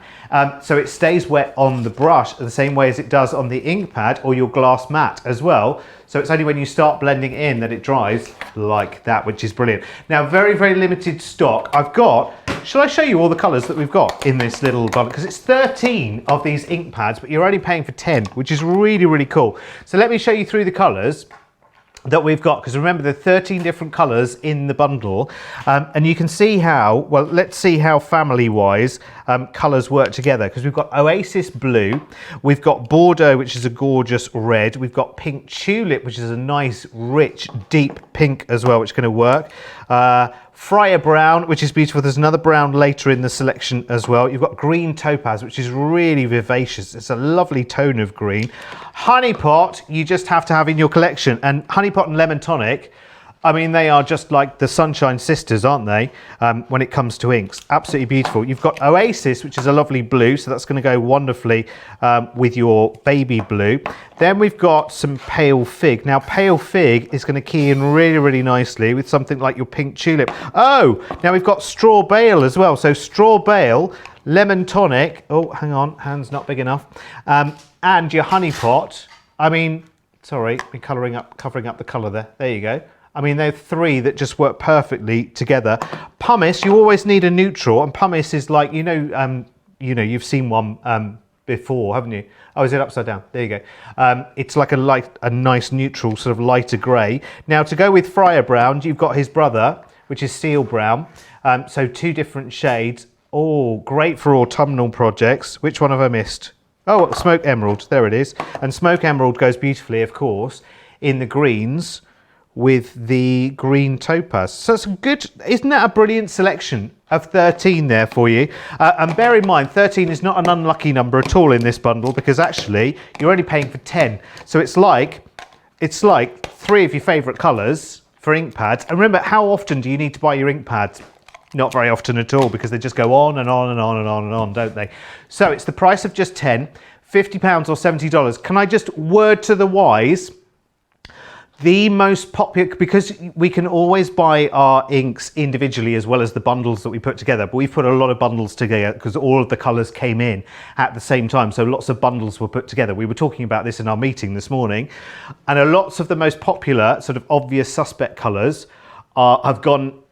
Speaker 1: So it stays wet on the brush the same way as it does on the ink pad or your glass mat as well. So it's only when you start blending in that it dries like that, which is brilliant. Now, very limited stock. Shall I show you all the colours that we've got in this little bundle? Because it's 13 of these ink pads, but you're only paying for 10, which is really cool. So let me show you through the colours that we've got, because remember there are 13 different colours in the bundle, and you can see how, well, let's see how family wise colours work together, because we've got Oasis Blue, we've got Bordeaux, which is a gorgeous red, we've got Pink Tulip, which is a nice rich deep pink as well, which is going to work, Friar Brown, which is beautiful. There's another brown later in the selection as well. You've got Green Topaz, which is really vivacious. It's a lovely tone of green. Honey Pot, you just have to have in your collection. And Honey Pot and Lemon Tonic, I mean, they are just like the Sunshine Sisters, aren't they, when it comes to inks. Absolutely beautiful. You've got Oasis, which is a lovely blue, so that's going to go wonderfully with your baby blue. Then we've got some Pale Fig. Now, Pale Fig is going to key in really nicely with something like your Pink Tulip. Oh, now we've got Straw Bale as well. So Straw Bale, Lemon Tonic, oh, hang on, hand's not big enough, and your Honey Pot. I mean, sorry, we're covering up the colour there. There you go. I mean, they're three that just work perfectly together. Pumice, you always need a neutral, and pumice is like, you've seen one before, haven't you? Oh, is it upside down? There you go. It's like a nice neutral, sort of lighter grey. Now, to go with Friar Brown, you've got his brother, which is Seal Brown. So two different shades. Oh, great for autumnal projects. Which one have I missed? Oh, Smoke Emerald. There it is. And Smoke Emerald goes beautifully, of course, in the greens with the Green Topaz. So it's good, isn't that a brilliant selection of 13 there for you? And bear in mind, 13 is not an unlucky number at all in this bundle, because actually you're only paying for 10. So it's like three of your favourite colours for ink pads. And remember, how often do you need to buy your ink pads? Not very often at all, because they just go on and on and on and on and on, don't they? So it's the price of just 10, £50 or $70. Can I just word to the wise? The most popular, because we can always buy our inks individually as well as the bundles that we put together, but we've put a lot of bundles together because all of the colours came in at the same time, so lots of bundles were put together. We were talking about this in our meeting this morning, and lots of the most popular sort of obvious suspect colours have gone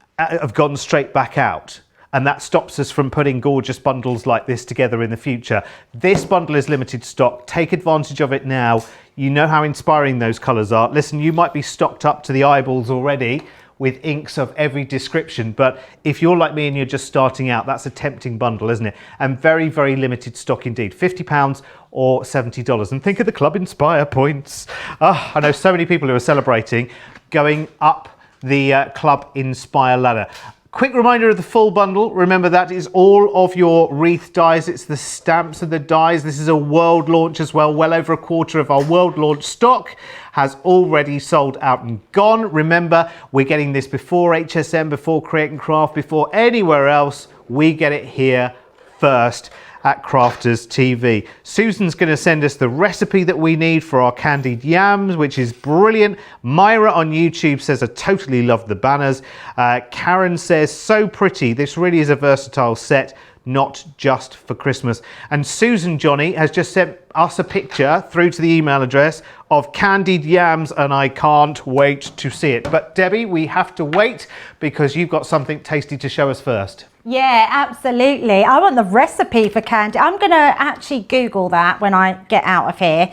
Speaker 1: straight back out. And that stops us from putting gorgeous bundles like this together in the future. This bundle is limited stock. Take advantage of it now. You know how inspiring those colours are. Listen, you might be stocked up to the eyeballs already with inks of every description. But if you're like me and you're just starting out, that's a tempting bundle, isn't it? And very, very limited stock indeed. £50 or $70. And think of the Club Inspire points. Oh, I know so many people who are celebrating going up the Club Inspire ladder. Quick reminder of the full bundle. Remember, that is all of your Wreath dies. It's the stamps and the dies. This is a world launch as well. Well over a quarter of our world launch stock has already sold out and gone. Remember, we're getting this before HSN, before Create and Craft, before anywhere else. We get it here first at Crafters TV. Susan's going to send us the recipe that we need for our candied yams, which is brilliant. Myra on YouTube says, I totally love the banners. Karen says, so pretty. This really is a versatile set, not just for Christmas. And Susan Johnny has just sent us a picture through to the email address of candied yams, and I can't wait to see it. But Debbie, we have to wait because you've got something tasty to show us first.
Speaker 2: Yeah, absolutely. I want the recipe for candy. I'm going to actually Google that when I get out of here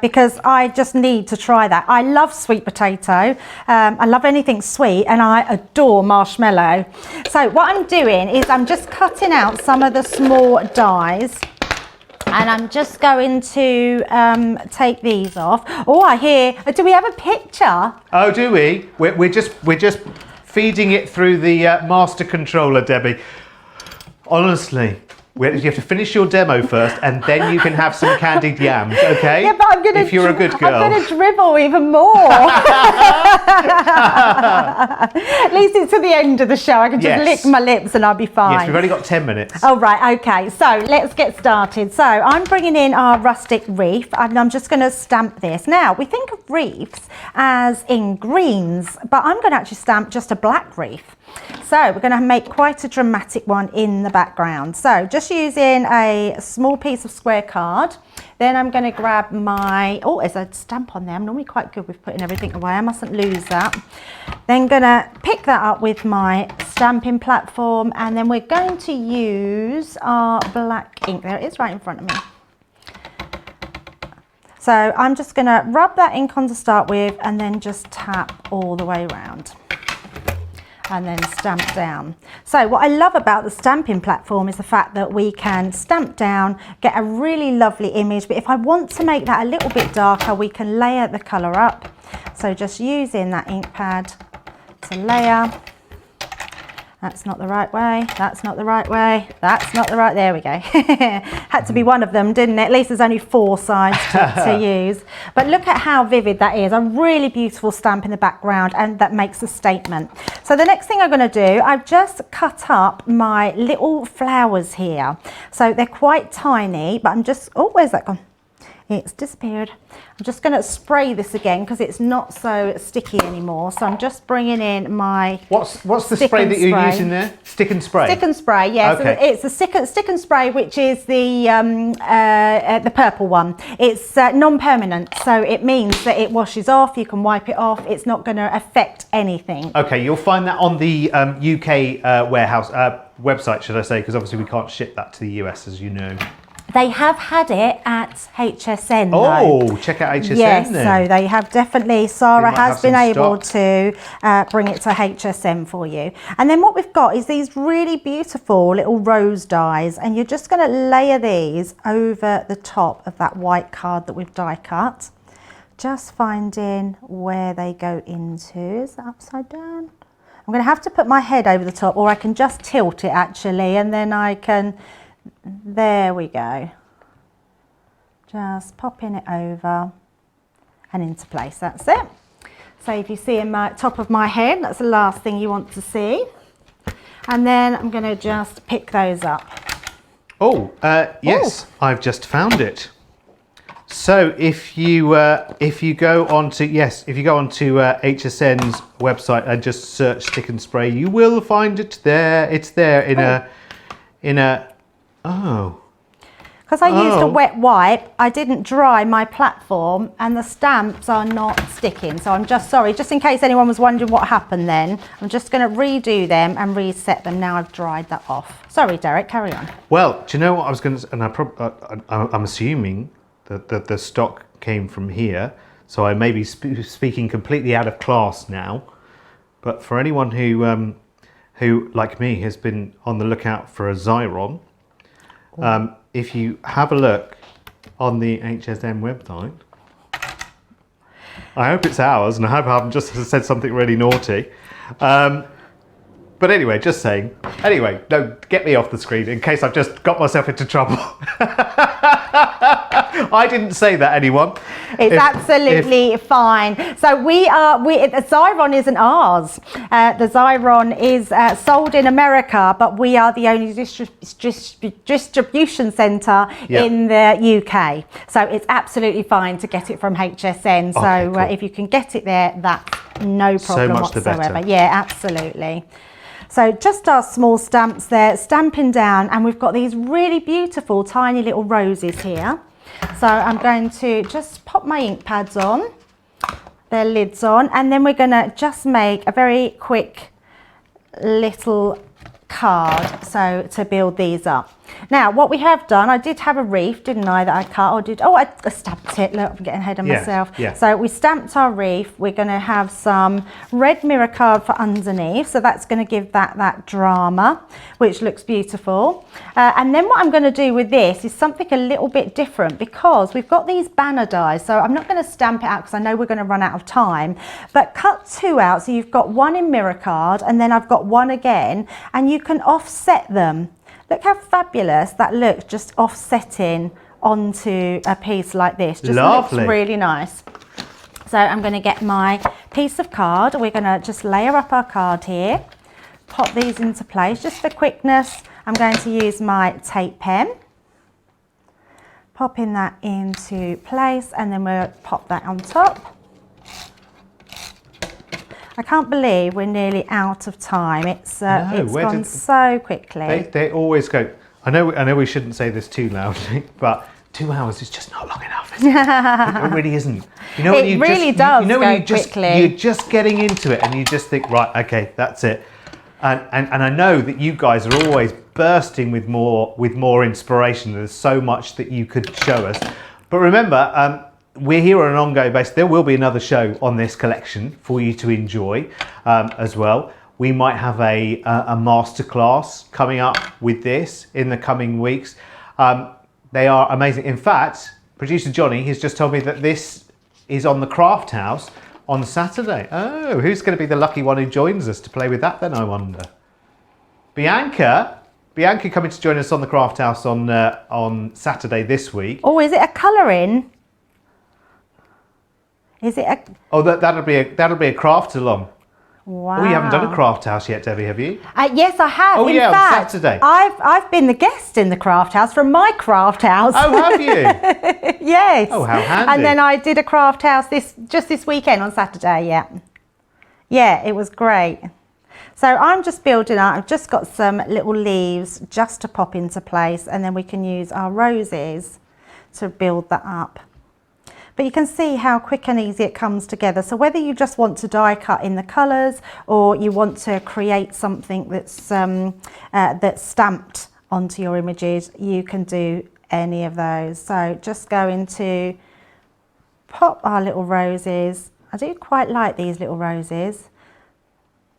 Speaker 2: because I just need to try that. I love sweet potato. I love anything sweet, and I adore marshmallow. So what I'm doing is I'm just cutting out some of the small dies. And I'm just going to take these off. Oh, I hear, do we have a picture?
Speaker 1: Oh, do we? We're just feeding it through the master controller, Debbie. Honestly, you have to finish your demo first, and then you can have some candied yams, okay?
Speaker 2: Yeah, but I'm gonna.
Speaker 1: If you're a good girl,
Speaker 2: I'm gonna dribble even more. At least it's to the end of the show. I can just lick my lips and I'll be fine.
Speaker 1: Yes, we've only got 10 minutes.
Speaker 2: Oh, right, okay. So let's get started. So I'm bringing in our rustic wreath, and I'm just going to stamp this. Now, we think of wreaths as in greens, but I'm going to actually stamp just a black wreath. So we're going to make quite a dramatic one in the background. So just using a small piece of square card. Then I'm going to grab my, oh, there's a stamp on there. I'm normally quite good with putting everything away. I mustn't lose that. Then going to pick that up with my stamping platform, and then we're going to use our black ink. There it is right in front of me. So I'm just going to rub that ink on to start with, and then just tap all the way around. And then stamp down. So what I love about the stamping platform is the fact that we can stamp down, get a really lovely image, but if I want to make that a little bit darker, we can layer the colour up. So just using that ink pad to layer. That's not the right way, that's not the right way, that's not the right, there we go. Had to be one of them, didn't it? At least there's only 4 sides to use. But look at how vivid that is. A really beautiful stamp in the background, and that makes a statement. So the next thing I'm going to do, I've just cut up my little flowers here. So they're quite tiny, but I'm just, oh, where's that gone? It's disappeared. I'm just going to spray this again because it's not so sticky anymore. So I'm just bringing in my
Speaker 1: What's the spray that you're using there? Stick and spray?
Speaker 2: Stick and spray, yes.
Speaker 1: Okay.
Speaker 2: It's a stick and spray, which is the purple one. It's non-permanent, so it means that it washes off, you can wipe it off, it's not going to affect anything.
Speaker 1: Okay, you'll find that on the UK warehouse, website, should I say, because obviously we can't ship that to the US, as you know.
Speaker 2: They have had it at HSN.
Speaker 1: Oh, check out HSN
Speaker 2: yes,
Speaker 1: then.
Speaker 2: so they have definitely, Sarah has been able
Speaker 1: stock.
Speaker 2: to bring it to HSN for you. And then what we've got is these really beautiful little rose dies, and you're just going to layer these over the top of that white card that we've die cut. Just finding where they go into. Is that upside down? I'm going to have to put my head over the top, or I can just tilt it actually, and then I can... There we go. Just popping it over and into place. That's it. So if you see in my top of my head, that's the last thing you want to see. And then I'm going to just pick those up.
Speaker 1: Oh, yes, ooh. I've just found it. So if you go onto HSN's website and just search stick and spray, you will find it there. It's there in a oh.
Speaker 2: Because I used a wet wipe, I didn't dry my platform, and the stamps are not sticking. So I'm just sorry, just in case anyone was wondering what happened then, I'm just going to redo them and reset them now I've dried that off. Sorry, Derek, carry on.
Speaker 1: Well, do you know what I was going to, and I'm assuming that the stock came from here, so I may be speaking completely out of class now, but for anyone who, like me, has been on the lookout for a Xyron, if you have a look on the HSN website, I hope it's ours, and I hope I haven't just said something really naughty. But anyway, just saying. Anyway, no, get me off the screen in case I've just got myself into trouble. I didn't say that, anyone.
Speaker 2: It's absolutely fine. So the Xyron isn't ours. The Xyron is sold in America, but we are the only distribution centre in the UK. So it's absolutely fine to get it from HSN. So
Speaker 1: Okay, cool.
Speaker 2: if you can get it there, that's no problem
Speaker 1: much the
Speaker 2: whatsoever.
Speaker 1: better.
Speaker 2: Yeah, absolutely. So just our small stamps there, stamping down, and we've got these really beautiful tiny little roses here. So I'm going to just pop my ink pads on, their lids on, and then we're going to just make a very quick little card so to build these up. Now what we have done, I did have a wreath, didn't I, that I cut or did, I stamped it, look, I'm getting ahead of myself.
Speaker 1: Yeah.
Speaker 2: So we stamped our wreath. We're going to have some red mirror card for underneath, so that's going to give that drama, which looks beautiful. And then what I'm going to do with this is something a little bit different, because we've got these banner dies, so I'm not going to stamp it out because I know we're going to run out of time, but cut two out, so you've got one in mirror card and then I've got one again, and you can offset them. Look how fabulous that looks, just offsetting onto a piece like this. Just
Speaker 1: Lovely.
Speaker 2: looks really nice. So I'm going to get my piece of card. We're going to just layer up our card here, pop these into place. Just for quickness, I'm going to use my tape pen, popping that into place, and then we'll pop that on top. I can't believe we're nearly out of time. It's gone so quickly.
Speaker 1: They always go. I know we shouldn't say this too loudly, but 2 hours is just not long enough. Is it? It really isn't. You know,
Speaker 2: It really does
Speaker 1: You know,
Speaker 2: go
Speaker 1: when
Speaker 2: quickly.
Speaker 1: you're just getting into it, and you just think, right, okay, that's it. And I know that you guys are always bursting with more inspiration. There's so much that you could show us. But remember, we're here on an ongoing basis. There will be another show on this collection for you to enjoy as well. We might have a masterclass coming up with this in the coming weeks. They are amazing. In fact, producer Johnny has just told me that this is on the Craft House on Saturday. Oh, who's going to be the lucky one who joins us to play with that then, I wonder? Bianca coming to join us on the Craft House on Saturday this week.
Speaker 2: Oh, is it a colouring? Is it a...
Speaker 1: Oh, that'll be a craft along.
Speaker 2: Wow.
Speaker 1: Oh, you haven't done a craft house yet, Debbie, have you?
Speaker 2: Yes, I have.
Speaker 1: Oh,
Speaker 2: in
Speaker 1: yeah,
Speaker 2: fact,
Speaker 1: on Saturday.
Speaker 2: I've been the guest in the craft house from my craft house.
Speaker 1: Oh, have you?
Speaker 2: Yes.
Speaker 1: Oh, how handy.
Speaker 2: And then I did a craft house just this weekend on Saturday, yeah. Yeah, it was great. So I'm just building up. I've just got some little leaves just to pop into place, and then we can use our roses to build that up. But you can see how quick and easy it comes together. So whether you just want to die cut in the colours, or you want to create something that's stamped onto your images, you can do any of those. So just going to pop our little roses. I do quite like these little roses.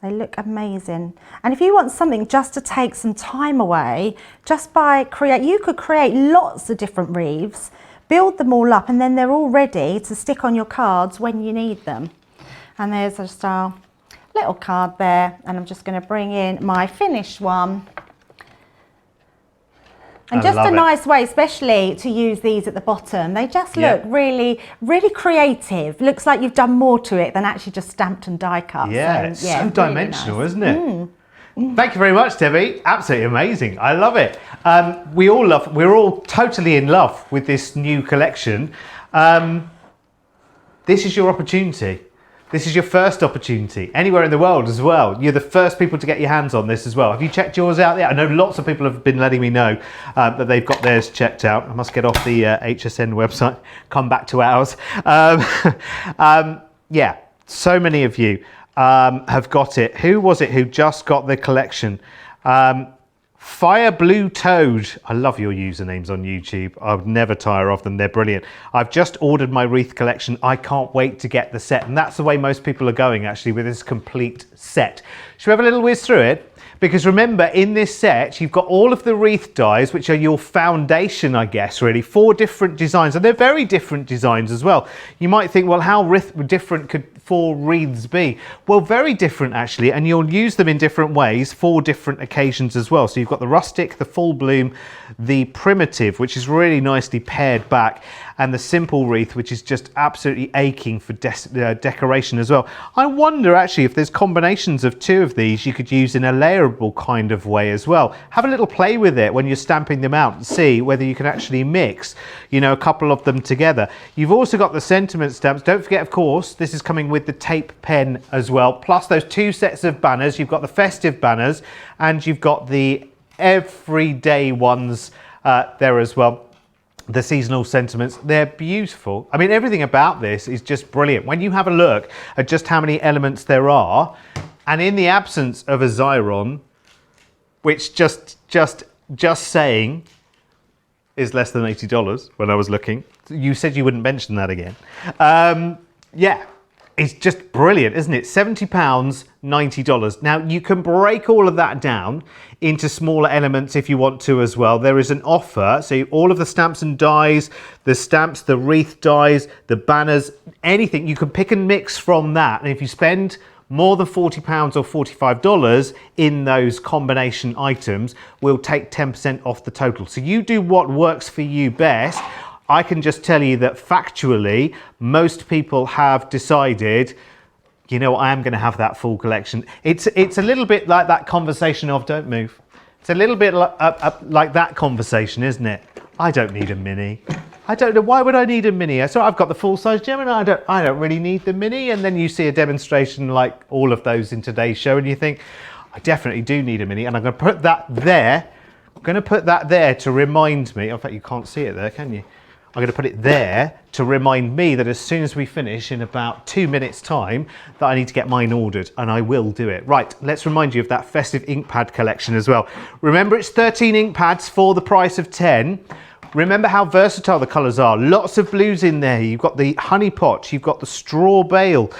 Speaker 2: They look amazing. And if you want something just to take some time away, just by you could create lots of different wreaths, build them all up, and then they're all ready to stick on your cards when you need them. And there's just our little card there, and I'm just going to bring in my finished one. And just a nice way, especially to use these at the bottom. They just look really, really creative. Looks like you've done more to it than actually just stamped and die cut.
Speaker 1: Yeah, it's so
Speaker 2: really
Speaker 1: dimensional,
Speaker 2: nice.
Speaker 1: Isn't it? Thank you very much, Debbie. Absolutely amazing. I love it. We're all totally in love with this new collection. This is your opportunity. This is your first opportunity anywhere in the world as well. You're the first people to get your hands on this as well. Have you checked yours out yet? I know lots of people have been letting me know that they've got theirs checked out. I must get off the HSN website, come back to ours. Yeah, so many of you have got it. Who was it who just got the collection? Fire Blue Toad. I love your usernames on YouTube. I would never tire of them. They're brilliant. I've just ordered my Wreath collection. I can't wait to get the set. And that's the way most people are going, actually, with this complete set. Should we have a little whiz through it? Because remember, in this set, you've got all of the Wreath dies, which are your foundation, I guess, really. 4 different designs, and they're very different designs as well. You might think, well, how different could 4 wreaths be? Well, very different, actually, and you'll use them in different ways for different occasions as well. So you've got the rustic, the full bloom, the primitive, which is really nicely paired back, and the simple wreath, which is just absolutely aching for decoration as well. I wonder, actually, if there's combinations of 2 of these you could use in a layerable kind of way as well. Have a little play with it when you're stamping them out and see whether you can actually mix, you know, a couple of them together. You've also got the sentiment stamps. Don't forget, of course, this is coming with the tape pen as well, plus those 2 sets of banners. You've got the festive banners and you've got the everyday ones there as well. The seasonal sentiments, they're beautiful. I mean, everything about this is just brilliant. When you have a look at just how many elements there are, and in the absence of a Xyron, which just saying is less than $80 when I was looking. You said you wouldn't mention that again. Yeah, it's just brilliant, isn't it? £70, $90. Now, you can break all of that down into smaller elements if you want to as well. There is an offer, so all of the stamps and dies, the stamps, the wreath dies, the banners, anything, you can pick and mix from that. And if you spend more than £40 or $45 in those combination items, we'll take 10% off the total. So you do what works for you best. I can just tell you that factually, most people have decided, you know, I am going to have that full collection. It's a little bit like that conversation of don't move. It's a little bit like that conversation, isn't it? I don't need a mini. I don't know, why would I need a mini? So I've got the full-size Gemini, I don't really need the mini. And then you see a demonstration like all of those in today's show and you think, I definitely do need a mini. And I'm going to put that there. I'm going to put that there to remind me. In fact, you can't see it there, can you? I'm going to put it there to remind me that as soon as we finish in about 2 minutes time that I need to get mine ordered, and I will do it. Right, let's remind you of that festive ink pad collection as well. Remember, it's 13 ink pads for the price of 10. Remember how versatile the colours are. Lots of blues in there. You've got the honey pot, you've got the straw bale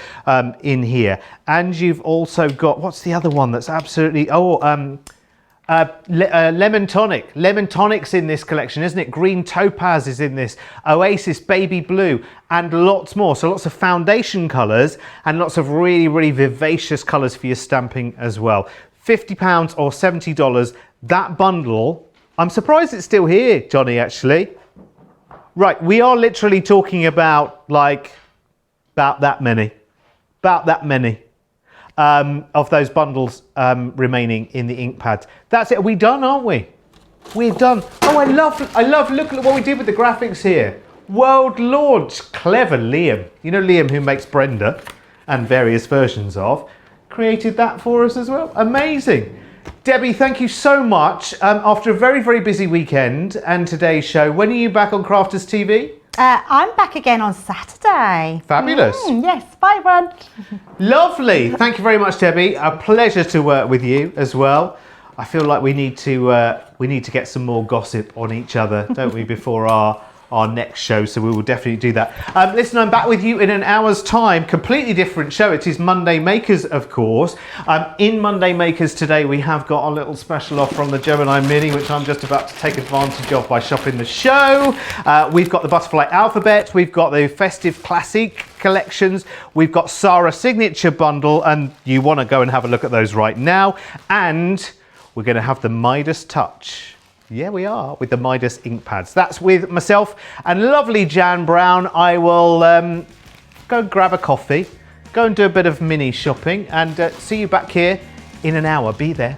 Speaker 1: in here, and you've also got, what's the other one that's absolutely, lemon tonic. Lemon tonic's in this collection, isn't it? Green topaz is in this. Oasis baby blue and lots more. So lots of foundation colours and lots of really, really vivacious colours for your stamping as well. £50 or $70. That bundle, I'm surprised it's still here, Johnny, actually. Right, we are literally talking about about that many of those bundles remaining in the ink pads. That's it. Are we done, aren't we? We're done. Oh, I love, look at what we did with the graphics here. World launch. Clever Liam. You know Liam, who makes Brenda and various versions of, created that for us as well. Amazing. Debbie, thank you so much. After a very, very busy weekend and today's show, when are you back on Crafters TV?
Speaker 2: I'm back again on Saturday.
Speaker 1: Fabulous.
Speaker 2: Yes, bye everyone.
Speaker 1: Lovely. Thank you very much, Debbie. A pleasure to work with you as well. I feel like we need to get some more gossip on each other, don't we, before our next show, so we will definitely do that. Listen, I'm back with you in an hour's time. Completely different show. It is Monday Makers, of course. In Monday Makers today, we have got a little special offer on the Gemini Mini, which I'm just about to take advantage of by shopping the show. We've got the Butterfly Alphabet. We've got the Festive Classic collections. We've got Sarah Signature Bundle, and you want to go and have a look at those right now. And we're going to have the Midas Touch. Yeah, we are, with the Midas ink pads. That's with myself and lovely Jan Brown. I will go grab a coffee, go and do a bit of mini shopping, and see you back here in an hour. Be there.